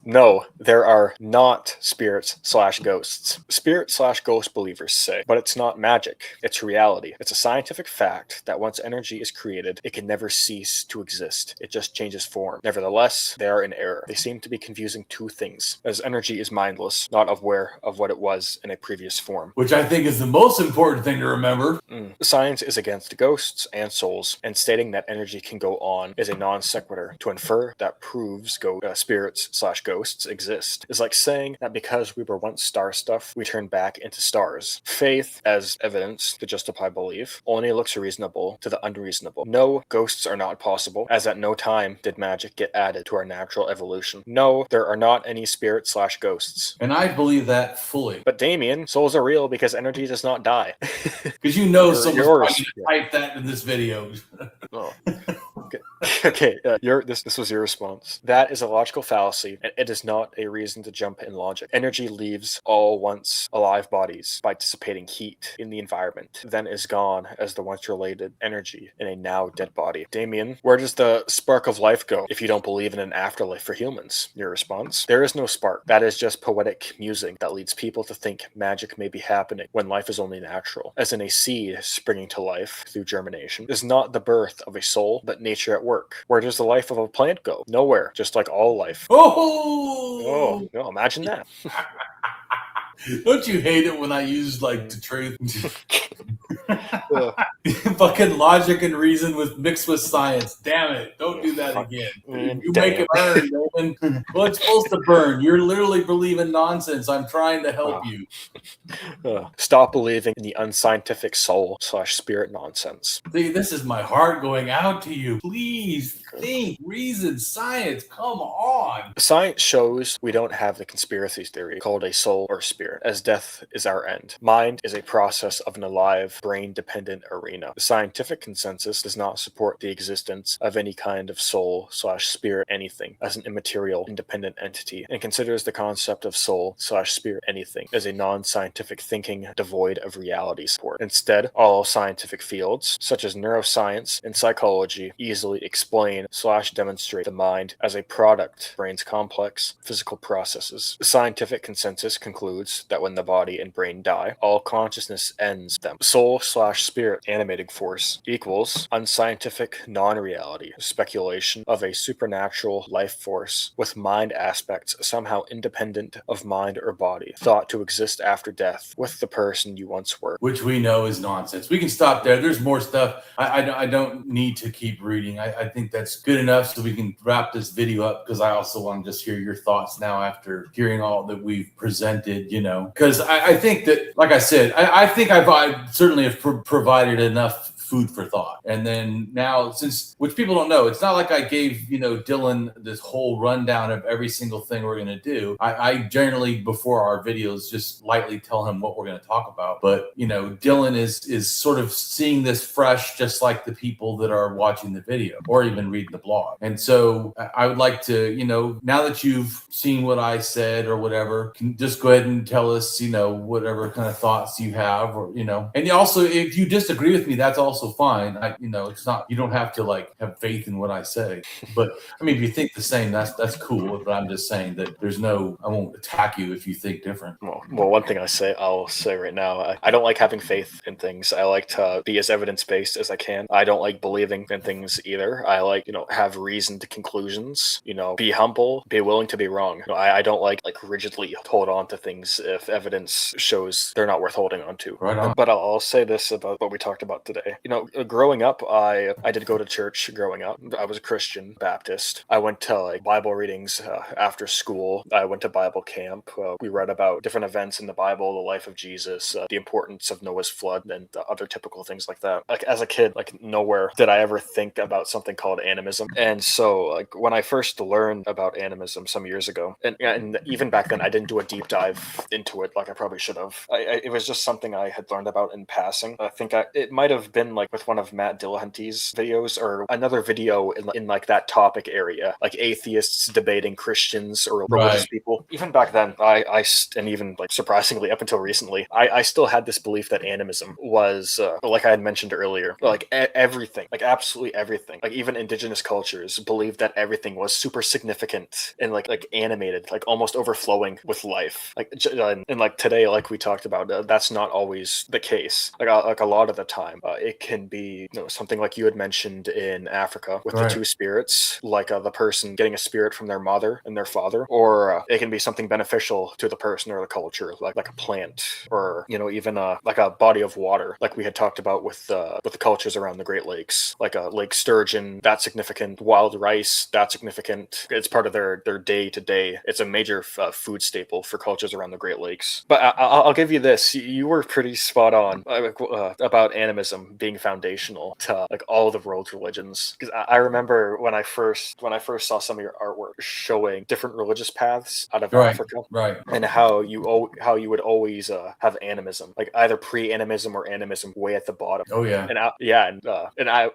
[SPEAKER 2] No, there are not spirits/ghosts. Spirit/ghost believers say, but it's not magic. It's reality. It's a scientific fact that once energy is created, it can never cease to exist. It just changes form. Nevertheless, they are in error. They seem to be confusing two things, as energy is mindless, not aware of what it was in a previous form.
[SPEAKER 1] Which I think is the most important thing to remember.
[SPEAKER 2] Science is against ghosts and souls, and stating that energy can go on is a non sequitur. To infer that proves spirits/ghosts exist is like saying that because we were once star stuff, we turn back into stars. Faith, as evidence to justify belief, only looks reasonable to the unreasonable. No, ghosts are not possible, as at no time did magic get added to our natural evolution. No, there are not any spirits/ghosts.
[SPEAKER 1] And I believe that fully.
[SPEAKER 2] But Damien, souls are real because energy does not die.
[SPEAKER 1] Because you know someone's probably going to type that in this video.
[SPEAKER 2] Oh. Okay, this was your response. That is a logical fallacy, and it is not a reason to jump in logic. Energy leaves all once alive bodies by dissipating heat in the environment, then is gone as the once related energy in a now dead body. Damien, where does the spark of life go if you don't believe in an afterlife for humans? Your response? There is no spark. That is just poetic musing that leads people to think magic may be happening when life is only natural, as in a seed springing to life through germination is not the birth of a soul, but nature at work. Where does the life of a plant go? Nowhere, just like all life. Oh, no, imagine that.
[SPEAKER 1] Don't you hate it when I use like the truth? Fucking logic and reason mixed with science. Damn it. Don't do that again. You make it burn, man. Well, it's supposed to burn. You're literally believing nonsense. I'm trying to help you.
[SPEAKER 2] Stop believing in the unscientific soul/spirit nonsense.
[SPEAKER 1] See, this is my heart going out to you. Please think, reason, science. Come on.
[SPEAKER 2] Science shows we don't have the conspiracy theory called a soul or spirit, as death is our end. Mind is a process of an alive, brain-dependent arena. The scientific consensus does not support the existence of any kind of soul/spirit anything as an immaterial, independent entity, and considers the concept of soul/spirit anything as a non-scientific thinking devoid of reality support. Instead, all scientific fields, such as neuroscience and psychology, easily explain/demonstrate the mind as a product of brain's complex physical processes. The scientific consensus concludes that when the body and brain die, all consciousness ends them. Soul/spirit animating force equals unscientific non-reality, speculation of a supernatural life force with mind aspects somehow independent of mind or body, thought to exist after death with the person you once were.
[SPEAKER 1] Which we know is nonsense. We can stop there. There's more stuff. I don't need to keep reading. I think that's good enough so we can wrap this video up, because I also want to just hear your thoughts now after hearing all that we've presented, because I think that, like I said, I think I certainly have provided enough food for thought. And then now, which people don't know, it's not like I gave, Dylan this whole rundown of every single thing we're going to do. I generally, before our videos, just lightly tell him what we're going to talk about. But, Dylan is sort of seeing this fresh, just like the people that are watching the video or even reading the blog. And so I would like to, now that you've seen what I said or whatever, can just go ahead and tell us, whatever kind of thoughts you have, or, and also if you disagree with me, that's also fine. It's not, you don't have to have faith in what I say. But I mean, if you think the same, that's cool. But I'm just saying that I won't attack you if you think different.
[SPEAKER 2] Well, one thing I'll say right now, I don't like having faith in things. I like to be as evidence-based as I can. I don't like believing in things either. I like, have reasoned conclusions, be humble, be willing to be wrong. I don't like rigidly hold on to things if evidence shows they're not worth holding on to.
[SPEAKER 1] Right on.
[SPEAKER 2] But I'll say this about what we talked about today. Growing up, I did go to church growing up. I was a Christian Baptist. I went to Bible readings after school. I went to Bible camp. We read about different events in the Bible, the life of Jesus, the importance of Noah's flood, and other typical things like that. As a kid, nowhere did I ever think about something called animism. And so when I first learned about animism some years ago, and even back then, I didn't do a deep dive into it like I probably should have. It was just something I had learned about in passing. I think it might have been like with one of Matt Dillahunty's videos or another video in like that topic area, like atheists debating Christians or religious people. Even back then, and even like surprisingly up until recently, I still had this belief that animism was, like I had mentioned earlier, like everything, like absolutely everything, like even indigenous cultures believed that everything was super significant and like animated, like almost overflowing with life. Like and like today, like we talked about, that's not always the case. Like a lot of the time, it can be something like you had mentioned in Africa with the two spirits, like the person getting a spirit from their mother and their father, or it can be something beneficial to the person or the culture, like a plant, or even like a body of water, like we had talked about with the cultures around the Great Lakes, like a lake sturgeon, that's significant. Wild rice, that's significant. It's part of their day to day. It's a major food staple for cultures around the Great Lakes. But I'll give you this: you were pretty spot on about animism being foundational to like all the world's religions. Because I remember when I first saw some of your artwork showing different religious paths out of Africa, and how you would always have animism, like either pre-animism or animism, way at the bottom. And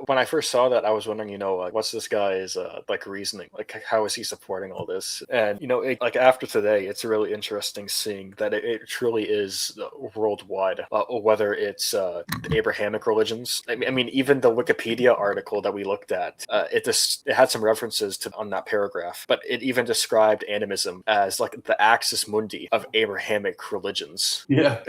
[SPEAKER 2] when I first saw that, I was wondering, what's this guy's like reasoning? Like, how is he supporting all this? And like after today, it's really interesting seeing that it truly is worldwide. Whether it's the Abrahamic religions, I mean, even the Wikipedia article that we looked at, it had some references to on that paragraph, but it even described animism as like the axis mundi of Abrahamic religions.
[SPEAKER 1] Yeah.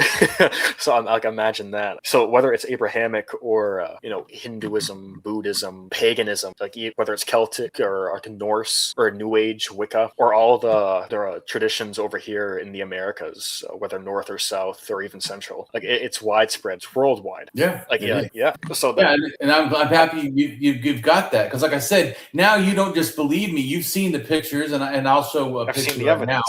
[SPEAKER 2] So I'm like, imagine that. So whether it's Abrahamic or Hinduism, Buddhism, paganism, like whether it's Celtic or Norse or New Age, Wicca, or all the traditions over here in the Americas, whether north or south or even central, like it's widespread, it's worldwide.
[SPEAKER 1] Yeah.
[SPEAKER 2] Like yeah. So
[SPEAKER 1] and I'm happy you've got that, because like I said, now you don't just believe me. You've seen the pictures, and I'll show a picture right now.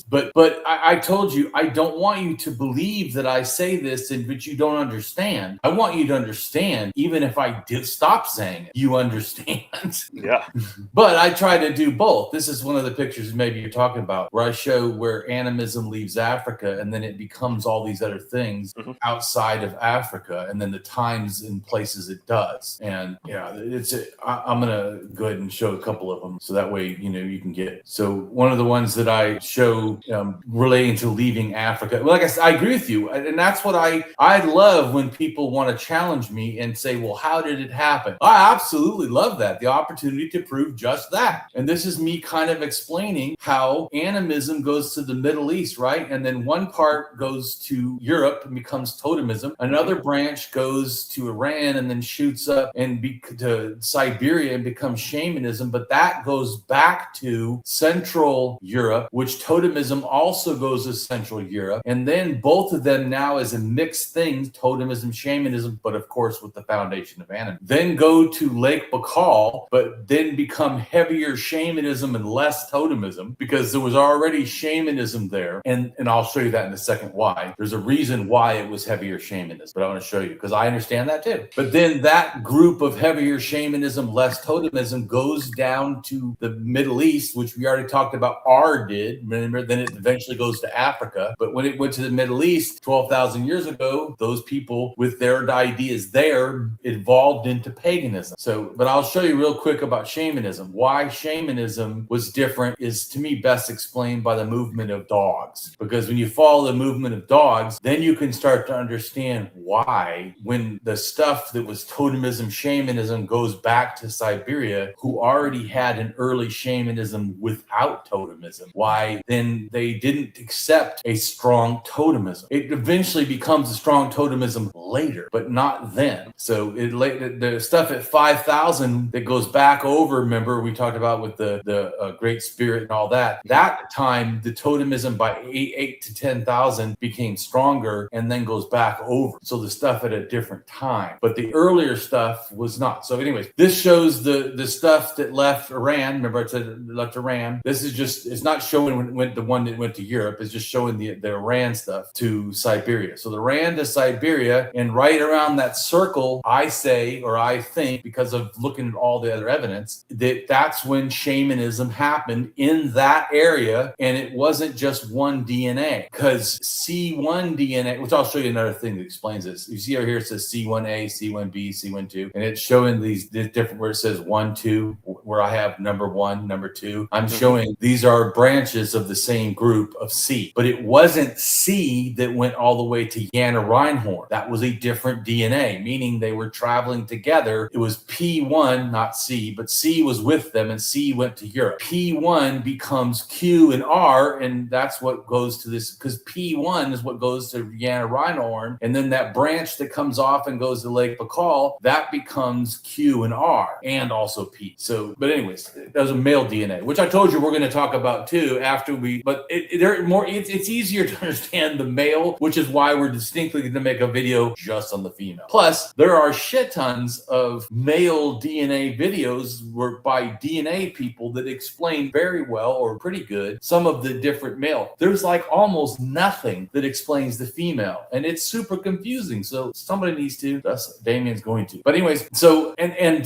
[SPEAKER 1] But I told you, I don't want you to believe that I say this, but you don't understand. I want you to understand, even if I did stop saying it, you understand.
[SPEAKER 2] Yeah.
[SPEAKER 1] But I try to do both. This is one of the pictures maybe you're talking about, where I show where animism leaves Africa, and then it becomes all these other things outside of Africa, and then the times and places it does. And I'm gonna go ahead and show a couple of them, so that way you can get it. So one of the ones that I show relating to leaving Africa, well, like I said, I agree with you, and that's what I love when people want to challenge me and say, well, how did it happen? I absolutely love that, the opportunity to prove just that. And this is me kind of explaining how animism goes to the Middle East, right? And then one part goes to Europe and becomes totemism. Another branch goes to Iran and then shoots up and to Siberia and becomes shamanism. But that goes back to Central Europe, which totemism also goes to Central Europe. And then both of them now as a mixed thing, totemism, shamanism, but of course with the foundation of animism. Then go to Lake Baikal, but then become heavier shamanism and less totemism, because there was already shamanism there. And I'll show you that in a second why. There's a reason why it was heavier shamanism, but I want to show you, because I understand that too. But then that group of heavier shamanism, less totemism, goes down to the Middle East, which we already talked about did. Remember, then it eventually goes to Africa. But when it went to the Middle East 12,000 years ago, those people with their ideas there evolved into paganism. So, but I'll show you real quick about shamanism. Why shamanism was different is, to me, best explained by the movement of dogs. Because when you follow the movement of dogs, then you can start to understand why, when the stuff that was totemism, shamanism goes back to Siberia, who already had an early shamanism without totemism, why then they didn't accept a strong totemism. It eventually becomes a strong totemism later, but not then. So the stuff at 5,000 that goes back over, remember we talked about with the Great Spirit and all that, that time the totemism by 8 to 10,000 became stronger and then goes back over. So the stuff at a different time, but the earlier stuff was not. So anyways, this shows the stuff that left Iran. Remember I said it left Iran. This is just, it's not showing when it went, the one that went to Europe. It's just showing the Iran stuff to Siberia. So the Iran to Siberia, and right around that circle, I say, or I think, because of looking at all the other evidence, that's when shamanism happened in that area. And it wasn't just one DNA, because C1 DNA, which I'll show you another thing that explains this. You see over here, it says C1 C1A, C1B, C12, and it's showing these different where it says 1, 2, where I have number 1, number 2. I'm showing these are branches of the same group of C, but it wasn't C that went all the way to Jana Reinhorn. That was a different DNA, meaning they were traveling together. It was P1, not C, but C was with them, and C went to Europe. P1 becomes Q and R, and that's what goes to this, because P1 is what goes to Jana Reinhorn, and then that branch that comes off and goes to Lake Baikal, that becomes Q and R, and also P. So, but anyways, that was a male DNA, which I told you we're going to talk about too after we, but it's easier to understand the male, which is why we're distinctly going to make a video just on the female. Plus, there are shit tons of male DNA videos by DNA people that explain very well, or pretty good, some of the different male. There's like almost nothing that explains the female, and it's super confusing. So somebody needs to. Thus, Damien's going to. But anyways, so and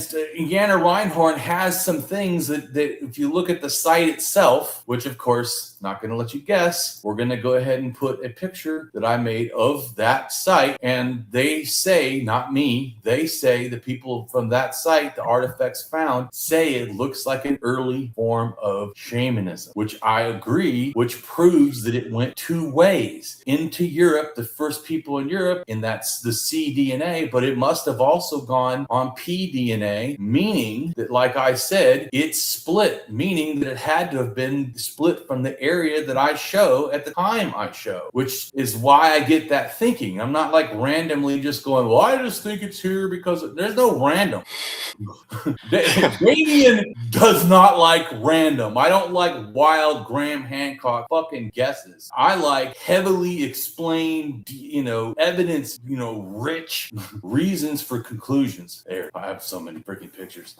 [SPEAKER 1] Jana Reinhorn has some things that if you look at the site itself, which of course not going to let you guess, we're going to go ahead and put a picture that I made of that site, and they say, not me, they say the people from that site, the artifacts found, say it looks like an early form of shamanism, which I agree, which proves that it went two ways into Europe, the first people in Europe, and that's the cDNA, but it must have also gone on pDNA, meaning that, like I said, it's split, meaning that it had to have been split from the area that I show at the time I show, which is why I get that thinking. I'm not like randomly just going, well, I just think it's here because there's no random. Damien does not like random. I don't like wild Graham Hancock fucking guesses. I like heavily explained, evidence, rich reasons for conclusions. There, I have so many freaking pictures.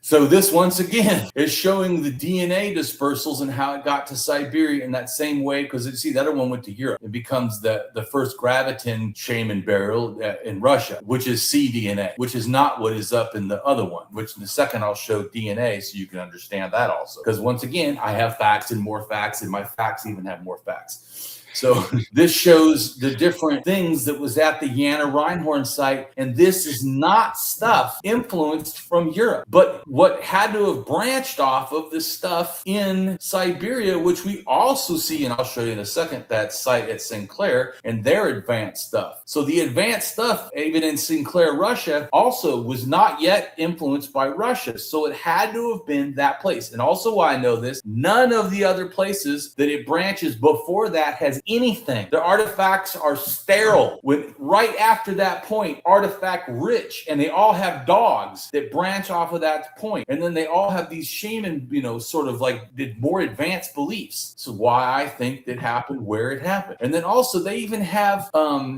[SPEAKER 1] So this, once again, is showing the DNA dispersals and how it got to Siberia in that same way, because see, the other one went to Europe. It becomes the first graviton shaman burial in Russia, which is cDNA, which is not what is up in the other one, which in a second I'll show DNA so you can understand that also. Because once again, I have facts and more facts, and my facts even have more facts. So this shows the different things that was at the Jana Reinhorn site, and this is not stuff influenced from Europe, but what had to have branched off of this stuff in Siberia, which we also see, and I'll show you in a second, that site at Sinclair and their advanced stuff. So the advanced stuff, even in Sinclair, Russia, also was not yet influenced by Russia. So it had to have been that place. And also why I know this, none of the other places that it branches before that has anything. The artifacts are sterile. Right after that point, artifact rich, and they all have dogs that branch off of that point. And then they all have these shaman, sort of like did more advanced beliefs. So why I think that happened where it happened. And then also they even have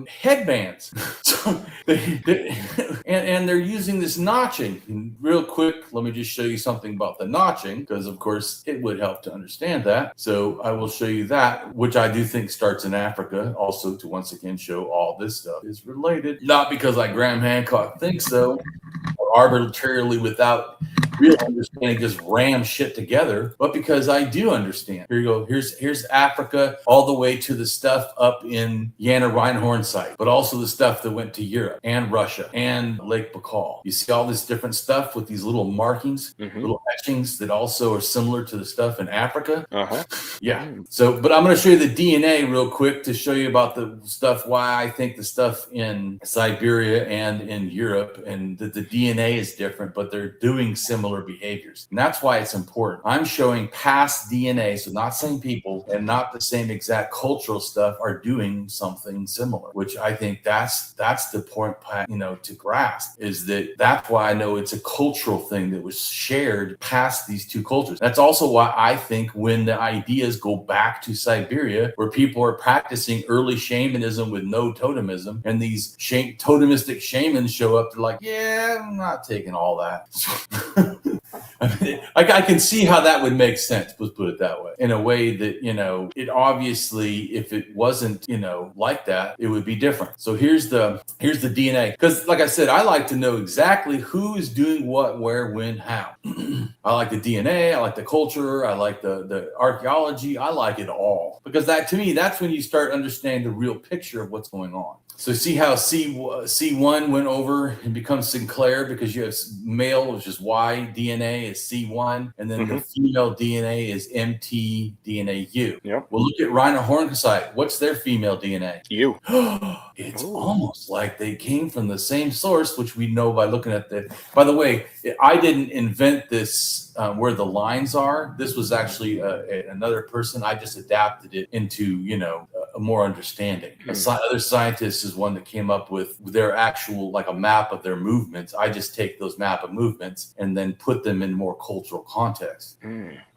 [SPEAKER 1] headbands. So and they're using this notching. And real quick, let me just show you something about the notching, because of course it would help to understand that. So I will show you that, which I do think starts in Africa, also to once again show all this stuff is related. Not because like Graham Hancock thinks so, or arbitrarily without real understanding just ram shit together, but because I do understand. Here you go. Here's Africa all the way to the stuff up in Jana Reinhorn site, but also the stuff that went to Europe and Russia and Lake Baikal. You see all this different stuff with these little markings, little etchings that also are similar to the stuff in Africa. Yeah. So, but I'm going to show you the DNA real quick to show you about the stuff, why I think the stuff in Siberia and in Europe, and that the DNA is different, but they're doing similar behaviors. And that's why it's important. I'm showing past DNA, so not same people and not the same exact cultural stuff are doing something similar, which I think that's the point, to grasp, is that's why I know it's a cultural thing that was shared past these two cultures. That's also why I think when the ideas go back to Siberia, where people are practicing early shamanism with no totemism, and these totemistic shamans show up, they're like, yeah, I'm not taking all that. I can see how that would make sense, let's put it that way, in a way that, it obviously, if it wasn't, like that, it would be different. So here's the DNA, because like I said, I like to know exactly who is doing what, where, when, how. I like the DNA, I like the culture, I like the archaeology, I like it all, because that, to me, that's when you start understanding the real picture of what's going on. So see how C1 went over and becomes Sinclair because you have male, which is Y DNA, is C1, and then the female DNA is mtDNAU.
[SPEAKER 2] Yep.
[SPEAKER 1] Well, look at rhinohorncocyte. What's their female DNA?
[SPEAKER 2] U.
[SPEAKER 1] It's almost like they came from the same source, which we know by looking at the. By the way, I didn't invent this. Where the lines are. This was actually another person. I just adapted it into, a more understanding. Other scientist is one that came up with their actual, like a map of their movements. I just take those map of movements and then put them in more cultural context.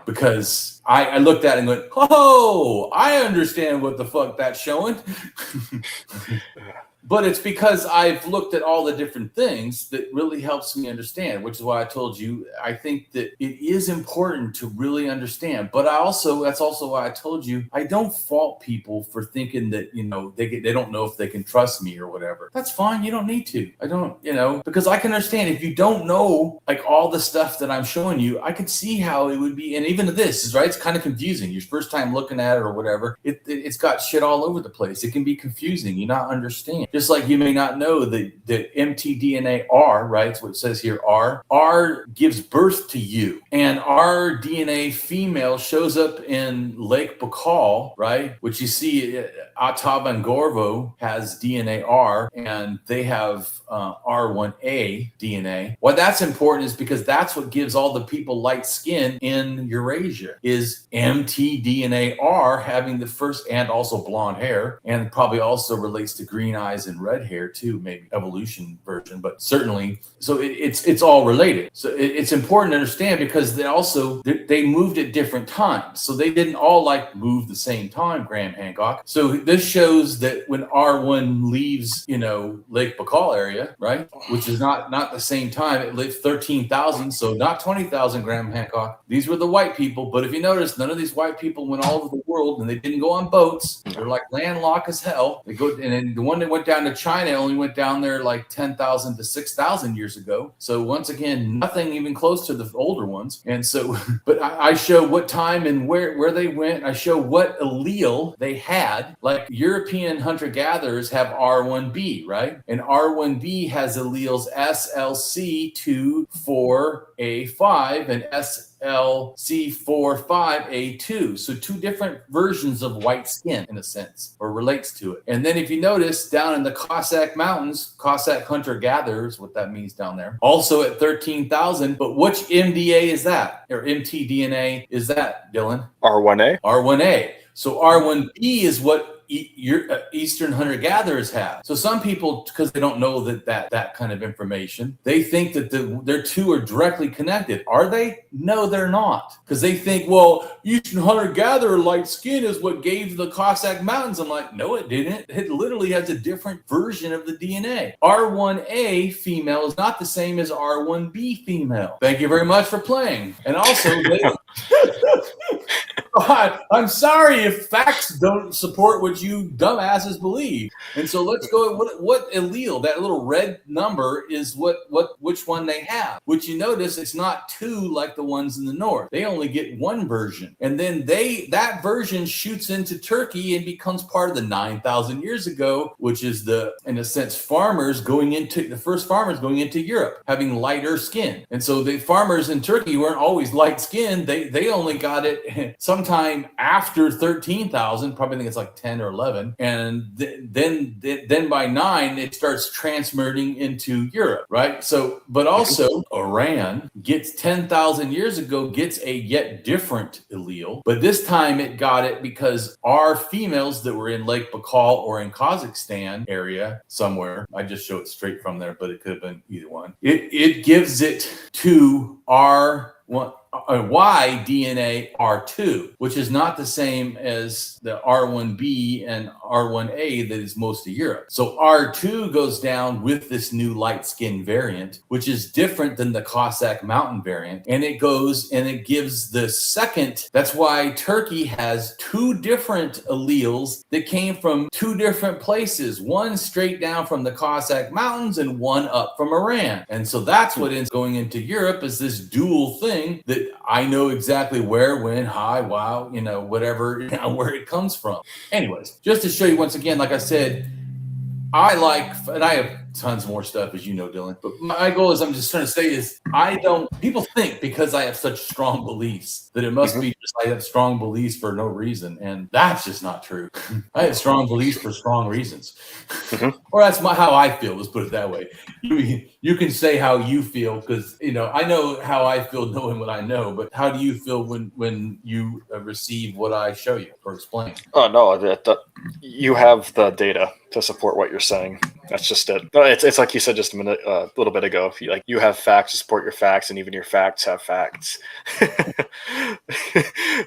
[SPEAKER 1] Because I looked at it and went, oh, I understand what the fuck that's showing. But it's because I've looked at all the different things that really helps me understand, which is why I told you, I think that it is important to really understand. But that's also why I told you, I don't fault people for thinking that, they don't know if they can trust me or whatever. That's fine. You don't need to. I don't, because I can understand if you don't know, like all the stuff that I'm showing you, I could see how it would be. And even this is right. It's kind of confusing. Your first time looking at it or whatever, it's got shit all over the place. It can be confusing. You not understand. Just like you may not know that mtDNA R, right? It's what it says here, R gives birth to you. And our DNA female shows up in Lake Baikal, right? Which you see, AtHope and Gorvo has DNA R, and they have R1A DNA. Why that's important is because that's what gives all the people light skin in Eurasia, is mtDNA R having the first, and also blonde hair, and probably also relates to green eyes and red hair too, maybe evolution version, but certainly. So it's all related. So it's important to understand because they moved at different times. So they didn't all move the same time, Graham Hancock. So this shows that when R1 leaves, Lake Baikal area, right, which is not the same time, it lived 13,000, so not 20,000, Graham Hancock. These were the white people, but if you notice, none of these white people went all over the world, and they didn't go on boats. They're landlocked as hell. They go, and then the one that went down to China only went down there 10,000 to 6,000 years ago. So once again, nothing even close to the older ones. And so, but I show what time and where they went. I show what allele they had. Like European hunter-gatherers have R1b, right? And R1b has alleles SLC2, 4A5 and SLC45A2. So two different versions of white skin in a sense, or relates to it. And then if you notice down in the Cossack Mountains, Cossack hunter-gatherers, what that means down there, also at 13,000. But which MDA is that? Or mtDNA is that, Dylan?
[SPEAKER 2] R1A.
[SPEAKER 1] R1A. So R1B is what Eastern hunter-gatherers have. So some people, because they don't know that kind of information, they think that their two are directly connected. Are they? No, they're not. Because they think, well, Eastern hunter-gatherer light skin is what gave the Cossack Mountains. I'm like, no, it didn't. It literally has a different version of the DNA. R1A female is not the same as R1B female. Thank you very much for playing. And also, I'm sorry if facts don't support what you dumbasses believe. And so let's go. What allele, that little red number, is which one they have. Which you notice it's not two like the ones in the north. They only get one version, and then that version shoots into Turkey and becomes part of the 9,000 years ago, which is in a sense, the first farmers going into Europe having lighter skin. And so the farmers in Turkey weren't always light skinned. They only got it sometime after 13,000, probably think it's 10 or 11, and then by 9 it starts transmitting into Europe, right? So, but also Iran gets 10,000 years ago gets a yet different allele, but this time it got it because our females that were in Lake Baikal or in Kazakhstan area somewhere, I just show it straight from there, but it could have been either one. It gives it to Y DNA R2, which is not the same as the R1B and R1A that is most of Europe. So R2 goes down with this new light skin variant, which is different than the Cossack Mountain variant. And it goes and it gives the second. That's why Turkey has two different alleles that came from two different places, one straight down from the Cossack Mountains and one up from Iran. And so that's what ends going into Europe, is this dual thing that I know exactly where, when, how, wow, whatever, where it comes from. Anyways, just to show you once again, like I said, I like, and I have tons more stuff, as you know, Dylan, but my goal is, I'm just trying to say is, people think because I have such strong beliefs that it must be just I have strong beliefs for no reason. And that's just not true. I have strong beliefs for strong reasons. Or that's how I feel. Let's put it that way. You can say how you feel, because, I know how I feel knowing what I know, but how do you feel when you receive what I show you or explain?
[SPEAKER 2] Oh, no, you have the data to support what you're saying. That's just it. It's like you said just a little bit ago. You have facts to support your facts, and even your facts have facts,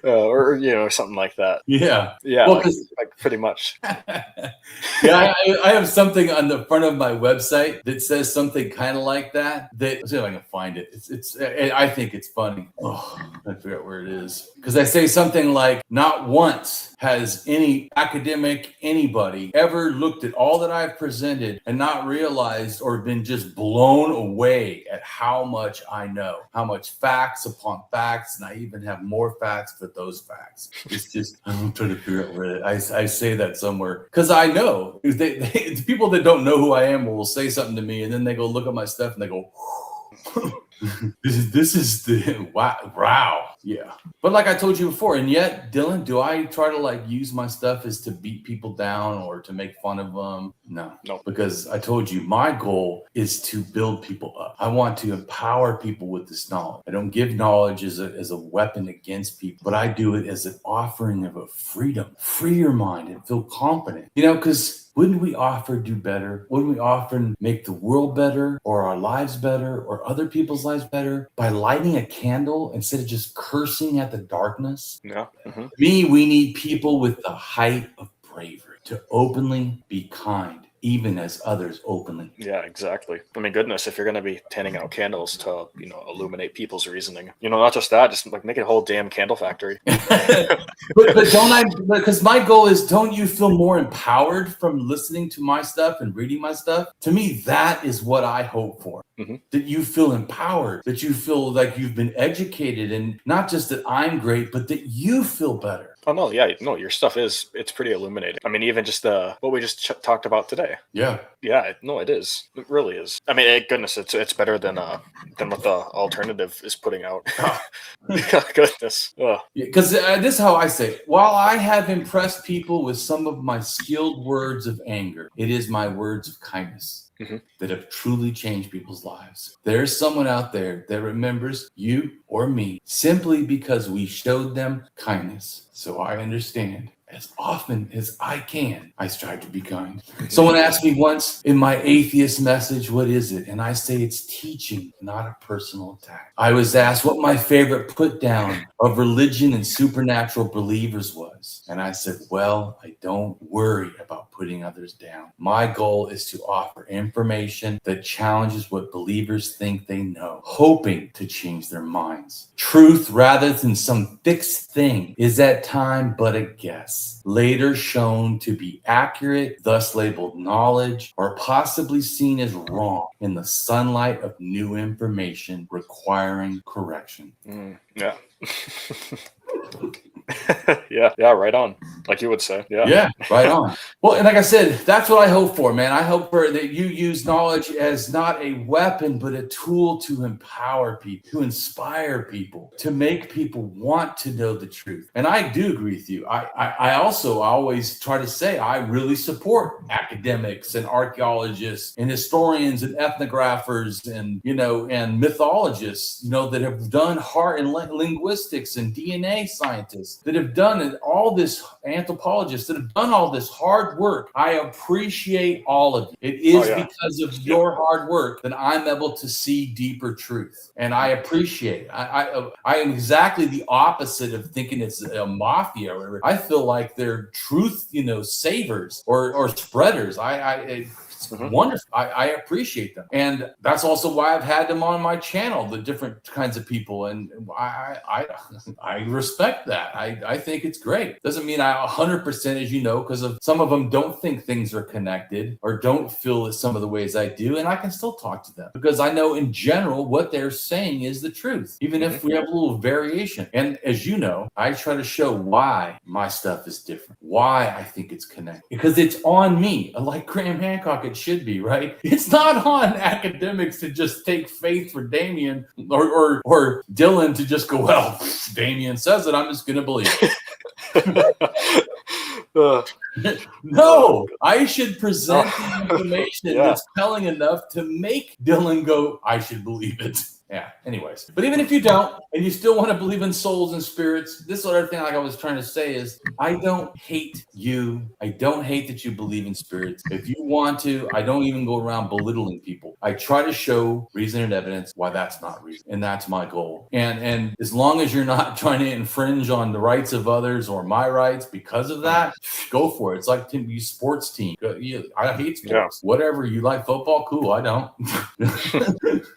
[SPEAKER 2] or something like that.
[SPEAKER 1] Yeah.
[SPEAKER 2] Yeah,
[SPEAKER 1] well,
[SPEAKER 2] like pretty much.
[SPEAKER 1] Yeah, I have something on the front of my website that says something kind of like that. Let's see if I can find it. I think it's funny. Oh, I forget where it is. Because I say something like, not once has any anybody ever looked at all that I've presented and not realized or been just blown away at how much I know, how much facts upon facts, and I even have more facts for those facts. It's just, I'm trying to figure out where I say that somewhere, because I know the people that don't know who I am will say something to me, and then they go look at my stuff and they go, this is the wow. Yeah. But like I told you before, and yet, Dylan, do I try to use my stuff as to beat people down or to make fun of them? No. Because I told you, my goal is to build people up. I want to empower people with this knowledge. I don't give knowledge as a weapon against people, but I do it as an offering of a freedom. Free your mind and feel confident. Because wouldn't we often do better? Wouldn't we often make the world better, or our lives better, or other people's lives better by lighting a candle instead of just cursing at the darkness?
[SPEAKER 2] Yeah.
[SPEAKER 1] We need people with the height of bravery to openly be kind, even as others openly.
[SPEAKER 2] Yeah, exactly. I mean, goodness, if you're going to be handing out candles to, illuminate people's reasoning, not just that, just make it a whole damn candle factory.
[SPEAKER 1] but don't I, because my goal is, don't you feel more empowered from listening to my stuff and reading my stuff? To me, that is what I hope for. That you feel empowered, that you feel like you've been educated, and not just that I'm great, but that you feel better.
[SPEAKER 2] Oh, no, yeah, no, your stuff it's pretty illuminating. I mean, even just what we just talked about today.
[SPEAKER 1] Yeah.
[SPEAKER 2] Yeah, no, it is. It really is. I mean, goodness, it's better than what the alternative is putting out. Goodness.
[SPEAKER 1] Because this is how I say it. While I have impressed people with some of my skilled words of anger, it is my words of kindness that have truly changed people's lives. There's someone out there that remembers you or me simply because we showed them kindness. So I understand. As often as I can, I strive to be kind. Someone asked me once in my atheist message, what is it? And I say it's teaching, not a personal attack. I was asked what my favorite put down of religion and supernatural believers was. And I said, well, I don't worry about putting others down. My goal is to offer information that challenges what believers think they know, hoping to change their minds. Truth, rather than some fixed thing, is at time but a guess, later shown to be accurate, thus labeled knowledge, or possibly seen as wrong in the sunlight of new information requiring correction.
[SPEAKER 2] Yeah. yeah, right on. Like you would say.
[SPEAKER 1] Yeah, right on. Well, and like I said, that's what I hope for, man. I hope for that you use knowledge as not a weapon, but a tool to empower people, to inspire people, to make people want to know the truth. And I do agree with you. I also always try to say I really support academics and archaeologists and historians and ethnographers and and mythologists, that have done hard in linguistics and DNA scientists that have done all this, anthropologists that have done all this hard work. I appreciate all of you. It is because of your hard work that I'm able to see deeper truth, and I appreciate it. I am exactly the opposite of thinking it's a mafia or whatever. I feel like they're truth, savers or spreaders. It's wonderful. I appreciate them. And that's also why I've had them on my channel, the different kinds of people. And I respect that. I think it's great. Doesn't mean I 100%, as you know, because of some of them don't think things are connected or don't feel it some of the ways I do. And I can still talk to them because I know in general what they're saying is the truth, even if we have a little variation. And as you know, I try to show why my stuff is different, why I think it's connected, because it's on me. Like Graham Hancock, it should be, right? It's not on academics to just take faith for Damien or Dylan to just go, well, Damien says it, I'm just going to believe it. No, I should present the information that's telling enough to make Dylan go, I should believe it. Yeah, anyways. But even if you don't, and you still want to believe in souls and spirits, this other thing like I was trying to say is, I don't hate you. I don't hate that you believe in spirits. If you want to, I don't even go around belittling people. I try to show reason and evidence why that's not reason. And that's my goal. And as long as you're not trying to infringe on the rights of others or my rights because of that, go for it. It's like you sports team. I hate sports. Yeah. Whatever, you like football? Cool, I don't.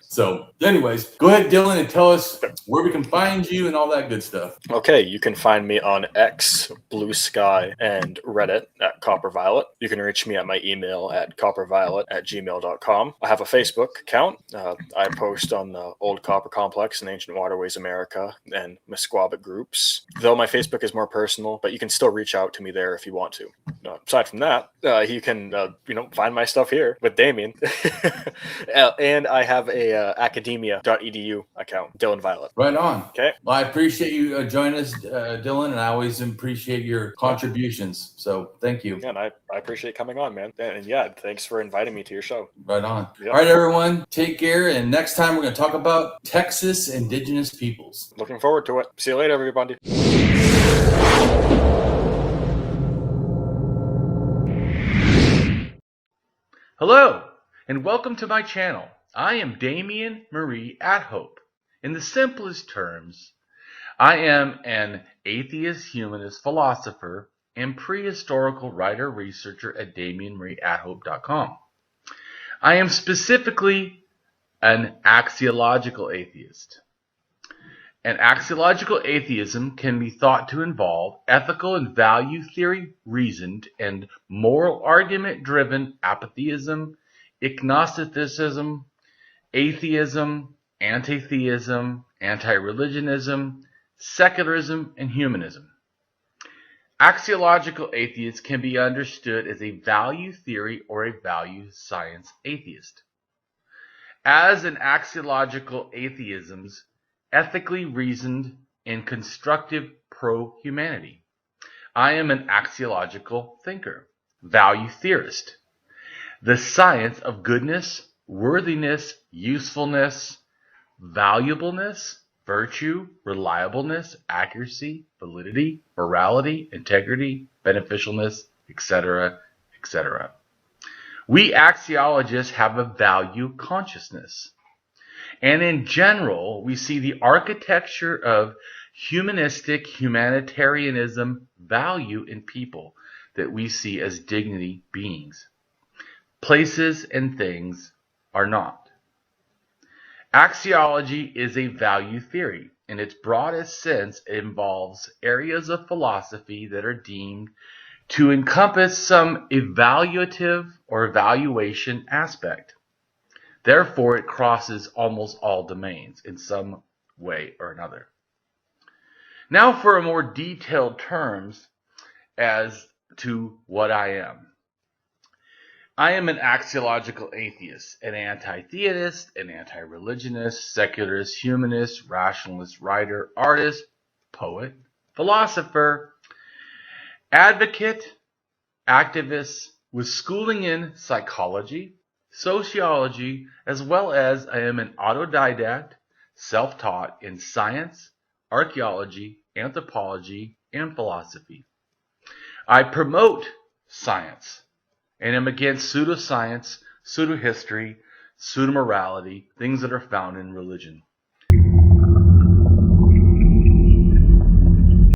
[SPEAKER 1] So anyways, go ahead, Dylan, and tell us where we can find you and all that good stuff.
[SPEAKER 2] Okay, you can find me on X, Blue Sky, and Reddit at CopperViolette. You can reach me at my email at copperviolet@gmail.com. I have a Facebook account. I post on the Old Copper Complex and Ancient Waterways America and Musquabbit groups. Though my Facebook is more personal, but you can still reach out to me there if you want to. Aside from that, you can find my stuff here with Damien. And I have a academia.edu account, Dylan Violette.
[SPEAKER 1] Right on.
[SPEAKER 2] Okay.
[SPEAKER 1] Well, I appreciate you joining us, Dylan, and I always appreciate your contributions. So thank you.
[SPEAKER 2] Yeah, and I appreciate coming on, man. And yeah, thanks for inviting me to your show.
[SPEAKER 1] Right on.
[SPEAKER 2] Yep.
[SPEAKER 1] All right, everyone, take care. And next time we're going to talk about Texas indigenous peoples.
[SPEAKER 2] Looking forward to it. See you later, everybody.
[SPEAKER 1] Hello, and welcome to my channel. I am Damien Marie AtHope. In the simplest terms, I am an atheist-humanist philosopher and prehistorical writer-researcher at DamienMarieAtHope.com. I am specifically an axiological atheist. An axiological atheism can be thought to involve ethical and value theory reasoned and moral argument-driven apatheism, ignosticism, atheism, anti-theism, anti-religionism, secularism, and humanism. Axiological atheists can be understood as a value theory or a value science atheist. As an axiological atheism's ethically reasoned and constructive pro-humanity, I am an axiological thinker, value theorist. The science of goodness, worthiness, usefulness, valuableness, virtue, reliableness, accuracy, validity, morality, integrity, beneficialness, etc., etc. We axiologists have a value consciousness. And in general, we see the architecture of humanistic humanitarianism value in people that we see as dignity beings. Places and things are not. Axiology is a value theory. In its broadest sense, it involves areas of philosophy that are deemed to encompass some evaluative or evaluation aspect. Therefore, it crosses almost all domains in some way or another. Now for a more detailed terms as to what I am. I am an axiological atheist, an anti-theist, an anti-religionist, secularist, humanist, rationalist, writer, artist, poet, philosopher, advocate, activist with schooling in psychology, sociology, as well as I am an autodidact, self-taught in science, archaeology, anthropology, and philosophy. I promote science and am against pseudoscience, pseudo-history, pseudo-morality, things that are found in religion.